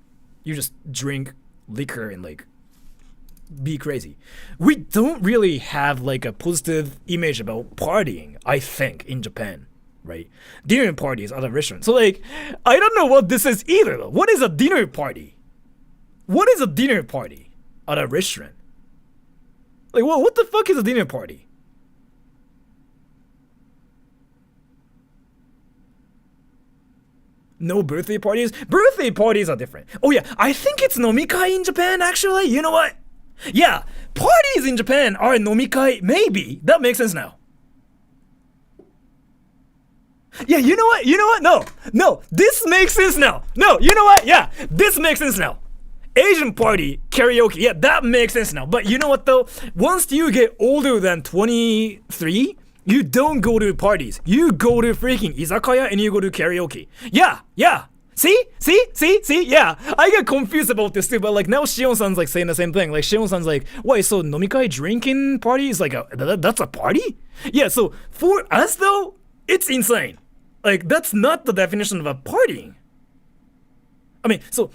You just drink liquor and like be crazy. We don't really have like a positive image about partying, I think, in Japan. right? Dinner parties at a restaurant. So like, I don't know what this is either though. What is a dinner party? What is a dinner party at a restaurant? Like, what the fuck is a dinner party? No birthday parties? Birthday parties are different. Oh yeah, I think it's nomikai in Japan actually. You know what? Yeah, parties in Japan are nomikai. Maybe. That makes sense now. Yeah, you know what? You know what? No, this makes sense now. No, you know what? Yeah, this makes sense now. Asian party, karaoke, yeah, that makes sense now. But you know what though? Once you get older than 23, you don't go to parties. You go to freaking izakaya and you go to karaoke. Yeah. See? Yeah. I get confused about this too, but like now Shion-san's like saying the same thing. Like Shion-san's like, wait, so nomikai drinking party is like that's a party? Yeah, so for us though, it's insane. Like that's not the definition of a partying. I mean, so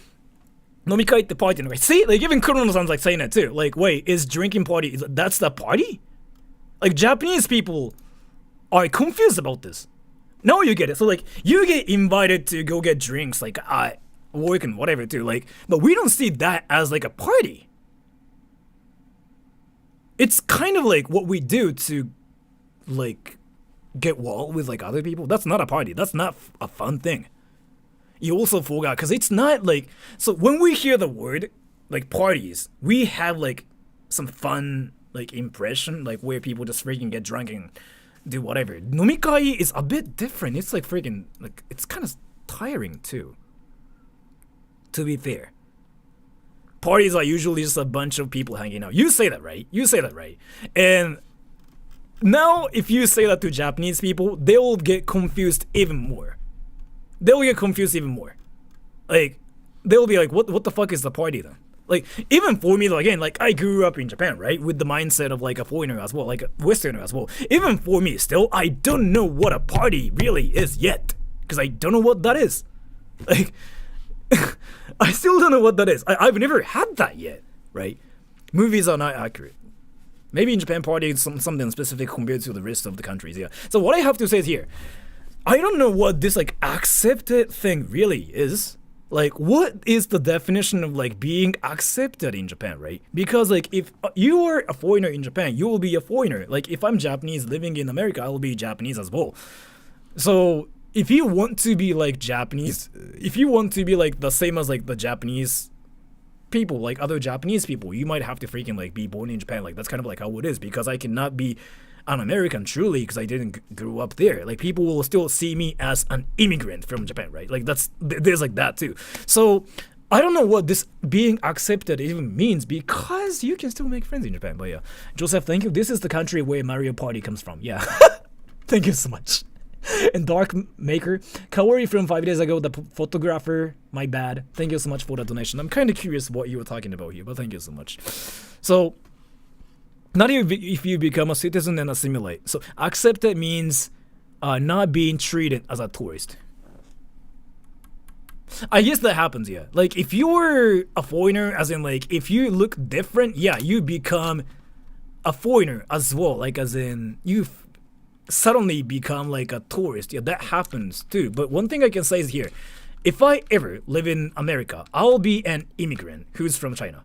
nomikaiってpartyの See, like even Kurono-san's like saying that too. Like, wait, is drinking party, that's the party? Like Japanese people are confused about this. Now you get it. So like you get invited to go get drinks like at work and whatever too. Like, but we don't see that as like a party. It's kind of like what we do to like get wild with like other people. That's not a party. That's not a fun thing. You also forgot because it's not like, so when we hear the word like parties, we have like some fun like impression, like where people just freaking get drunk and do whatever. Nomikai is a bit different. It's like freaking like it's kind of tiring too. To be fair, parties are usually just a bunch of people hanging out. You say that right? And now if you say that to Japanese people, they will get confused even more. Like they'll be like, what the fuck is the party then? Like, even for me, though, again, like, I grew up in Japan, right? With the mindset of, like, a foreigner as well, like, a Westerner as well. Even for me, still, I don't know what a party really is yet. Because I don't know what that is. Like, I still don't know what that is. I've never had that yet, right? Movies are not accurate. Maybe in Japan, party is something specific compared to the rest of the countries, yeah. So what I have to say is here, I don't know what this, like, accepted thing really is. Like, what is the definition of, like, being accepted in Japan, right? Because, like, if you are a foreigner in Japan, you will be a foreigner. Like, if I'm Japanese living in America, I will be Japanese as well. So, if you want to be, like, Japanese, if you want to be, like, the same as, like, the Japanese people, like, other Japanese people, you might have to freaking, like, be born in Japan. Like, that's kind of, like, how it is. Because I cannot be an American truly because I didn't grow up there. Like, people will still see me as an immigrant from Japan, right? Like, there's like that too. So I don't know what this being accepted even means because you can still make friends in Japan. But yeah, Joseph, thank you. This is the country where Mario Party comes from. Yeah. Thank you so much. And Dark Maker, Kaori from 5 days ago, the photographer, my bad. Thank you so much for the donation. I'm kind of curious what you were talking about here, but thank you so much. So not if you become a citizen and assimilate. So accepted means not being treated as a tourist. I guess that happens, yeah. Like if you're a foreigner, as in like if you look different, yeah, you become a foreigner as well. Like as in you suddenly become like a tourist. Yeah, that happens too. But one thing I can say is here, if I ever live in America, I'll be an immigrant who's from China.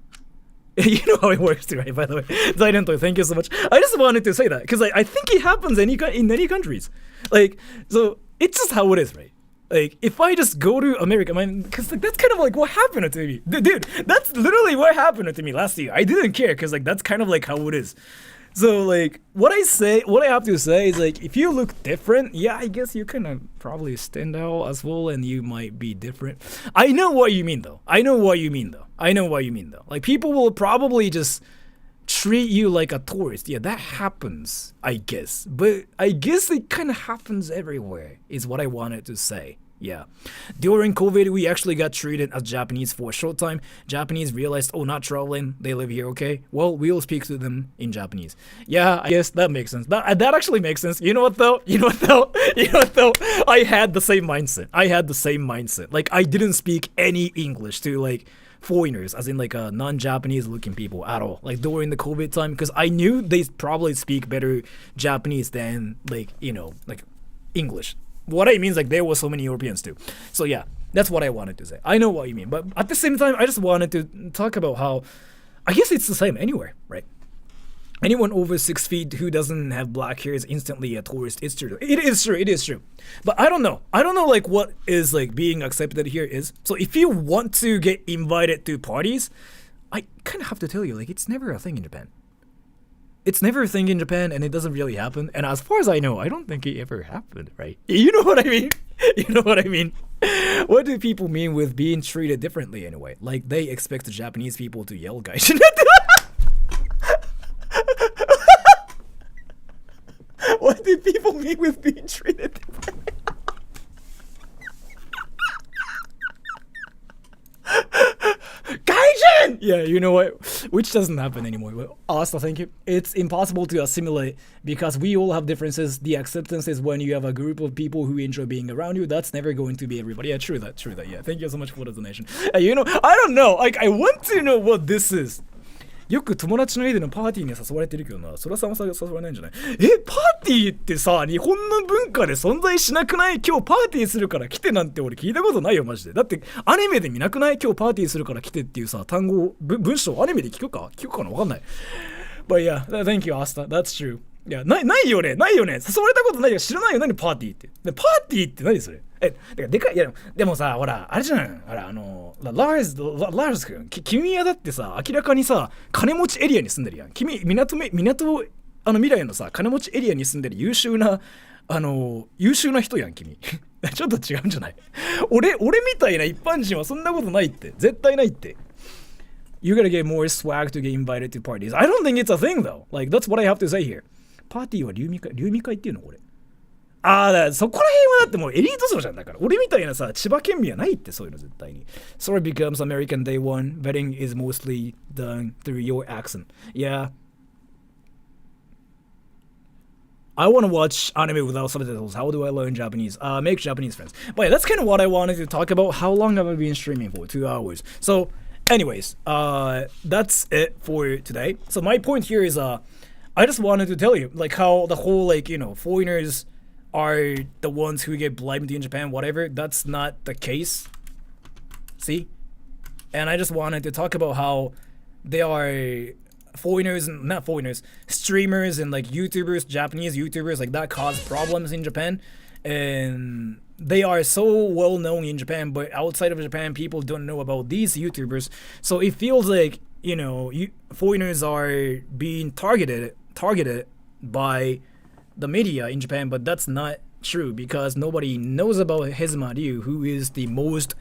You know how it works too, right? By the way, Zaidento, thank you so much. I just wanted to say that because I think it happens in many countries. Like, so it's just how it is, right? Like, if I just go to America, man, because like that's kind of like what happened to me, dude. That's literally what happened to me last year. I didn't care because like that's kind of like how it is. So like what I have to say is like if you look different, yeah, I guess you kind of probably stand out as well and you might be different. I know what you mean though. Like people will probably just treat you like a tourist. Yeah, that happens, I guess. But I guess it kind of happens everywhere is what I wanted to say. Yeah. During COVID, we actually got treated as Japanese for a short time. Japanese realized, oh, not traveling. They live here, okay? Well, we'll speak to them in Japanese. Yeah, I guess that makes sense. That actually makes sense. You know what, though? I had the same mindset. Like, I didn't speak any English to, like, foreigners, as in, like, non-Japanese looking people at all. Like, during the COVID time, because I knew they probably speak better Japanese than, like, you know, like, English. What I mean is like there were so many Europeans too. So yeah, that's what I wanted to say. I know what you mean, but at the same time, I just wanted to talk about how I guess it's the same anywhere, right? Anyone over 6 feet who doesn't have black hair is instantly a tourist. It's true. It is true. It is true. But I don't know. I don't know like what is like being accepted here is. So if you want to get invited to parties, I kind of have to tell you, like, it's never a thing in Japan. It's never a thing in Japan, and it doesn't really happen. And as far as I know, I don't think it ever happened, right? You know what I mean? You know what I mean? What do people mean with being treated differently anyway? Like, they expect the Japanese people to yell, guys. What do people mean with being treated differently? Gaijin! Yeah, you know what? Which doesn't happen anymore. Well, Asta, thank you. It's impossible to assimilate because we all have differences. The acceptance is when you have a group of people who enjoy being around you. That's never going to be everybody. Yeah, true that. Yeah, thank you so much for the donation. You know, I don't know. Like, I want to know what this is. よく友達の家でのパーティーに誘われてるけどな、そらさんは誘われないんじゃない？パーティーってさ、日本の文化で存在しなくない？今日パーティーするから来てなんて俺聞いたことないよ、マジで。だって、アニメで見なくない？今日パーティーするから来てっていうさ、単語、文章、アニメで聞くかなわかんない。But yeah, thank you, Asta. That's true. いや、ないよね。誘われたことないよ。知らないよ。何パーティーって。パーティーって何それ？でかい。いや、でもさ、ほら、あれじゃん。ほら、ラーズ君、君はだってさ、明らかにさ、金持ちエリアに住んでるやん。君、港未来のさ、金持ちエリアに住んでる優秀な人やん、君。ちょっと違うんじゃない？俺みたいな一般人はそんなことないって。絶対ないって。You gotta get more swag to get invited to parties. I don't think it's a thing though. Like, that's what I have to say here. パーティーは流味会っていうのこれ。そこら辺はだってもうエリート層じゃんだから。俺みたいなさ、千葉県民はないってそういうの絶対に。Sora becomes American day one. Vetting is mostly done through your accent. Yeah. I want to watch anime without subtitles. How do I learn Japanese? Make Japanese friends. But yeah, that's kind of what I wanted to talk about. How long have I been streaming for? 2 hours. So, anyways, that's it for today. So my point here is, I just wanted to tell you, like, how the whole, like, you know, foreigners are the ones who get blamed in Japan, whatever. That's not the case. See? And I just wanted to talk about how they are streamers and, like, YouTubers, Japanese YouTubers, like, that cause problems in Japan. And they are so well known in Japan, but outside of Japan, people don't know about these YouTubers. So it feels like, you know, foreigners are being targeted by the media in Japan, but that's not true because nobody knows about Hezuma Ryu, who is the most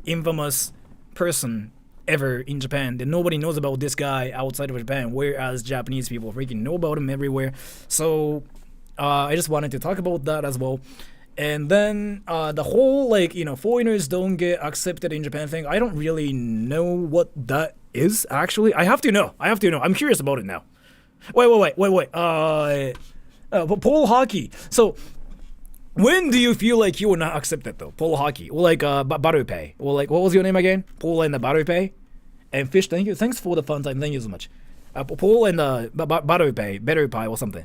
infamous person ever in Japan. And nobody knows about this guy outside of Japan, whereas Japanese people freaking know about him everywhere. So I just wanted to talk about that as well. And then the whole, like, you know, foreigners don't get accepted in Japan thing, I don't really know what that is, actually. I have to know. I'm curious about it now. Wait. Pole hockey. So, when do you feel like you were not accepted though? Pole hockey. Or like Barupe. Or like, what was your name again? Pole and the Barupe. And Fish, thank you. Thanks for the fun time. Thank you so much. Pole and the Barupe. Better pie or something.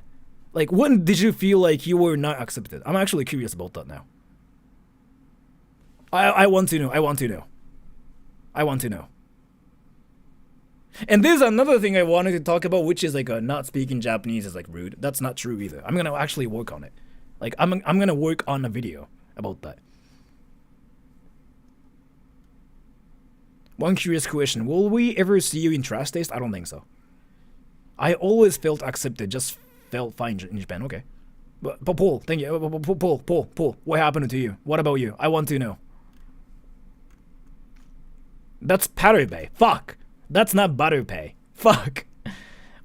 Like, when did you feel like you were not accepted? I'm actually curious about that now. I want to know. And there's another thing I wanted to talk about, which is like not speaking Japanese is like rude. That's not true either. I'm gonna actually work on it. Like, I'm gonna work on a video about that. One curious question: will we ever see you in Trash Taste? I don't think so. I always felt accepted, just felt fine in Japan. Okay, but Paul, thank you. Paul, what happened to you? What about you? I want to know. That's Parube. Fuck. That's not Barupe. Fuck.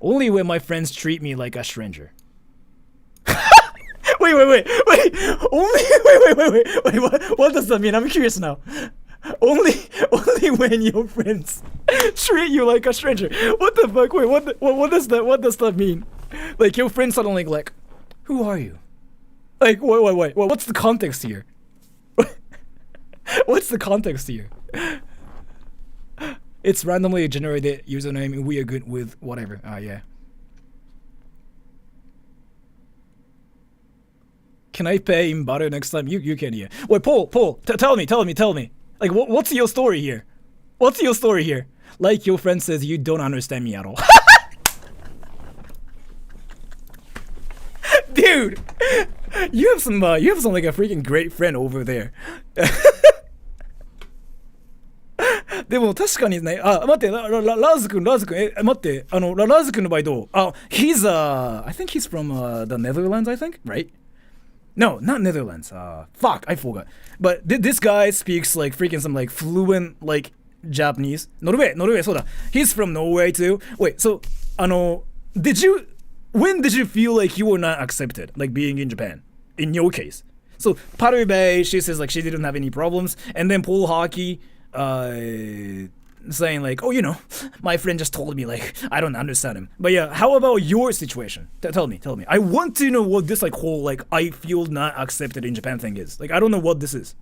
Only when my friends treat me like a stranger. Wait. What does that mean? I'm curious now. Only when your friends treat you like a stranger. What the fuck? Wait, what does that mean? Like, your friends suddenly like, who are you? Like, wait. What's the context here? What's the context here? It's randomly generated username and we are good with whatever. Yeah. Can I pay in butter next time? You can, yeah. Wait, Paul, tell me. Like, what's your story here? What's your story here? Like your friend says, you don't understand me at all. Dude, you have some like a freaking great friend over there. でも確かにね、待って、ラーズくん、待って、ラーズくんの場合どう？he's I think he's from the Netherlands, I think, right? No, not Netherlands. Fuck, I forgot. But this guy speaks like freaking some like fluent like Japanese. Norway, そうだ。He's from Norway too. Wait, so, when did you feel like you were not accepted, like being in Japan? In your case. So, Parube, she says like she didn't have any problems. And then Paul Hockey, saying like, oh, you know, my friend just told me like I don't understand him. But yeah, how about your situation? Tell me. I want to know what this like whole like I feel not accepted in Japan thing is. Like I don't know what this is.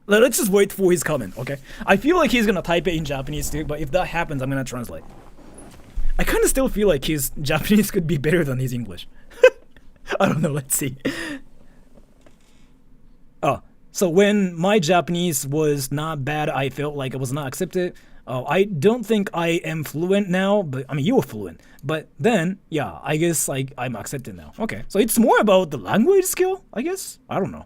Let's just wait for his comment, okay? I feel like he's gonna type it in Japanese too, but if that happens, I'm gonna translate. I kind of still feel like his Japanese could be better than his English. I don't know, let's see. So when my Japanese was not bad, I felt like I was not accepted. I don't think I am fluent now, but I mean, you were fluent. But then, yeah, I guess like I'm accepted now. Okay, so it's more about the language skill, I guess? I don't know.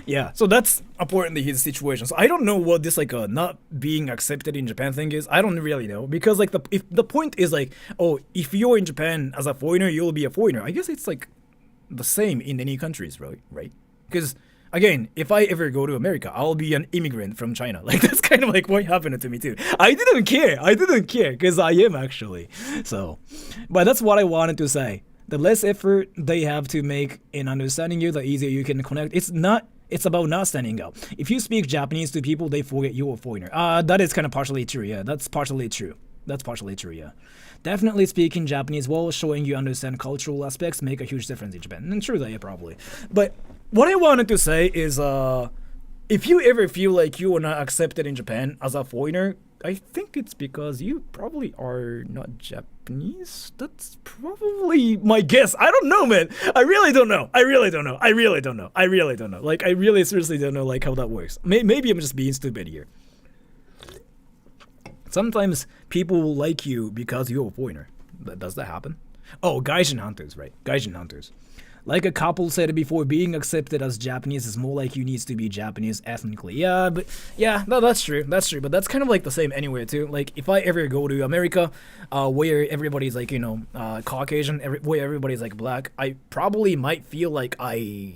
Yeah, so that's apparently his situation. So I don't know what this like not being accepted in Japan thing is. I don't really know because like if the point is like, oh, if you're in Japan as a foreigner, you'll be a foreigner. I guess it's like the same in any countries, really, right? Because again, if I ever go to America, I'll be an immigrant from China. Like that's kind of like what happened to me too. I didn't care because I am actually. So, but that's what I wanted to say. The less effort they have to make in understanding you, the easier you can connect. It's about not standing out. If you speak Japanese to people, they forget you're a foreigner. That is kind of partially true, yeah. That's partially true, yeah. Definitely speaking Japanese well, showing you understand cultural aspects make a huge difference in Japan. And true that, yeah, probably. But what I wanted to say is, if you ever feel like you are not accepted in Japan as a foreigner, I think it's because you probably are not Japanese. That's probably my guess. I don't know, man. I really don't know. Like, I really seriously don't know, like, how that works. Maybe I'm just being stupid here. Sometimes people will like you because you're a foreigner. Does that happen? Oh, Gaijin hunters, right? Gaijin hunters. Like a couple said before, being accepted as Japanese is more like you need to be Japanese ethnically. Yeah, but yeah, no, that's true. But that's kind of like the same anywhere too. Like if I ever go to America, where everybody's like, you know, Caucasian, where everybody's like black, I probably might feel like I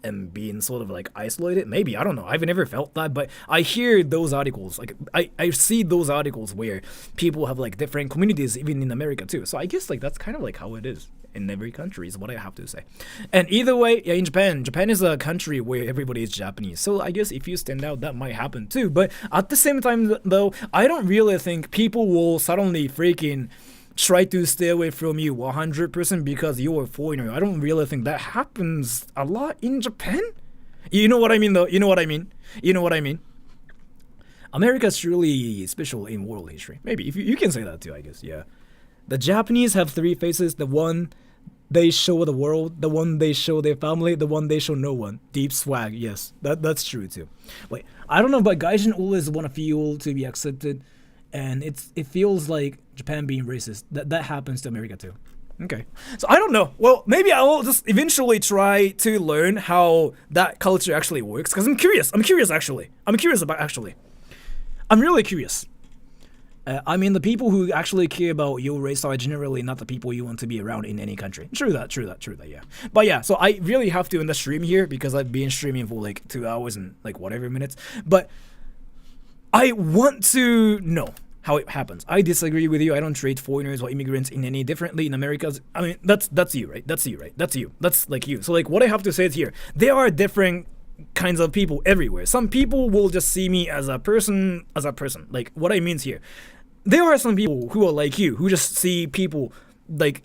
am being sort of like isolated. Maybe, I don't know. I've never felt that, but I hear those articles. Like I see those articles where people have like different communities even in America too. So I guess like that's kind of like how it is in every country is what I have to say. And either way, yeah, in Japan is a country where everybody is Japanese. So I guess if you stand out, that might happen too. But at the same time though, I don't really think people will suddenly freaking try to stay away from you 100% because you're a foreigner. I don't really think that happens a lot in Japan. You know what I mean though? You know what I mean? America's truly special in world history. Maybe, if you can say that too, I guess, yeah. The Japanese have three faces. The one they show the world, the one they show their family, the one they show no one. Deep swag, yes. That's true too. Wait, I don't know, but Gaijin always want to feel to be accepted. And it feels like Japan being racist. That happens to America too. Okay. So I don't know. Well, maybe I will just eventually try to learn how that culture actually works. Because I'm curious actually. I'm really curious. I mean, the people who actually care about your race are generally not the people you want to be around in any country. True that, yeah. But yeah, so I really have to end the stream here because I've been streaming for like 2 hours and like whatever minutes. But I want to know how it happens. I disagree with you. I don't treat foreigners or immigrants in any differently in America. I mean, that's you, right? That's like you. So like what I have to say is here, there are different kinds of people everywhere. Some people will just see me as a person. Like what I mean here, there are some people who are like you, who just see people like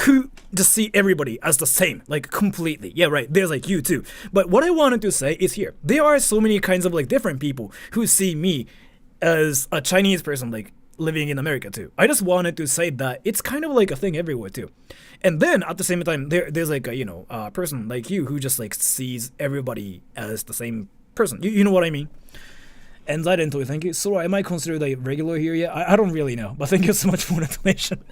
who just see everybody as the same, like completely. Yeah, right. There's like you too. But what I wanted to say is here, there are so many kinds of like different people who see me as a Chinese person, like living in America too. I just wanted to say that it's kind of like a thing everywhere too. And then at the same time, there's like a person like you who just like sees everybody as the same person. You know what I mean? And I didn't thank you. Sora, am I considered a regular here yet? I don't really know, but thank you so much for the donation.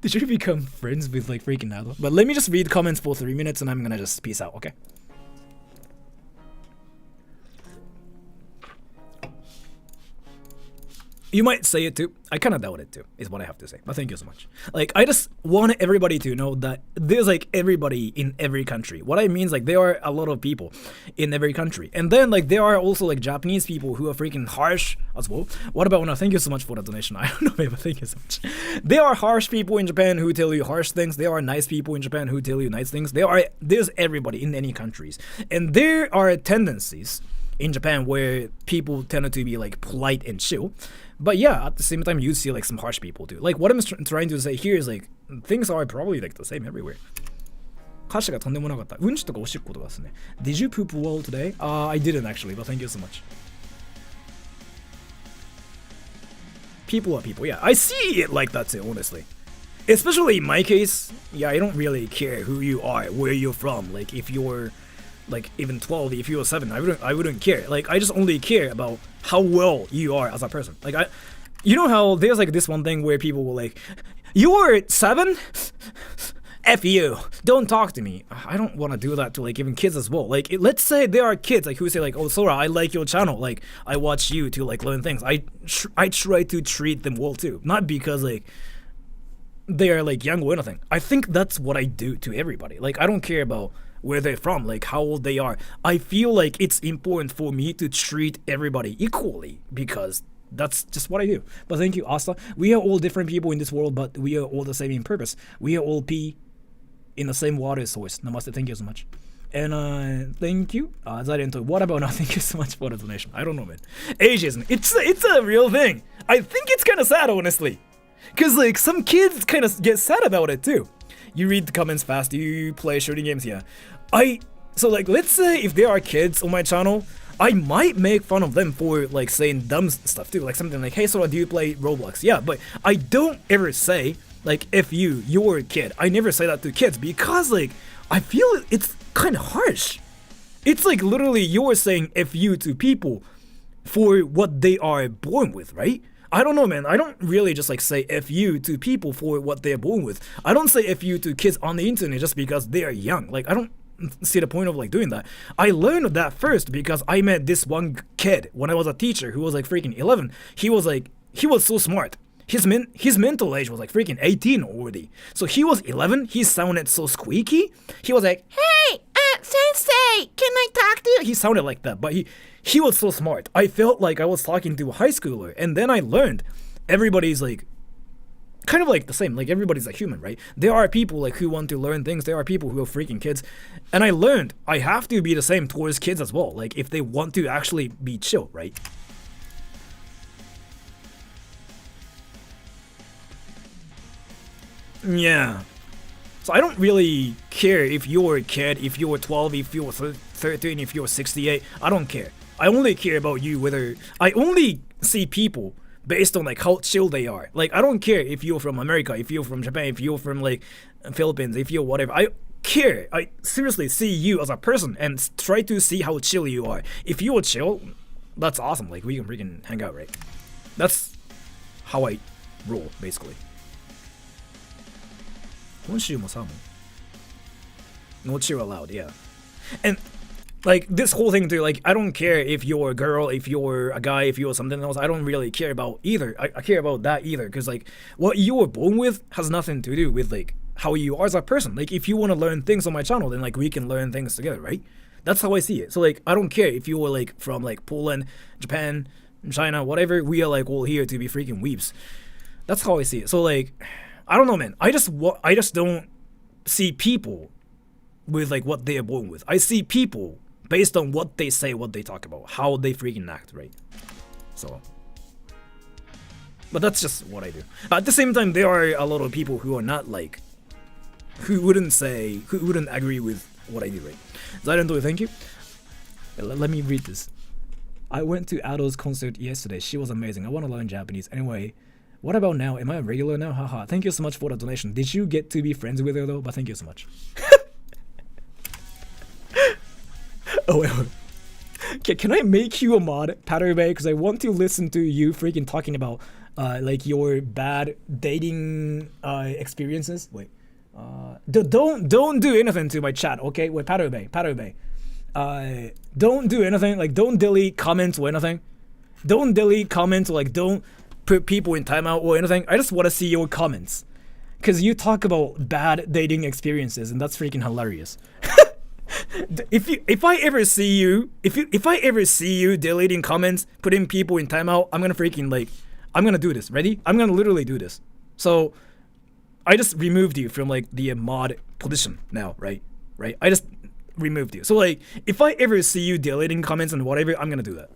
Did you become friends with like freaking Nado? But let me just read comments for 3 minutes and I'm gonna just peace out, okay? You might say it too. I kind of doubt it too, is what I have to say. But thank you so much. Like, I just want everybody to know that there's like everybody in every country. What I mean is like there are a lot of people in every country. And then like there are also like Japanese people who are freaking harsh as well. What about now? Thank you so much for the donation. I don't know, maybe thank you so much. There are harsh people in Japan who tell you harsh things. There are nice people in Japan who tell you nice things. There's everybody in any countries. And there are tendencies in Japan where people tend to be like polite and chill. But yeah, at the same time, you see like some harsh people too. Like what I'm trying to say here is like things are probably like the same everywhere. 歌詞がとんでもなかった。うんちとかおしっことかですね。Did you poop well today? I didn't actually, but thank you so much. People are people. Yeah, I see it like that too, honestly. Especially in my case, yeah, I don't really care who you are, where you're from. Like if you're like even 12, if you're 7, I wouldn't care. Like I just only care about how well you are as a person. Like you know how there's like this one thing where people will like, you're 7? F you, don't talk to me. I don't want to do that to like even kids as well. Like let's say there are kids like who say like, oh Sora, I like your channel, like I watch you to like learn things. I try to treat them well too, not because like they are like young or anything. I think that's what I do to everybody. Like I don't care about where they're from, like how old they are. I feel like it's important for me to treat everybody equally because that's just what I do. But thank you, Asta. We are all different people in this world, but we are all the same in purpose. We are all pee in the same water source. Namaste, thank you so much. And thank you. Zarento, what about now? Thank you so much for the donation. I don't know, man. Ageism, it's a real thing. I think it's kind of sad, honestly. Because like some kids kind of get sad about it too. You read the comments fast, you play shooting games, yeah. So like, let's say if there are kids on my channel, I might make fun of them for like saying dumb stuff too. Like something like, hey Sora, do you play Roblox? Yeah, but I don't ever say like, if you're a kid. I never say that to kids because like, I feel it's kind of harsh. It's like literally you're saying F you to people for what they are born with, right? I don't know, man. I don't really just like say F you to people for what they're born with. I don't say F you to kids on the internet just because they are young. Like, I don't see the point of like doing that. I learned that first because I met this one kid when I was a teacher who was like freaking 11. He was so smart. His mental age was like freaking 18 already. So he was 11. He sounded so squeaky. He was like, hey, sensei, can I talk to you? He sounded like that, but he was so smart. I felt like I was talking to a high schooler. And then I learned everybody's like kind of like the same. Like everybody's a human, right? There are people like who want to learn things. There are people who are freaking kids. And I learned I have to be the same towards kids as well. Like if they want to actually be chill, right? Yeah. So I don't really care if you're a kid, if you're 12, if you're 13, if you're 68. I don't care. I only care about you whether... I only see people based on like how chill they are. Like I don't care if you're from America, if you're from Japan, if you're from like Philippines, if you're whatever. I care. I seriously see you as a person and try to see how chill you are. If you're chill, that's awesome. Like we can freaking hang out, right? That's how I roll, basically. 今週もサーモン Not you allowed, yeah. And like this whole thing too, like I don't care if you're a girl, if you're a guy, if you're something else. I don't really care about either. I care about that either because like what you were born with has nothing to do with like how you are as a person. Like if you want to learn things on my channel, then like we can learn things together, right? That's how I see it. So like I don't care if you were like from like Poland, Japan, China, whatever. We are like all here to be freaking weebs. That's how I see it. So like I don't know, man. I just don't see people with like what they are born with. I see people based on what they say, what they talk about, how they freaking act, right? So But that's just what I do. At the same time, there are a lot of people who are not like, who wouldn't agree with what I do, right? Zairanto, thank you. Let me read this. I went to Ado's concert yesterday. She was amazing. I want to learn Japanese. Anyway, what about now? Am I a regular now? Haha. Thank you so much for the donation. Did you get to be friends with her though? But thank you so much. Oh wait. Can I make you a mod, Patterway? Because I want to listen to you freaking talking about like your bad dating experiences. Wait. Don't do anything to my chat, okay? Wait, Patterway. Don't do anything. Like, don't delete comments or anything. Don't delete comments or like don't put people in timeout or anything. I just want to see your comments, because you talk about bad dating experiences, and that's freaking hilarious. If I ever see you deleting comments, putting people in timeout, I'm gonna freaking like, I'm gonna do this. Ready? I'm gonna literally do this. So I just removed you from like the mod position now, right? I just removed you. So like, if I ever see you deleting comments and whatever, I'm gonna do that.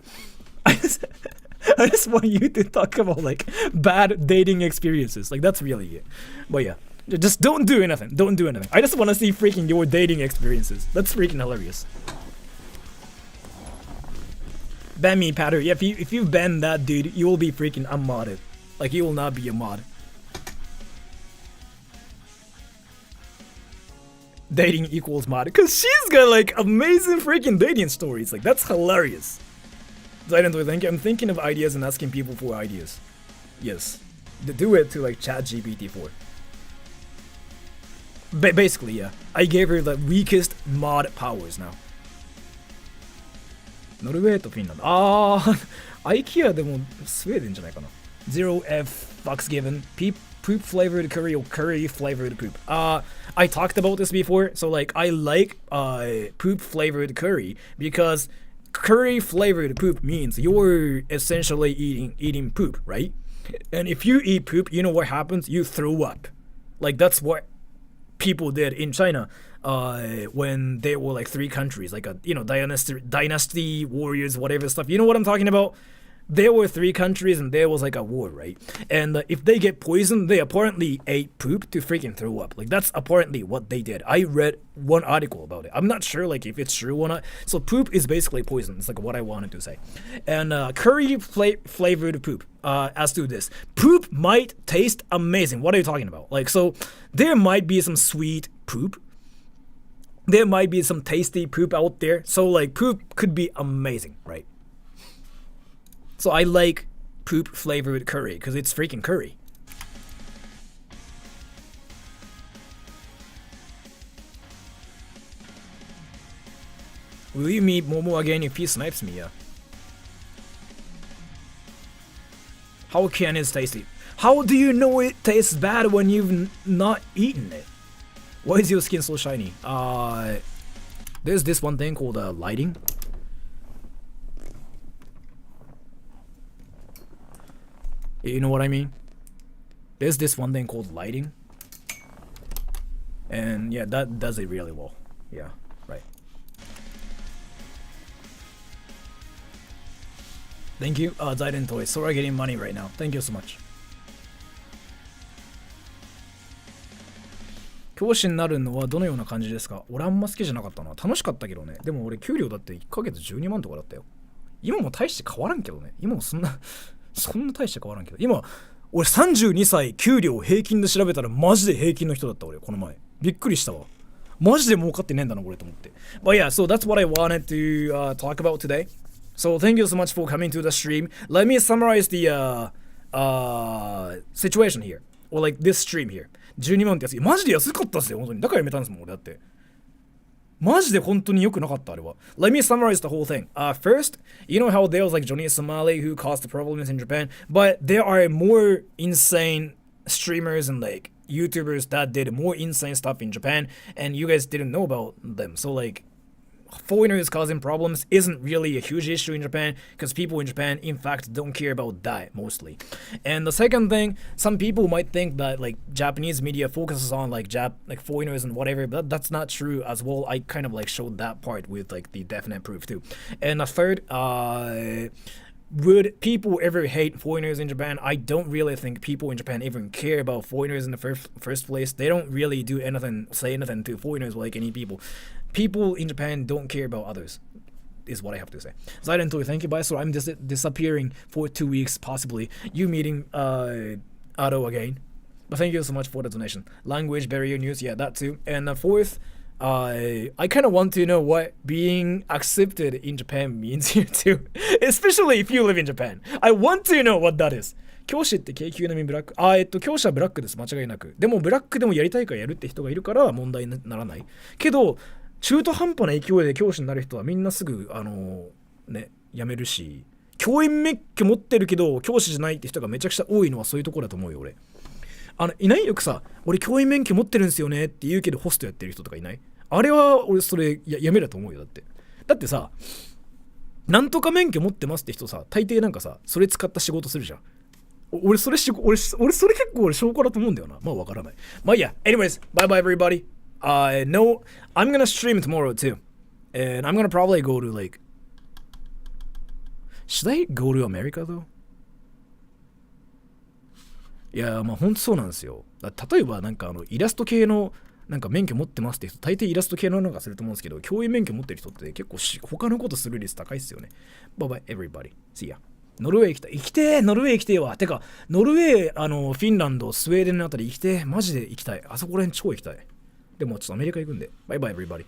I just want you to talk about like bad dating experiences. Like, that's really it. But yeah. Just don't do anything. Don't do anything. I just want to see freaking your dating experiences. That's freaking hilarious. Ban me, Patter. Yeah, if you ban that dude, you will be freaking unmodded. Like, you will not be a mod. Dating equals mod. Because she's got like amazing freaking dating stories. Like, that's hilarious. Thank you. I'm thinking of ideas and asking people for ideas. Yes. Do it to like ChatGPT-4. Basically, yeah. I gave her the weakest mod powers now. ノルウェーとフィンランド。IKEA でもスウェーデンじゃないかな。0F fucks given. Poop flavored curry or curry flavored poop. I talked about this before. So like, I like poop flavored curry because curry flavored poop means you're essentially eating poop, right? And if you eat poop, you know what happens? You throw up. Like, that's what people did in China when there were like 3 countries, like a dynasty warriors, whatever stuff. You know what I'm talking about? There were 3 countries and there was like a war, right? And if they get poisoned, they apparently ate poop to freaking throw up. Like, that's apparently what they did. I read one article about it. I'm not sure like if it's true or not. So poop is basically poison. It's like what I wanted to say. And curry flavored poop. As to this, poop might taste amazing. What are you talking about? Like, so there might be some sweet poop. There might be some tasty poop out there. So like, poop could be amazing, right? So I like poop flavored curry because it's freaking curry. Will you meet Momo again if he snipes me? Yeah. How can it taste it? How do you know it tastes bad when you've not eaten it? Why is your skin so shiny? There's this one thing called lighting. You know what I mean? There's this one thing called lighting. And yeah, that does it really well. Yeah, right. Thank you, Zaiden Toys. Sora getting money right now. Thank you so much. 教師になるのはどのような感じですか？俺あんま好きじゃなかったな。楽しかったけどね。でも俺給料だって1ヶ月12万とかだったよ。今も大して変わらんけどね。今もそんな大して変わらんけど。今、俺32歳給料平均で調べたらマジで平均の人だった俺、この前。びっくりしたわ。マジで儲かってねえんだな、俺と思って。But yeah, so that's what I wanted to talk about today. So thank you so much for coming to the stream. Let me summarize the situation here. Or like this stream here. 12万って安い。マジで安かったっすよ、本当に。だからやめたんですもん、俺だって。マジで本当に良くなかった、あれは。Let me summarize the whole thing. First, you know how there was like Johnny Somali who caused the problems in Japan, but there are more insane streamers and like YouTubers that did more insane stuff in Japan, and you guys didn't know about them. So like, foreigners causing problems isn't really a huge issue in Japan because people in Japan in fact don't care about that mostly. And the second thing, some people might think that like Japanese media focuses on like foreigners and whatever, but that's not true as well. I kind of like showed that part with like the definite proof too. And the third, would people ever hate foreigners in Japan? I don't really think people in Japan even care about foreigners in the first place. They don't really do anything, say anything to foreigners like any people. People in Japan don't care about others, is what I have to say. Silent Toy, thank you, bye. So I'm disappearing for 2 weeks, possibly. You meeting Ado again. But thank you so much for the donation. Language barrier news, yeah, that too. And fourth, I kind of want to know what being accepted in Japan means here too. Especially if you live in Japan. I want to know what that is. 教師って京急並みブラック。教師はブラックです。間違いなく。でもブラックでもやりたいからやるって人がいるから問題にならない。けど、中途半端な勢いで教師になる人はみんなすぐ、辞めるし、教員免許持ってるけど教師じゃないって人がめちゃくちゃ多いのはそういうところだと思うよ、俺。いないよくさ、俺教員免許持ってるんですよねって言うけどホストやってる人とかいない？あれは俺それやめだと思うよ。だってさ、なんとか免許持ってますって人さ、大抵なんかさ、それ使った仕事するじゃん。俺それ結構俺証拠だと思うんだよな。まあわからない。まあいいや。Anyways, bye bye everybody. No, I'm gonna stream tomorrow too. And I'm gonna probably go to like... Should I go to America though? いや、まあほんとそうなんですよ。例えばなんかイラスト系のなんか免許持ってますって人、大抵イラスト系のなんかすると思うんですけど、教員免許持ってる人って結構他のことする率高いっすよね。Bye bye everybody. See ya. ノルウェー行きたい。行きてー、ノルウェー行きてーわ。てか、ノルウェー、フィンランド、スウェーデンのあたり行きてー。マジで行きたい。あそこら辺超行きたい。でもちょっとアメリカ行くんで。Bye bye everybody.